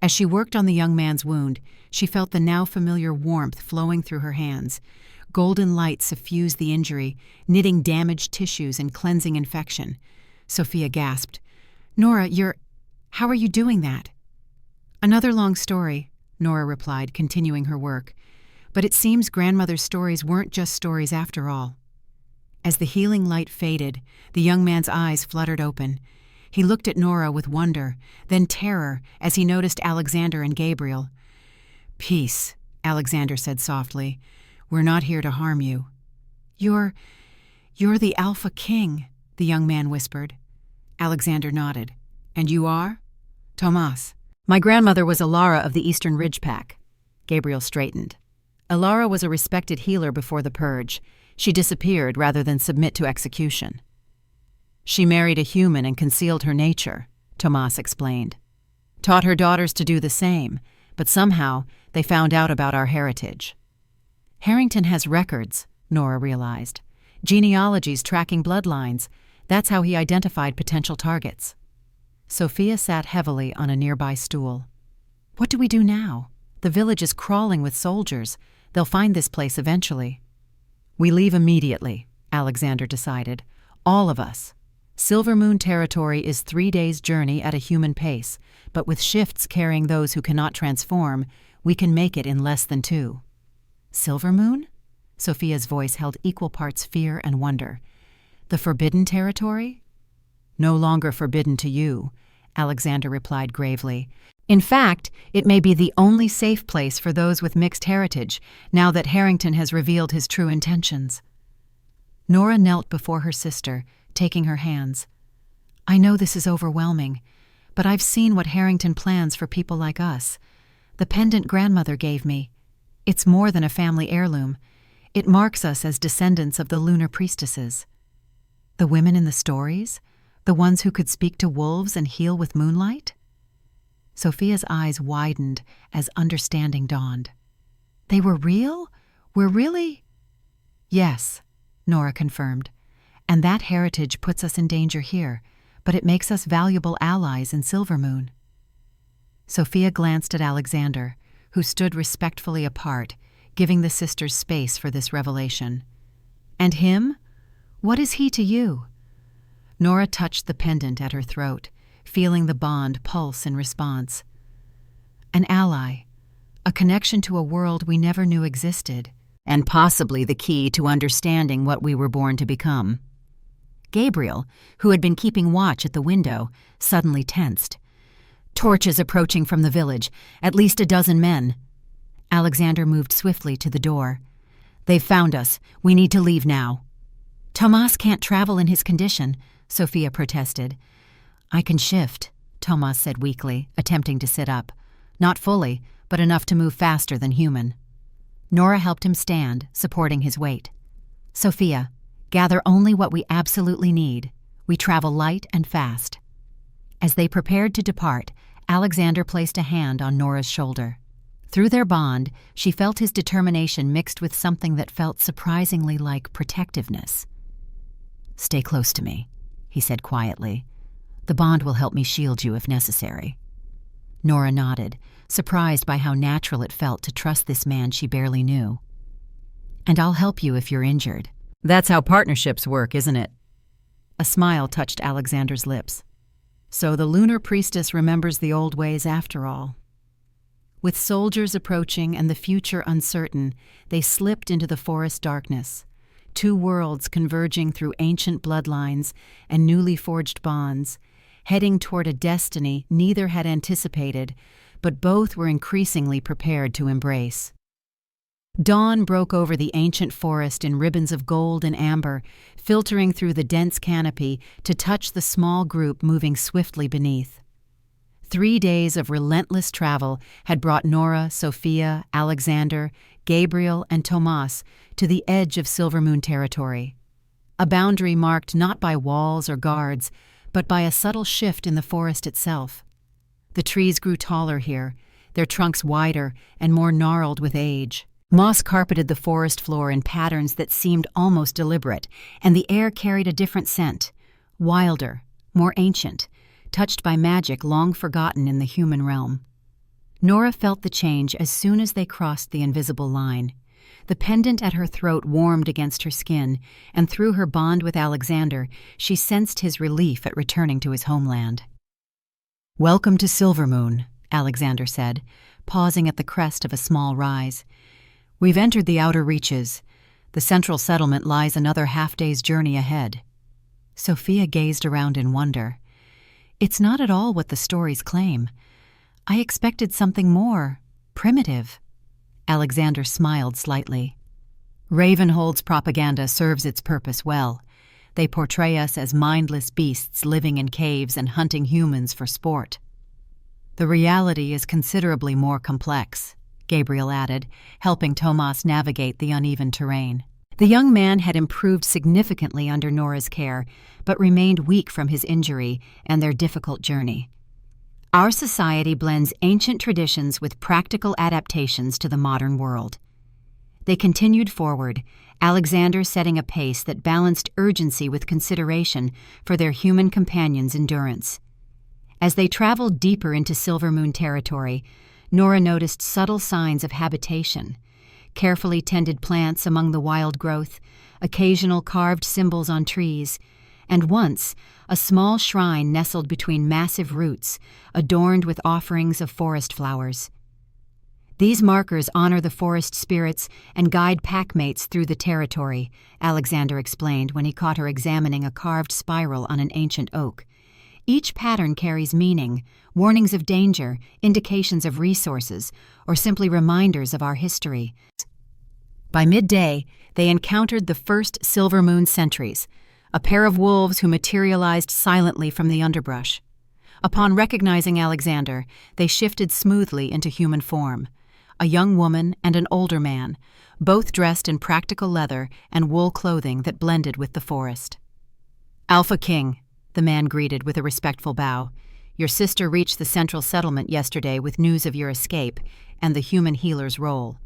As she worked on the young man's wound, she felt the now familiar warmth flowing through her hands. Golden light suffused the injury, knitting damaged tissues and cleansing infection. Sophia gasped. "Nora, how are you doing that?" "Another long story," Nora replied, continuing her work. "But it seems grandmother's stories weren't just stories after all." As the healing light faded, the young man's eyes fluttered open. He looked at Nora with wonder, then terror as he noticed Alexander and Gabriel. "Peace," Alexander said softly. "We're not here to harm you." You're the Alpha King," the young man whispered. Alexander nodded. "And you are?" "Tomas. My grandmother was Alara of the Eastern Ridge Pack." Gabriel straightened. "Alara was a respected healer before the Purge. She disappeared rather than submit to execution." "She married a human and concealed her nature," Tomas explained. "Taught her daughters to do the same, but somehow they found out about our heritage." "Harrington has records," Nora realized. "Genealogies tracking bloodlines. That's how he identified potential targets." Sophia sat heavily on a nearby stool. "What do we do now? The village is crawling with soldiers. They'll find this place eventually." "We leave immediately," Alexander decided. "All of us. Silvermoon territory is 3 days' journey at a human pace, but with shifts carrying those who cannot transform, we can make it in less than 2. "Silvermoon?" Sophia's voice held equal parts fear and wonder. "The forbidden territory?" "No longer forbidden to you," Alexander replied gravely. "In fact, it may be the only safe place for those with mixed heritage, now that Harrington has revealed his true intentions." Nora knelt before her sister, taking her hands. "I know this is overwhelming, but I've seen what Harrington plans for people like us. The pendant grandmother gave me. It's more than a family heirloom. It marks us as descendants of the lunar priestesses." The women in the stories? The ones who could speak to wolves and heal with moonlight? Sophia's eyes widened as understanding dawned. They were real? We're really— Yes, Nora confirmed. And that heritage puts us in danger here, but it makes us valuable allies in Silvermoon. Sophia glanced at Alexander, who stood respectfully apart, giving the sisters space for this revelation. And him? What is he to you? Nora touched the pendant at her throat, feeling the bond pulse in response. An ally, a connection to a world we never knew existed, and possibly the key to understanding what we were born to become. Gabriel, who had been keeping watch at the window, suddenly tensed. Torches approaching from the village, at least a dozen men. Alexander moved swiftly to the door. They've found us. We need to leave now. Tomas can't travel in his condition, Sophia protested. I can shift, Tomas said weakly, attempting to sit up. Not fully, but enough to move faster than human. Nora helped him stand, supporting his weight. Sophia, gather only what we absolutely need. We travel light and fast. As they prepared to depart, Alexander placed a hand on Nora's shoulder. Through their bond, she felt his determination mixed with something that felt surprisingly like protectiveness. Stay close to me, he said quietly. The bond will help me shield you if necessary. Nora nodded, surprised by how natural it felt to trust this man she barely knew. And I'll help you if you're injured. That's how partnerships work, isn't it? A smile touched Alexander's lips. So the lunar priestess remembers the old ways after all. With soldiers approaching and the future uncertain, they slipped into the forest darkness, two worlds converging through ancient bloodlines and newly forged bonds, heading toward a destiny neither had anticipated, but both were increasingly prepared to embrace. Dawn broke over the ancient forest in ribbons of gold and amber, filtering through the dense canopy to touch the small group moving swiftly beneath. 3 days of relentless travel had brought Nora, Sophia, Alexander, Gabriel, and Tomas to the edge of Silvermoon territory, a boundary marked not by walls or guards, but by a subtle shift in the forest itself. The trees grew taller here, their trunks wider and more gnarled with age. Moss carpeted the forest floor in patterns that seemed almost deliberate, and the air carried a different scent, wilder, more ancient, touched by magic long forgotten in the human realm. Nora felt the change as soon as they crossed the invisible line. The pendant at her throat warmed against her skin, and through her bond with Alexander, she sensed his relief at returning to his homeland. "Welcome to Silvermoon," Alexander said, pausing at the crest of a small rise. "We've entered the outer reaches. The central settlement lies another half-day's journey ahead." Sophia gazed around in wonder. It's not at all what the stories claim. I expected something more primitive. Alexander smiled slightly. Ravenhold's propaganda serves its purpose well. They portray us as mindless beasts living in caves and hunting humans for sport. The reality is considerably more complex, Gabriel added, helping Tomas navigate the uneven terrain. The young man had improved significantly under Nora's care, but remained weak from his injury and their difficult journey. Our society blends ancient traditions with practical adaptations to the modern world. They continued forward, Alexander setting a pace that balanced urgency with consideration for their human companions' endurance. As they traveled deeper into Silvermoon territory, Nora noticed subtle signs of habitation, carefully tended plants among the wild growth, occasional carved symbols on trees, and once a small shrine nestled between massive roots, adorned with offerings of forest flowers. These markers honor the forest spirits and guide packmates through the territory, Alexander explained when he caught her examining a carved spiral on an ancient oak. Each pattern carries meaning, warnings of danger, indications of resources, or simply reminders of our history. By midday, they encountered the first Silvermoon sentries, a pair of wolves who materialized silently from the underbrush. Upon recognizing Alexander, they shifted smoothly into human form, a young woman and an older man, both dressed in practical leather and wool clothing that blended with the forest. Alpha King, the man greeted with a respectful bow. Your sister reached the central settlement yesterday with news of your escape and the human healer's role.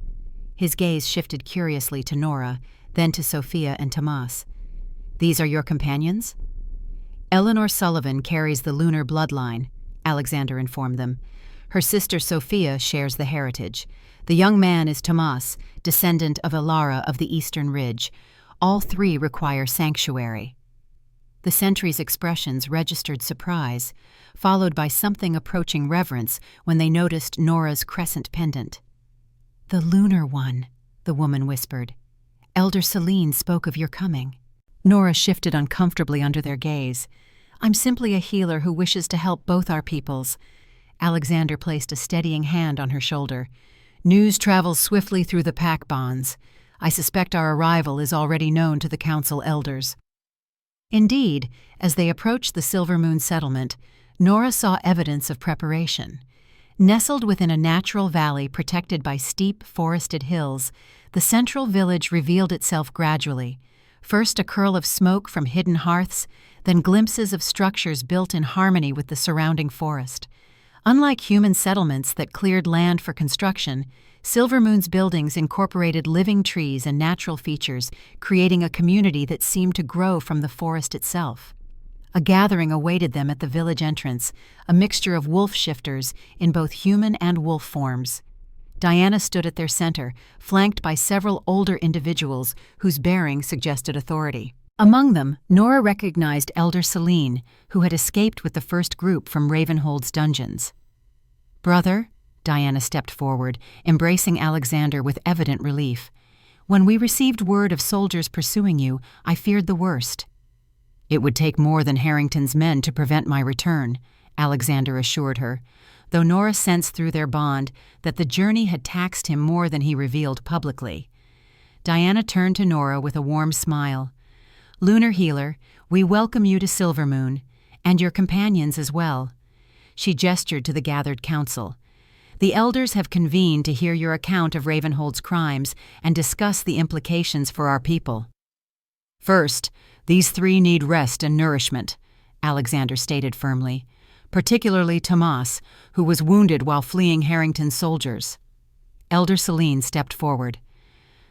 His gaze shifted curiously to Nora, then to Sophia and Tomas. These are your companions? Eleanor Sullivan carries the lunar bloodline, Alexander informed them. Her sister Sophia shares the heritage. The young man is Tomas, descendant of Ilara of the Eastern Ridge. All three require sanctuary. The sentry's expressions registered surprise, followed by something approaching reverence when they noticed Nora's crescent pendant. "The lunar one," the woman whispered. "Elder Celine spoke of your coming." Nora shifted uncomfortably under their gaze. "I'm simply a healer who wishes to help both our peoples." Alexander placed a steadying hand on her shoulder. "News travels swiftly through the pack bonds. I suspect our arrival is already known to the council elders." Indeed, as they approached the Silver Moon settlement, Nora saw evidence of preparation. Nestled within a natural valley protected by steep, forested hills, the central village revealed itself gradually. First a curl of smoke from hidden hearths, then glimpses of structures built in harmony with the surrounding forest. Unlike human settlements that cleared land for construction, Silver Moon's buildings incorporated living trees and natural features, creating a community that seemed to grow from the forest itself. A gathering awaited them at the village entrance, a mixture of wolf shifters in both human and wolf forms. Diana stood at their center, flanked by several older individuals whose bearing suggested authority. Among them, Nora recognized Elder Celine, who had escaped with the first group from Ravenhold's dungeons. "Brother," Diana stepped forward, embracing Alexander with evident relief. "When we received word of soldiers pursuing you, I feared the worst." "It would take more than Harrington's men to prevent my return," Alexander assured her, though Nora sensed through their bond that the journey had taxed him more than he revealed publicly. Diana turned to Nora with a warm smile. "Lunar Healer, we welcome you to Silver Moon, and your companions as well." She gestured to the gathered council. "The elders have convened to hear your account of Ravenhold's crimes and discuss the implications for our people." "First, these three need rest and nourishment," Alexander stated firmly, "particularly Tomas, who was wounded while fleeing Harrington's soldiers." Elder Celine stepped forward.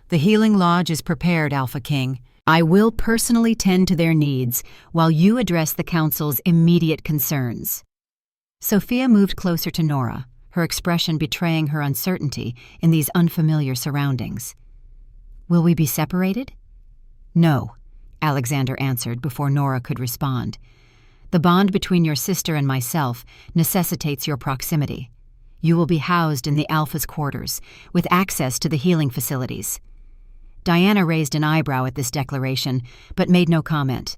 "The healing lodge is prepared, Alpha King. I will personally tend to their needs while you address the council's immediate concerns." Sophia moved closer to Nora, her expression betraying her uncertainty in these unfamiliar surroundings. "Will we be separated?" "No," Alexander answered before Nora could respond. "The bond between your sister and myself necessitates your proximity. You will be housed in the Alpha's quarters, with access to the healing facilities." Diana raised an eyebrow at this declaration, but made no comment.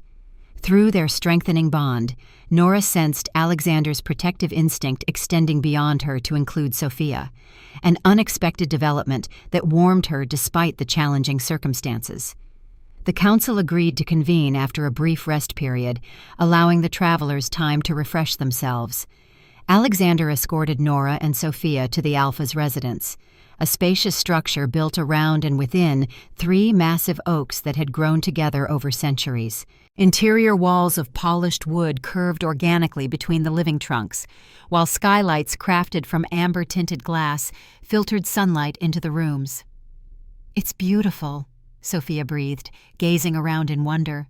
Through their strengthening bond, Nora sensed Alexander's protective instinct extending beyond her to include Sophia, an unexpected development that warmed her despite the challenging circumstances. The council agreed to convene after a brief rest period, allowing the travelers time to refresh themselves. Alexander escorted Nora and Sophia to the Alpha's residence, a spacious structure built around and within three massive oaks that had grown together over centuries. Interior walls of polished wood curved organically between the living trunks, while skylights crafted from amber-tinted glass filtered sunlight into the rooms. "It's beautiful," Sophia breathed, gazing around in wonder.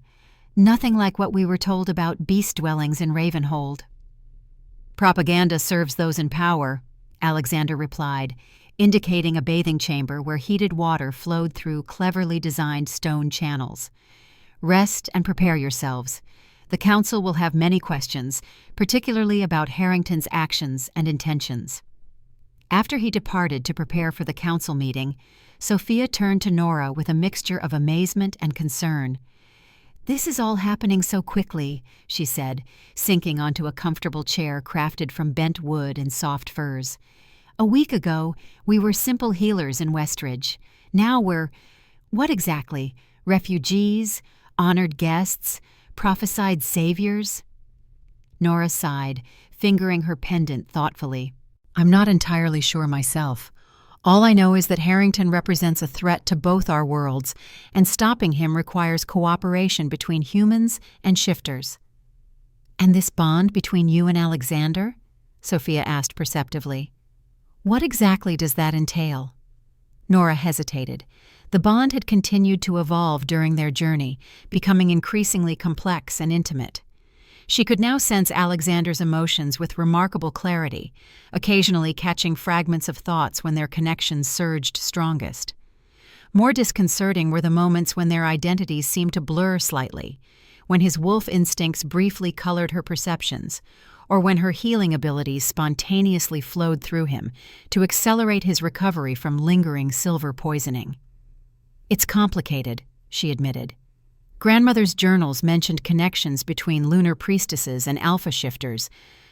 "Nothing like what we were told about beast dwellings in Ravenhold." "Propaganda serves those in power," Alexander replied, indicating a bathing chamber where heated water flowed through cleverly designed stone channels. "Rest and prepare yourselves. The council will have many questions, particularly about Harrington's actions and intentions." After he departed to prepare for the council meeting, Sophia turned to Nora with a mixture of amazement and concern. "This is all happening so quickly," she said, sinking onto a comfortable chair crafted from bent wood and soft furs. "A week ago, we were simple healers in Westridge. Now we're— what exactly? Refugees? Honored guests? Prophesied saviors?" Nora sighed, fingering her pendant thoughtfully. "I'm not entirely sure myself. All I know is that Harrington represents a threat to both our worlds, and stopping him requires cooperation between humans and shifters. And this bond between you and Alexander? Sophia asked perceptively. What exactly does that entail? Nora hesitated. The bond had continued to evolve during their journey, becoming increasingly complex and intimate. She could now sense Alexander's emotions with remarkable clarity, occasionally catching fragments of thoughts when their connections surged strongest. More disconcerting were the moments when their identities seemed to blur slightly, when his wolf instincts briefly colored her perceptions, or when her healing abilities spontaneously flowed through him to accelerate his recovery from lingering silver poisoning. It's complicated, she admitted. Grandmother's journals mentioned connections between lunar priestesses and alpha shifters,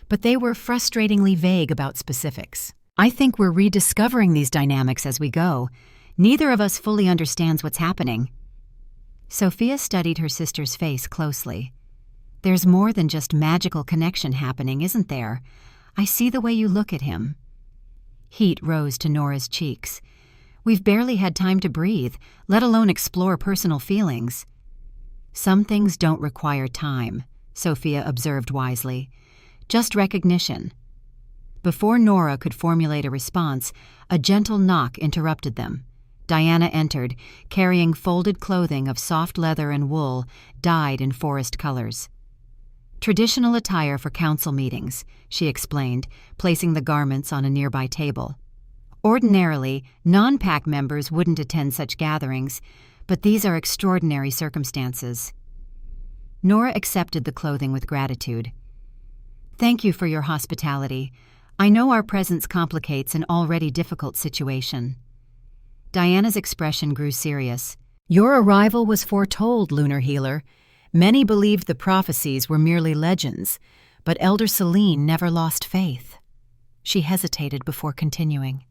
but they were frustratingly vague about specifics. I think we're rediscovering these dynamics as we go. Neither of us fully understands what's happening. Sophia studied her sister's face closely. There's more than just magical connection happening, isn't there? I see the way you look at him. Heat rose to Nora's cheeks. We've barely had time to breathe, let alone explore personal feelings. Some things don't require time, Sophia observed wisely. Just recognition. Before Nora could formulate a response, a gentle knock interrupted them. Diana entered, carrying folded clothing of soft leather and wool, dyed in forest colors. Traditional attire for council meetings, she explained, placing the garments on a nearby table. Ordinarily, non-pack members wouldn't attend such gatherings, but these are extraordinary circumstances. Nora accepted the clothing with gratitude. Thank you for your hospitality. I know our presence complicates an already difficult situation. Diana's expression grew serious. Your arrival was foretold, Lunar Healer. Many believed the prophecies were merely legends, but Elder Celine never lost faith. She hesitated before continuing.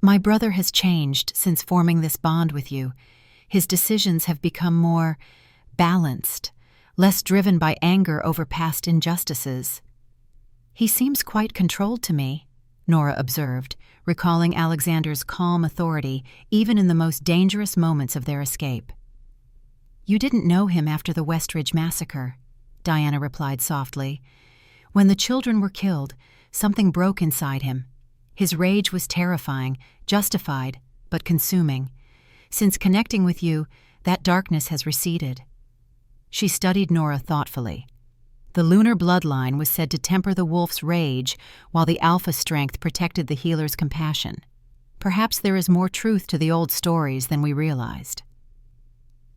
My brother has changed since forming this bond with you. His decisions have become more balanced, less driven by anger over past injustices. He seems quite controlled to me, Nora observed, recalling Alexander's calm authority even in the most dangerous moments of their escape. You didn't know him after the Westridge massacre, Diana replied softly. When the children were killed, something broke inside him. His rage was terrifying, justified, but consuming. Since connecting with you, that darkness has receded. She studied Nora thoughtfully. The lunar bloodline was said to temper the wolf's rage, while the alpha strength protected the healer's compassion. Perhaps there is more truth to the old stories than we realized.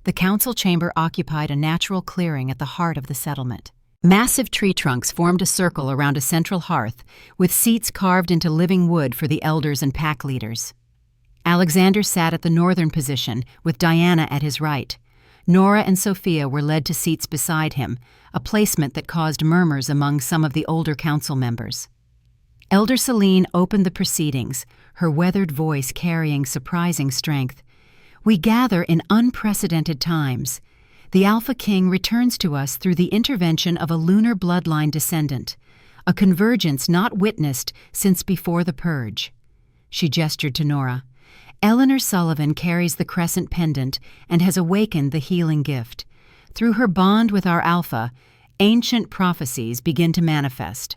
The council chamber occupied a natural clearing at the heart of the settlement. Massive tree trunks formed a circle around a central hearth, with seats carved into living wood for the elders and pack leaders. Alexander sat at the northern position, with Diana at his right. Nora and Sophia were led to seats beside him, a placement that caused murmurs among some of the older council members. Elder Celine opened the proceedings, her weathered voice carrying surprising strength. We gather in unprecedented times. The Alpha King returns to us through the intervention of a lunar bloodline descendant, a convergence not witnessed since before the Purge. She gestured to Nora. Eleanor Sullivan carries the crescent pendant and has awakened the healing gift. Through her bond with our Alpha, ancient prophecies begin to manifest.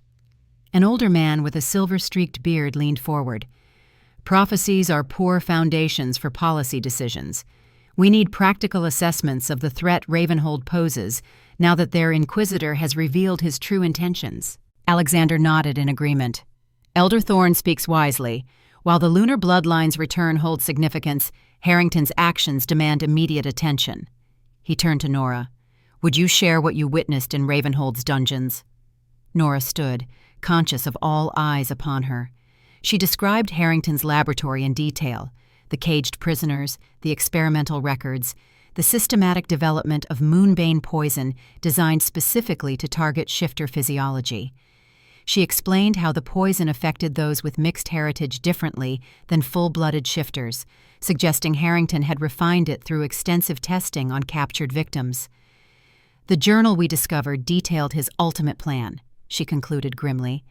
An older man with a silver-streaked beard leaned forward. Prophecies are poor foundations for policy decisions. We need practical assessments of the threat Ravenhold poses now that their Inquisitor has revealed his true intentions. Alexander nodded in agreement. Elder Thorne speaks wisely. While the lunar bloodline's return holds significance, Harrington's actions demand immediate attention. He turned to Nora. Would you share what you witnessed in Ravenhold's dungeons? Nora stood, conscious of all eyes upon her. She described Harrington's laboratory in detail, the caged prisoners, the experimental records, the systematic development of moonbane poison designed specifically to target shifter physiology. She explained how the poison affected those with mixed heritage differently than full-blooded shifters, suggesting Harrington had refined it through extensive testing on captured victims. The journal we discovered detailed his ultimate plan, she concluded grimly.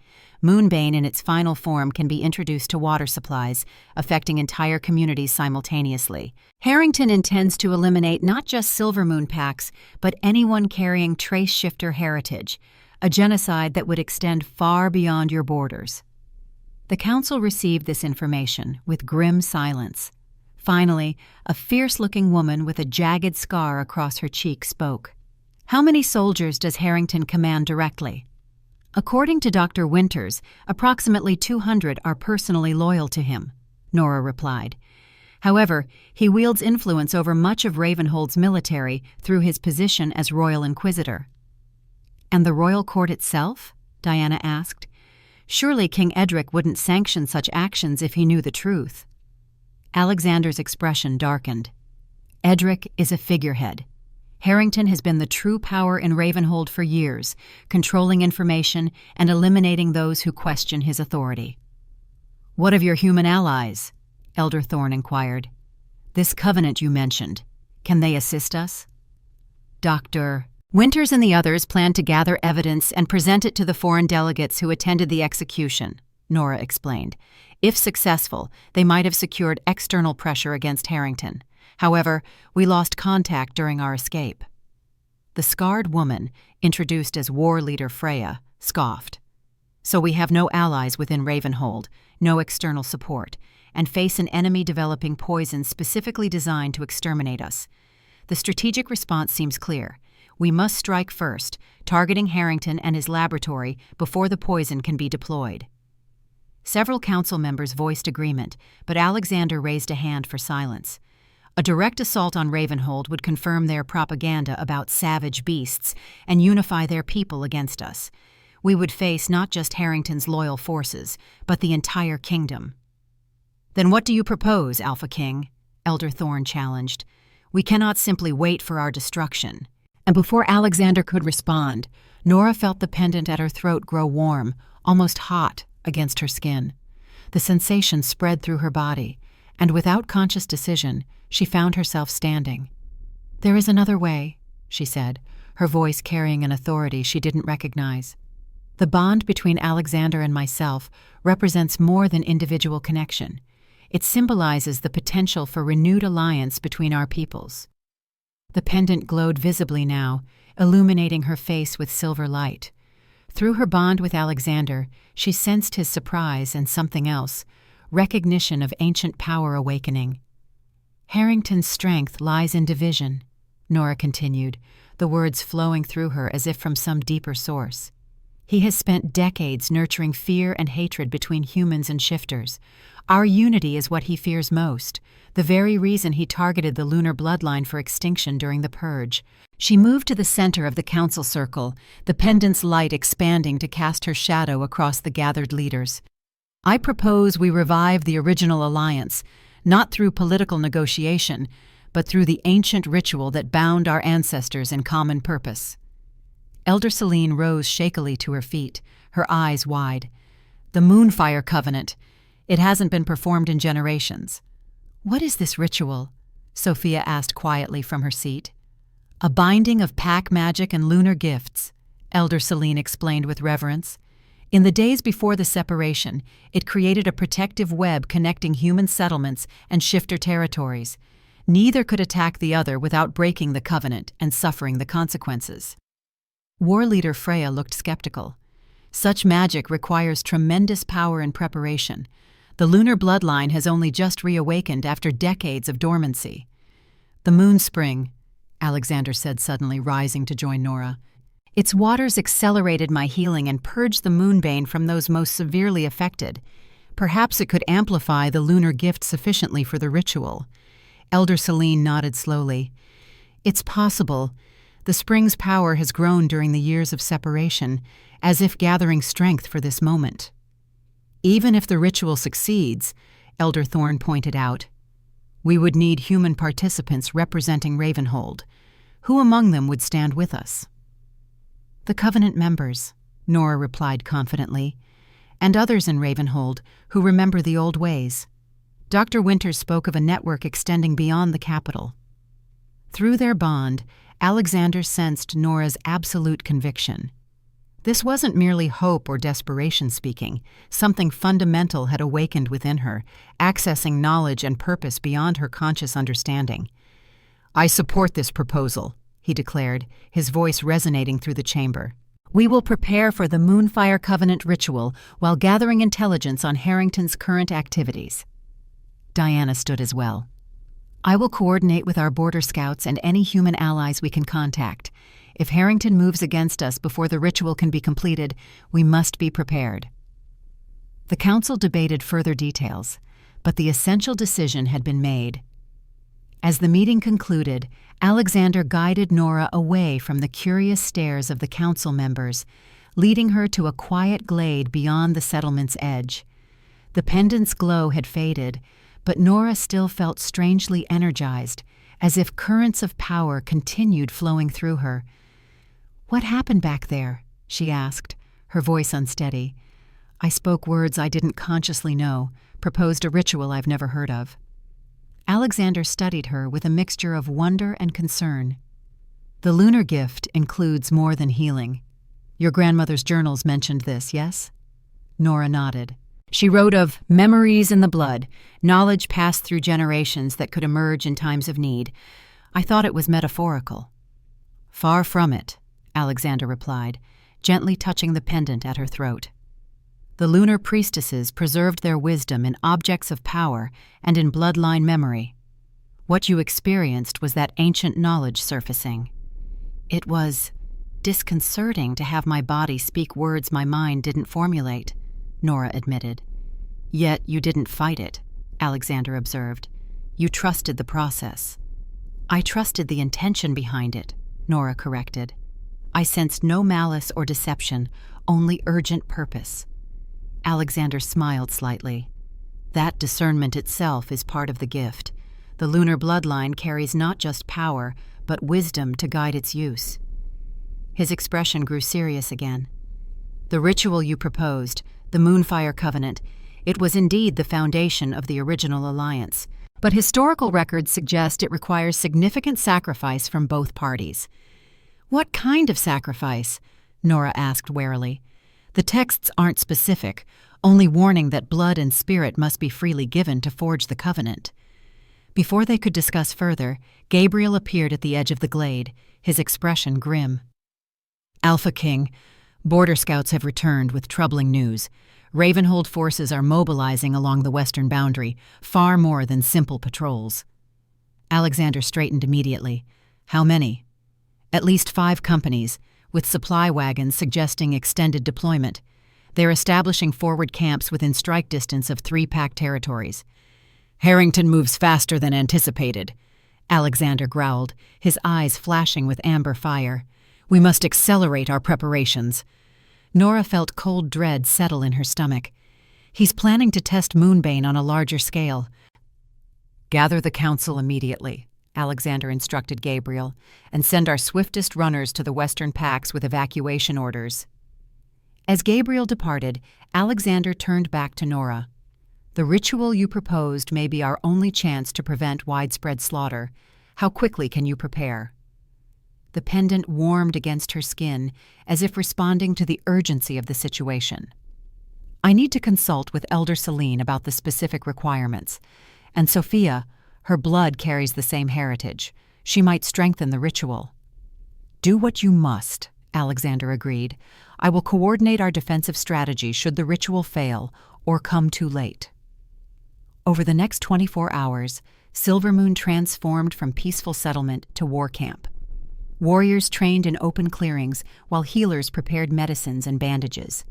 Moonbane in its final form can be introduced to water supplies, affecting entire communities simultaneously. Harrington intends to eliminate not just Silver Moon packs, but anyone carrying trace shifter heritage, a genocide that would extend far beyond your borders. The council received this information with grim silence. Finally, a fierce-looking woman with a jagged scar across her cheek spoke. "How many soldiers does Harrington command directly?" "According to Dr. Winters, approximately 200 are personally loyal to him," Nora replied. "However, he wields influence over much of Ravenhold's military through his position as Royal Inquisitor." "And the royal court itself?" Diana asked. "Surely King Edric wouldn't sanction such actions if he knew the truth." Alexander's expression darkened. "Edric is a figurehead. Harrington has been the true power in Ravenhold for years, controlling information and eliminating those who question his authority." "What of your human allies?" Elder Thorne inquired. "This covenant you mentioned, can they assist us?" Dr. Winters and the others plan to gather evidence and present it to the foreign delegates who attended the execution, Nora explained. If successful, they might have secured external pressure against Harrington. However, we lost contact during our escape. The scarred woman, introduced as war leader Freya, scoffed. "So we have no allies within Ravenhold, no external support, and face an enemy developing poison specifically designed to exterminate us. The strategic response seems clear. We must strike first, targeting Harrington and his laboratory before the poison can be deployed." Several council members voiced agreement, but Alexander raised a hand for silence. A direct assault on Ravenhold would confirm their propaganda about savage beasts and unify their people against us. We would face not just Harrington's loyal forces, but the entire kingdom. "Then what do you propose, Alpha King?" Elder Thorne challenged. "We cannot simply wait for our destruction." And before Alexander could respond, Nora felt the pendant at her throat grow warm, almost hot, against her skin. The sensation spread through her body, and without conscious decision, she found herself standing. "There is another way," she said, her voice carrying an authority she didn't recognize. "The bond between Alexander and myself represents more than individual connection. It symbolizes the potential for renewed alliance between our peoples." The pendant glowed visibly now, illuminating her face with silver light. Through her bond with Alexander, she sensed his surprise and something else, recognition of ancient power awakening. "Harrington's strength lies in division," Nora continued, the words flowing through her as if from some deeper source. "He has spent decades nurturing fear and hatred between humans and shifters. Our unity is what he fears most, the very reason he targeted the lunar bloodline for extinction during the Purge." She moved to the center of the council circle, the pendant's light expanding to cast her shadow across the gathered leaders. "I propose we revive the original alliance, not through political negotiation, but through the ancient ritual that bound our ancestors in common purpose." Elder Selene rose shakily to her feet, her eyes wide. "The Moonfire Covenant. It hasn't been performed in generations." "What is this ritual?" Sophia asked quietly from her seat. "A binding of pack magic and lunar gifts," Elder Selene explained with reverence. "In the days before the separation, it created a protective web connecting human settlements and shifter territories. Neither could attack the other without breaking the covenant and suffering the consequences." War leader Freya looked skeptical. "Such magic requires tremendous power and preparation. The lunar bloodline has only just reawakened after decades of dormancy." "The moon spring," Alexander said suddenly, rising to join Nora. "Its waters accelerated my healing and purged the moonbane from those most severely affected. Perhaps it could amplify the lunar gift sufficiently for the ritual." Elder Selene nodded slowly. "It's possible. The spring's power has grown during the years of separation, as if gathering strength for this moment." "Even if the ritual succeeds," Elder Thorne pointed out, "we would need human participants representing Ravenhold. Who among them would stand with us?" "The Covenant members," Nora replied confidently, "and others in Ravenhold who remember the old ways." Dr. Winters spoke of a network extending beyond the capital. Through their bond, Alexander sensed Nora's absolute conviction. This wasn't merely hope or desperation speaking. Something fundamental had awakened within her, accessing knowledge and purpose beyond her conscious understanding. "I support this proposal," he declared, his voice resonating through the chamber. "We will prepare for the Moonfire Covenant ritual while gathering intelligence on Harrington's current activities." Diana stood as well. "I will coordinate with our border scouts and any human allies we can contact. If Harrington moves against us before the ritual can be completed, we must be prepared." The council debated further details, but the essential decision had been made. As the meeting concluded, Alexander guided Nora away from the curious stares of the council members, leading her to a quiet glade beyond the settlement's edge. The pendant's glow had faded, but Nora still felt strangely energized, as if currents of power continued flowing through her. "What happened back there?" she asked, her voice unsteady. "I spoke words I didn't consciously know, proposed a ritual I've never heard of." Alexander studied her with a mixture of wonder and concern. "The lunar gift includes more than healing. Your grandmother's journals mentioned this, yes?" Nora nodded. "She wrote of memories in the blood, knowledge passed through generations that could emerge in times of need. I thought it was metaphorical." "Far from it," Alexander replied, gently touching the pendant at her throat. "The lunar priestesses preserved their wisdom in objects of power and in bloodline memory. What you experienced was that ancient knowledge surfacing. It was disconcerting to have my body speak words my mind didn't formulate," Nora admitted. "Yet you didn't fight it," Alexander observed. "You trusted the process." "I trusted the intention behind it," Nora corrected. "I sensed no malice or deception, only urgent purpose." Alexander smiled slightly. "That discernment itself is part of the gift. The lunar bloodline carries not just power, but wisdom to guide its use." His expression grew serious again. "The ritual you proposed, the Moonfire Covenant, it was indeed the foundation of the original alliance, but historical records suggest it requires significant sacrifice from both parties." "What kind of sacrifice?" Nora asked warily. "The texts aren't specific, only warning that blood and spirit must be freely given to forge the covenant." Before they could discuss further, Gabriel appeared at the edge of the glade, his expression grim. "Alpha King, border scouts have returned with troubling news. Ravenhold forces are mobilizing along the western boundary, far more than simple patrols." Alexander straightened immediately. "How many?" "At least 5 companies, with supply wagons suggesting extended deployment. They're establishing forward camps within strike distance of 3 pack territories." "Harrington moves faster than anticipated," Alexander growled, his eyes flashing with amber fire. "We must accelerate our preparations." Nora felt cold dread settle in her stomach. "He's planning to test Moonbane on a larger scale." "Gather the council immediately," Alexander instructed Gabriel, "and send our swiftest runners to the western packs with evacuation orders." As Gabriel departed, Alexander turned back to Nora. "The ritual you proposed may be our only chance to prevent widespread slaughter. How quickly can you prepare?" The pendant warmed against her skin, as if responding to the urgency of the situation. "I need to consult with Elder Celine about the specific requirements. And Sophia, her blood carries the same heritage. She might strengthen the ritual." "Do what you must," Alexander agreed. "I will coordinate our defensive strategy should the ritual fail or come too late." Over the next 24 hours, Silvermoon transformed from peaceful settlement to war camp. Warriors trained in open clearings while healers prepared medicines and bandages.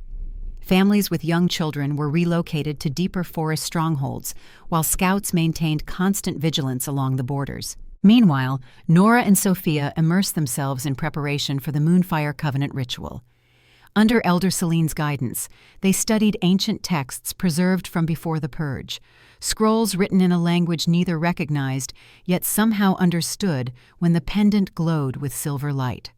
Families with young children were relocated to deeper forest strongholds, while scouts maintained constant vigilance along the borders. Meanwhile, Nora and Sophia immersed themselves in preparation for the Moonfire Covenant ritual. Under Elder Celine's guidance, they studied ancient texts preserved from before the Purge, scrolls written in a language neither recognized yet somehow understood when the pendant glowed with silver light.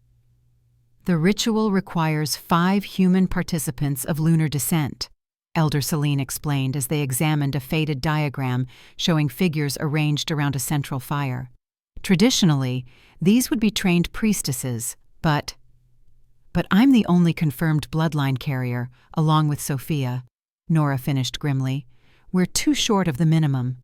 "The ritual requires 5 human participants of lunar descent," Elder Celine explained as they examined a faded diagram showing figures arranged around a central fire. "Traditionally, these would be trained priestesses, but..." But I'm the only confirmed bloodline carrier, along with Sophia, Nora finished grimly. We're too short of the minimum.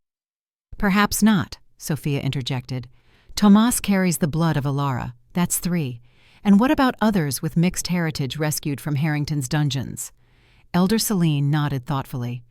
Perhaps not, Sophia interjected. Tomas carries the blood of Alara. That's 3. And what about others with mixed heritage rescued from Harrington's dungeons? Elder Celine nodded thoughtfully.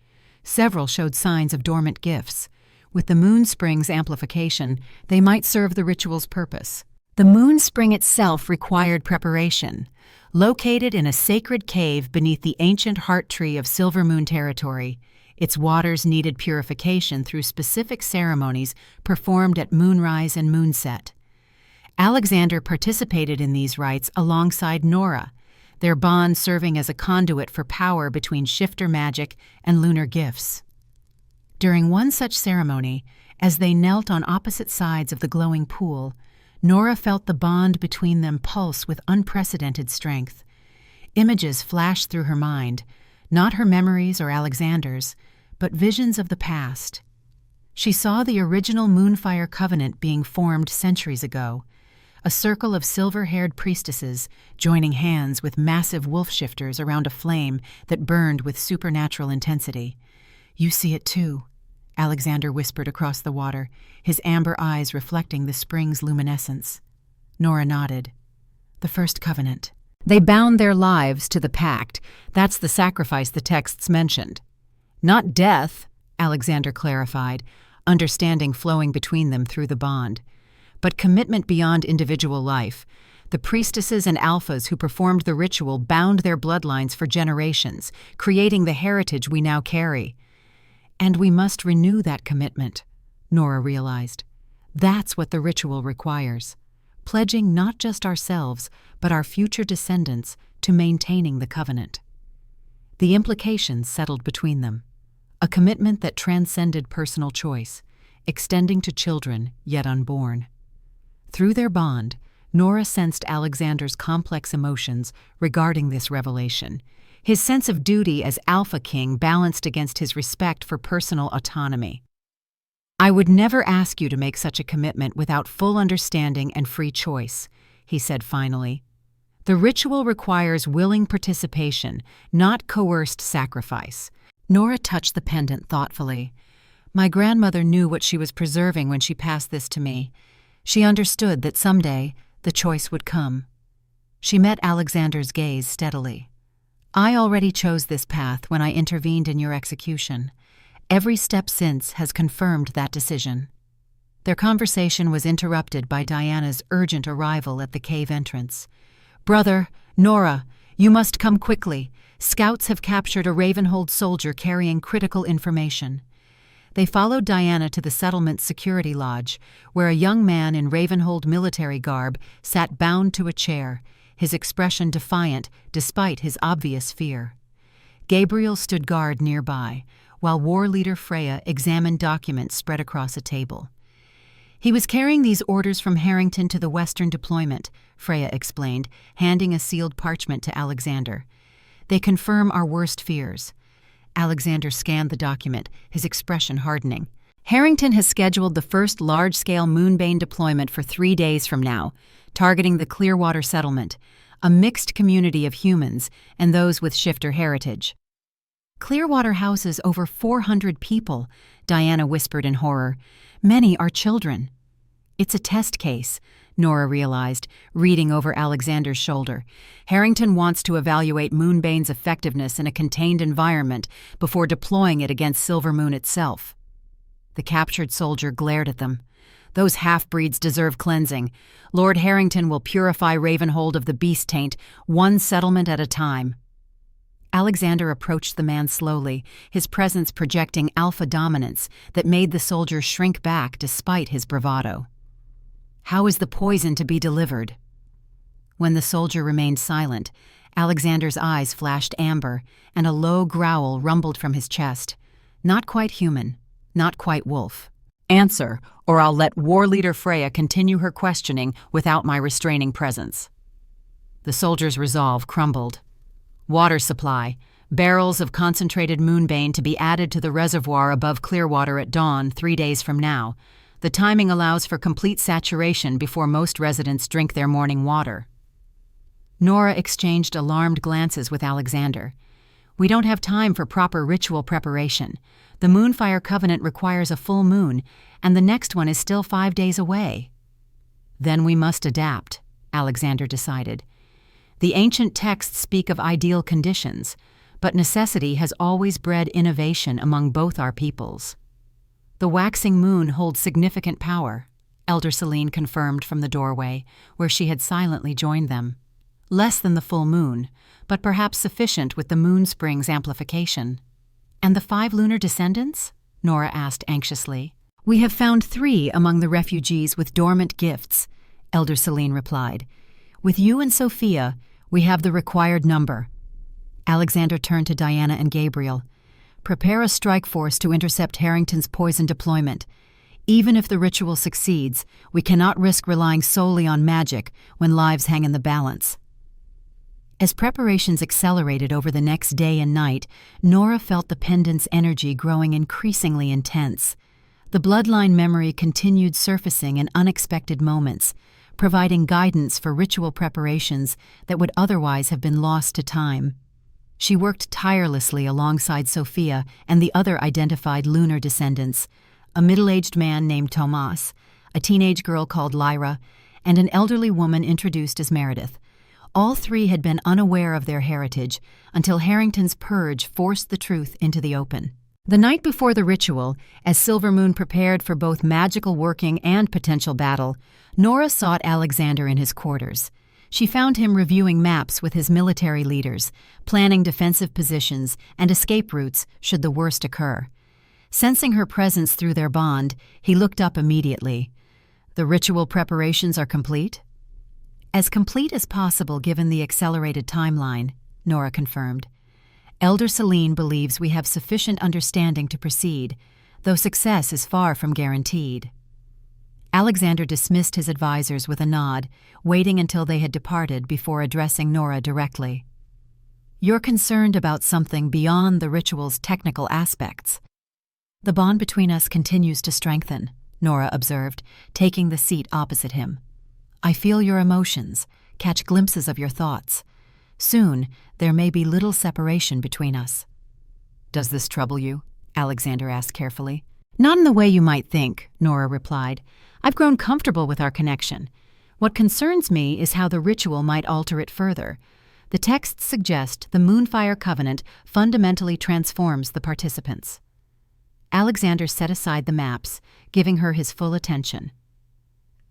Several showed signs of dormant gifts. With the moon spring's amplification, they might serve the ritual's purpose. The moon spring itself required preparation. Located in a sacred cave beneath the ancient heart tree of Silver Moon territory, its waters needed purification through specific ceremonies performed at moonrise and moonset. Alexander participated in these rites alongside Nora, their bond serving as a conduit for power between shifter magic and lunar gifts. During one such ceremony, as they knelt on opposite sides of the glowing pool, Nora felt the bond between them pulse with unprecedented strength. Images flashed through her mind, not her memories or Alexander's, but visions of the past. She saw the original Moonfire Covenant being formed centuries ago, a circle of silver-haired priestesses joining hands with massive wolf shifters around a flame that burned with supernatural intensity. "You see it too," Alexander whispered across the water, his amber eyes reflecting the spring's luminescence. Nora nodded. "The first covenant. They bound their lives to the pact. That's the sacrifice the texts mentioned." "Not death," Alexander clarified, understanding flowing between them through the bond, "but commitment beyond individual life. The priestesses and alphas who performed the ritual bound their bloodlines for generations, creating the heritage we now carry. And we must renew that commitment," Nora realized. "That's what the ritual requires, pledging not just ourselves, but our future descendants to maintaining the covenant." The implications settled between them, a commitment that transcended personal choice, extending to children yet unborn. Through their bond, Nora sensed Alexander's complex emotions regarding this revelation, his sense of duty as Alpha King balanced against his respect for personal autonomy. "I would never ask you to make such a commitment without full understanding and free choice," he said finally. "The ritual requires willing participation, not coerced sacrifice." Nora touched the pendant thoughtfully. "My grandmother knew what she was preserving when she passed this to me. She understood that someday the choice would come." She met Alexander's gaze steadily. "I already chose this path when I intervened in your execution. Every step since has confirmed that decision." Their conversation was interrupted by Diana's urgent arrival at the cave entrance. "Brother, Nora, you must come quickly. Scouts have captured a Ravenhold soldier carrying critical information." They followed Diana to the settlement's security lodge, where a young man in Ravenhold military garb sat bound to a chair, his expression defiant despite his obvious fear. Gabriel stood guard nearby, while war leader Freya examined documents spread across a table. "He was carrying these orders from Harrington to the Western deployment," Freya explained, handing a sealed parchment to Alexander. "They confirm our worst fears." Alexander scanned the document, his expression hardening. "Harrington has scheduled the first large-scale Moonbane deployment for 3 days from now, targeting the Clearwater settlement, a mixed community of humans and those with shifter heritage." "Clearwater houses over 400 people," Diana whispered in horror. "Many are children." "It's a test case," Nora realized, reading over Alexander's shoulder. "Harrington wants to evaluate Moonbane's effectiveness in a contained environment before deploying it against Silver Moon itself." The captured soldier glared at them. "Those half-breeds deserve cleansing. Lord Harrington will purify Ravenhold of the beast taint, one settlement at a time." Alexander approached the man slowly, his presence projecting alpha dominance that made the soldier shrink back despite his bravado. "How is the poison to be delivered?" When the soldier remained silent, Alexander's eyes flashed amber, and a low growl rumbled from his chest. "Not quite human, not quite wolf. Answer, or I'll let war leader Freya continue her questioning without my restraining presence." The soldier's resolve crumbled. "Water supply. Barrels of concentrated moonbane to be added to the reservoir above Clearwater at dawn 3 days from now. The timing allows for complete saturation before most residents drink their morning water." Nora exchanged alarmed glances with Alexander. "We don't have time for proper ritual preparation. The Moonfire Covenant requires a full moon, and the next one is still 5 days away." "Then we must adapt," Alexander decided. "The ancient texts speak of ideal conditions, but necessity has always bred innovation among both our peoples." "The waxing moon holds significant power," Elder Selene confirmed from the doorway, where she had silently joined them. "Less than the full moon, but perhaps sufficient with the moon spring's amplification." "And the 5 lunar descendants?" Nora asked anxiously. "We have found 3 among the refugees with dormant gifts," Elder Selene replied. "With you and Sophia, we have the required number." Alexander turned to Diana and Gabriel. "Prepare a strike force to intercept Harrington's poison deployment. Even if the ritual succeeds, we cannot risk relying solely on magic when lives hang in the balance." As preparations accelerated over the next day and night, Nora felt the pendant's energy growing increasingly intense. The bloodline memory continued surfacing in unexpected moments, providing guidance for ritual preparations that would otherwise have been lost to time. She worked tirelessly alongside Sophia and the other identified lunar descendants, a middle-aged man named Tomas, a teenage girl called Lyra, and an elderly woman introduced as Meredith. All 3 had been unaware of their heritage until Harrington's purge forced the truth into the open. The night before the ritual, as Silvermoon prepared for both magical working and potential battle, Nora sought Alexander in his quarters. She found him reviewing maps with his military leaders, planning defensive positions and escape routes should the worst occur. Sensing her presence through their bond, he looked up immediately. "The ritual preparations are complete?" "As complete as possible given the accelerated timeline," Nora confirmed. "Elder Selene believes we have sufficient understanding to proceed, though success is far from guaranteed." Alexander dismissed his advisors with a nod, waiting until they had departed before addressing Nora directly. "You're concerned about something beyond the ritual's technical aspects." "The bond between us continues to strengthen," Nora observed, taking the seat opposite him. "I feel your emotions, catch glimpses of your thoughts. Soon, there may be little separation between us." "Does this trouble you?" Alexander asked carefully. "Not in the way you might think," Nora replied. "I've grown comfortable with our connection. What concerns me is how the ritual might alter it further. The texts suggest the Moonfire Covenant fundamentally transforms the participants." Alexander set aside the maps, giving her his full attention.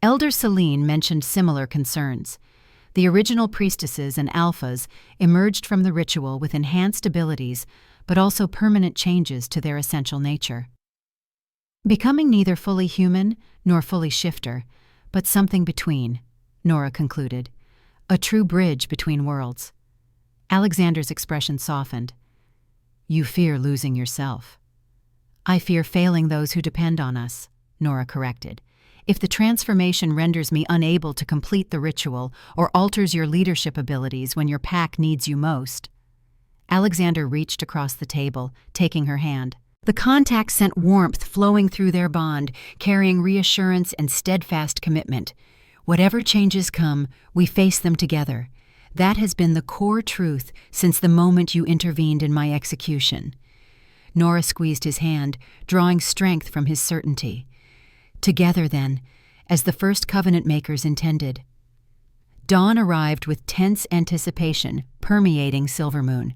Elder Selene mentioned similar concerns. The original priestesses and alphas emerged from the ritual with enhanced abilities, but also permanent changes to their essential nature. "Becoming neither fully human nor fully shifter, but something between," Nora concluded. "A true bridge between worlds." Alexander's expression softened. "You fear losing yourself." "I fear failing those who depend on us," Nora corrected. "If the transformation renders me unable to complete the ritual or alters your leadership abilities when your pack needs you most." Alexander reached across the table, taking her hand. The contact sent warmth flowing through their bond, carrying reassurance and steadfast commitment. "Whatever changes come, we face them together. That has been the core truth since the moment you intervened in my execution." Nora squeezed his hand, drawing strength from his certainty. "Together, then, as the first covenant makers intended." Dawn arrived with tense anticipation, permeating Silvermoon.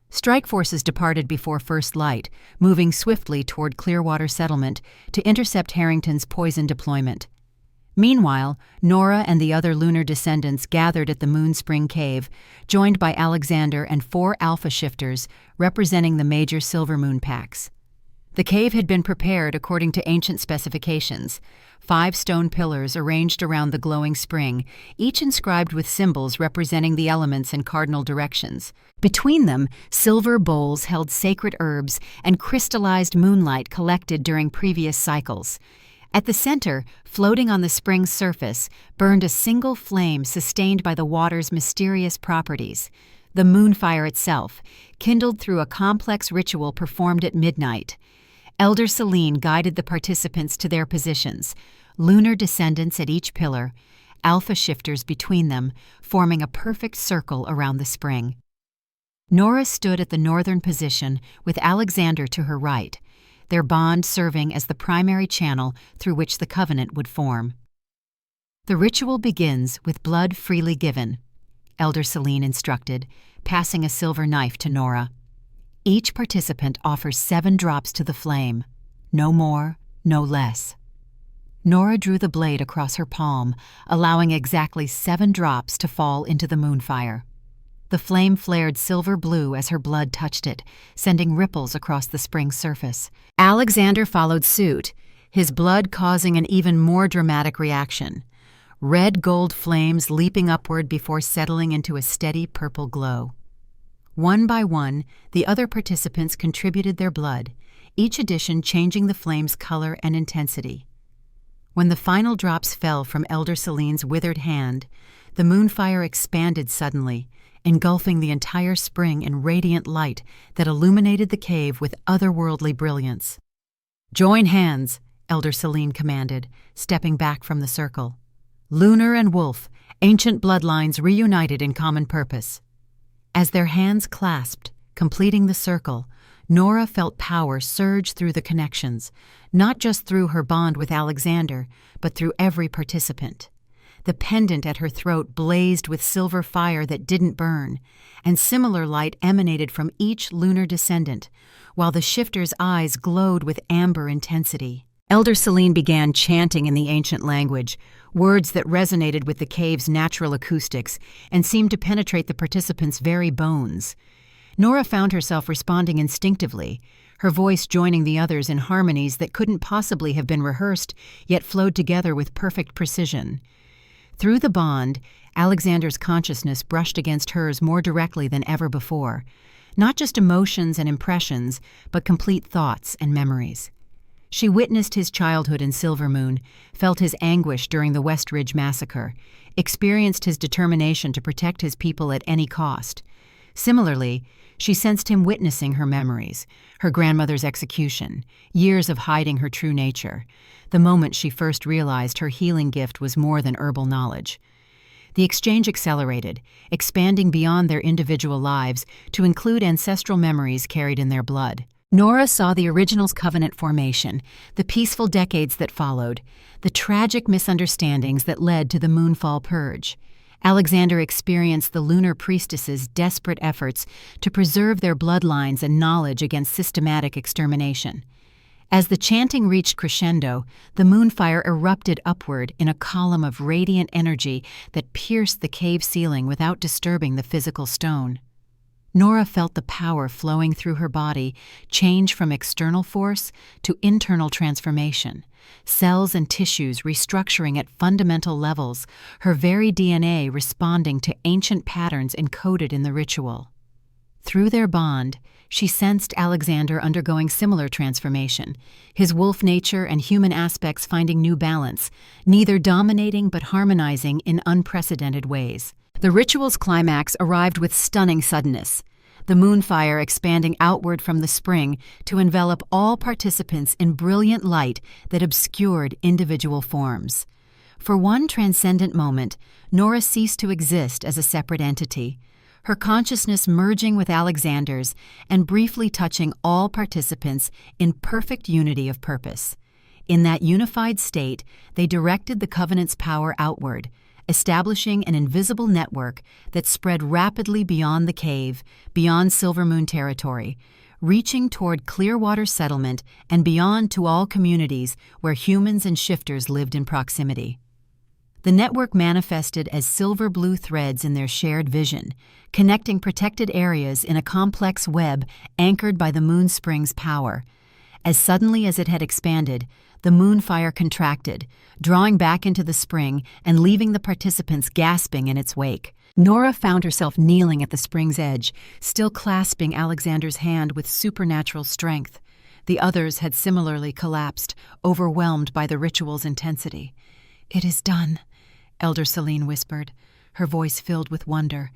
Strike forces departed before first light, moving swiftly toward Clearwater Settlement to intercept Harrington's poison deployment. Meanwhile, Nora and the other lunar descendants gathered at the Moonspring Cave, joined by Alexander and 4 alpha shifters representing the major Silvermoon packs. The cave had been prepared according to ancient specifications. 5 stone pillars arranged around the glowing spring, each inscribed with symbols representing the elements and cardinal directions. Between them, silver bowls held sacred herbs and crystallized moonlight collected during previous cycles. At the center, floating on the spring's surface, burned a single flame sustained by the water's mysterious properties. The moonfire itself, kindled through a complex ritual performed at midnight. Elder Selene guided the participants to their positions, lunar descendants at each pillar, alpha shifters between them, forming a perfect circle around the spring. Nora stood at the northern position with Alexander to her right, their bond serving as the primary channel through which the covenant would form. The ritual begins with blood freely given, Elder Celine instructed, passing a silver knife to Nora. Each participant offers 7 drops to the flame, no more, no less. Nora drew the blade across her palm, allowing exactly 7 drops to fall into the moonfire. The flame flared silver blue as her blood touched it, sending ripples across the spring's surface. Alexander followed suit, his blood causing an even more dramatic reaction. Red gold flames leaping upward before settling into a steady purple glow. One by one, the other participants contributed their blood, each addition changing the flame's color and intensity. When the final drops fell from Elder Celine's withered hand, the moonfire expanded suddenly, engulfing the entire spring in radiant light that illuminated the cave with otherworldly brilliance. "Join hands," Elder Celine commanded, stepping back from the circle. Lunar and Wolf, ancient bloodlines reunited in common purpose. As their hands clasped, completing the circle, Nora felt power surge through the connections, not just through her bond with Alexander, but through every participant. The pendant at her throat blazed with silver fire that didn't burn, and similar light emanated from each lunar descendant, while the shifter's eyes glowed with amber intensity. Elder Celine began chanting in the ancient language, words that resonated with the cave's natural acoustics and seemed to penetrate the participants' very bones. Nora found herself responding instinctively, her voice joining the others in harmonies that couldn't possibly have been rehearsed, yet flowed together with perfect precision. Through the bond, Alexander's consciousness brushed against hers more directly than ever before, not just emotions and impressions, but complete thoughts and memories. She witnessed his childhood in Silvermoon, felt his anguish during the West Ridge massacre, experienced his determination to protect his people at any cost. Similarly, she sensed him witnessing her memories, her grandmother's execution, years of hiding her true nature, the moment she first realized her healing gift was more than herbal knowledge. The exchange accelerated, expanding beyond their individual lives to include ancestral memories carried in their blood. Nora saw the original's covenant formation, the peaceful decades that followed, the tragic misunderstandings that led to the Moonfall Purge. Alexander experienced the lunar priestesses' desperate efforts to preserve their bloodlines and knowledge against systematic extermination. As the chanting reached crescendo, the moonfire erupted upward in a column of radiant energy that pierced the cave ceiling without disturbing the physical stone. Nora felt the power flowing through her body change from external force to internal transformation, cells and tissues restructuring at fundamental levels, her very DNA responding to ancient patterns encoded in the ritual. Through their bond, she sensed Alexander undergoing similar transformation, his wolf nature and human aspects finding new balance, neither dominating but harmonizing in unprecedented ways. The ritual's climax arrived with stunning suddenness, the moonfire expanding outward from the spring to envelop all participants in brilliant light that obscured individual forms. For one transcendent moment, Nora ceased to exist as a separate entity, her consciousness merging with Alexander's and briefly touching all participants in perfect unity of purpose. In that unified state, they directed the Covenant's power outward, establishing an invisible network that spread rapidly beyond the cave, beyond Silvermoon territory, reaching toward Clearwater settlement and beyond to all communities where humans and shifters lived in proximity. The network manifested as silver blue threads in their shared vision, connecting protected areas in a complex web anchored by the moon spring's power. As suddenly as it had expanded, the moonfire contracted, drawing back into the spring and leaving the participants gasping in its wake. Nora found herself kneeling at the spring's edge, still clasping Alexander's hand with supernatural strength. The others had similarly collapsed, overwhelmed by the ritual's intensity. "It is done," Elder Celine whispered, her voice filled with wonder.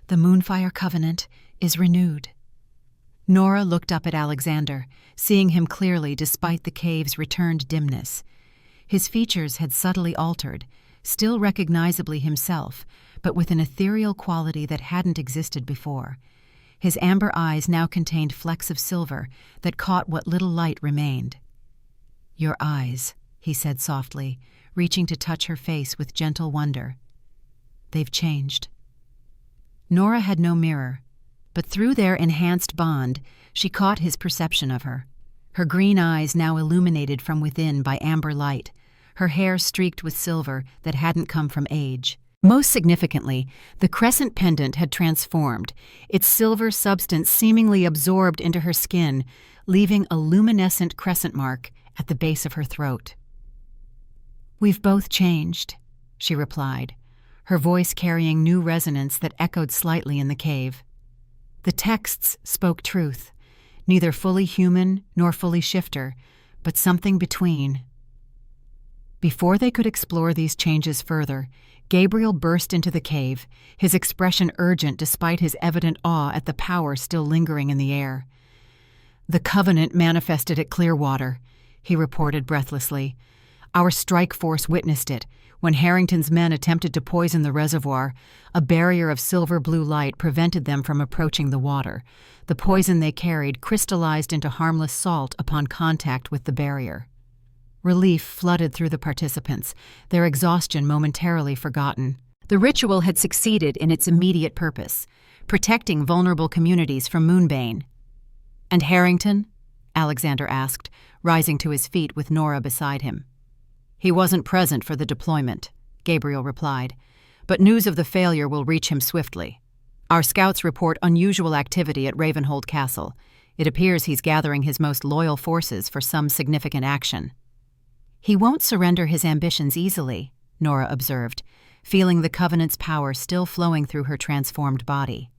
"The Moonfire Covenant is renewed." Nora looked up at Alexander, seeing him clearly despite the cave's returned dimness. His features had subtly altered, still recognizably himself, but with an ethereal quality that hadn't existed before. His amber eyes now contained flecks of silver that caught what little light remained. "Your eyes," he said softly, reaching to touch her face with gentle wonder. "They've changed." Nora had no mirror, but through their enhanced bond, she caught his perception of her. Her green eyes now illuminated from within by amber light, her hair streaked with silver that hadn't come from age. Most significantly, the crescent pendant had transformed, its silver substance seemingly absorbed into her skin, leaving a luminescent crescent mark at the base of her throat. "We've both changed," she replied, her voice carrying new resonance that echoed slightly in the cave. The texts spoke truth, neither fully human nor fully shifter, but something between. Before they could explore these changes further, Gabriel burst into the cave, his expression urgent despite his evident awe at the power still lingering in the air. "The Covenant manifested at Clearwater," he reported breathlessly. "Our strike force witnessed it. When Harrington's men attempted to poison the reservoir, a barrier of silver-blue light prevented them from approaching the water. The poison they carried crystallized into harmless salt upon contact with the barrier." Relief flooded through the participants, their exhaustion momentarily forgotten. The ritual had succeeded in its immediate purpose, protecting vulnerable communities from moonbane. "And Harrington?" Alexander asked, rising to his feet with Nora beside him. "He wasn't present for the deployment," Gabriel replied, "but news of the failure will reach him swiftly. Our scouts report unusual activity at Ravenhold Castle. It appears he's gathering his most loyal forces for some significant action." "He won't surrender his ambitions easily," Nora observed, feeling the Covenant's power still flowing through her transformed body.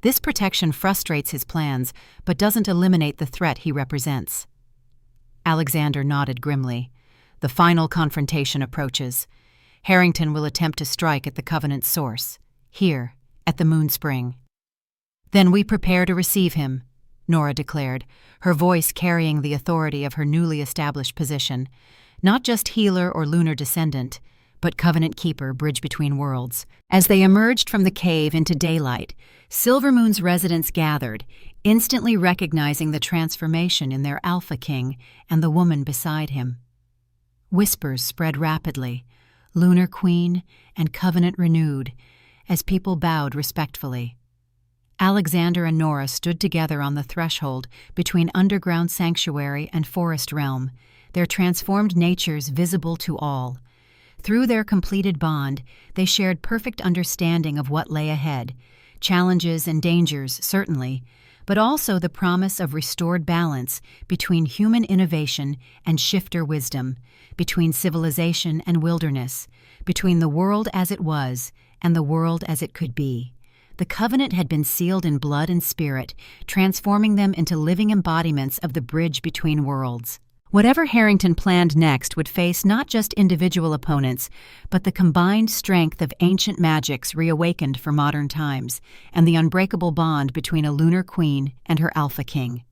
"This protection frustrates his plans, but doesn't eliminate the threat he represents." Alexander nodded grimly. "The final confrontation approaches. Harrington will attempt to strike at the Covenant's source, here, at the Moon Spring." "Then we prepare to receive him," Nora declared, her voice carrying the authority of her newly established position. Not just healer or lunar descendant, but Covenant keeper, bridge between worlds. As they emerged from the cave into daylight, Silvermoon's residents gathered, instantly recognizing the transformation in their Alpha King and the woman beside him. Whispers spread rapidly, Lunar Queen and Covenant renewed, as people bowed respectfully. Alexander and Nora stood together on the threshold between underground sanctuary and forest realm, their transformed natures visible to all. Through their completed bond, they shared perfect understanding of what lay ahead, challenges and dangers, certainly, but also the promise of restored balance between human innovation and shifter wisdom, between civilization and wilderness, between the world as it was and the world as it could be. The Covenant had been sealed in blood and spirit, transforming them into living embodiments of the bridge between worlds. Whatever Harrington planned next would face not just individual opponents, but the combined strength of ancient magics reawakened for modern times, and the unbreakable bond between a Lunar Queen and her Alpha King.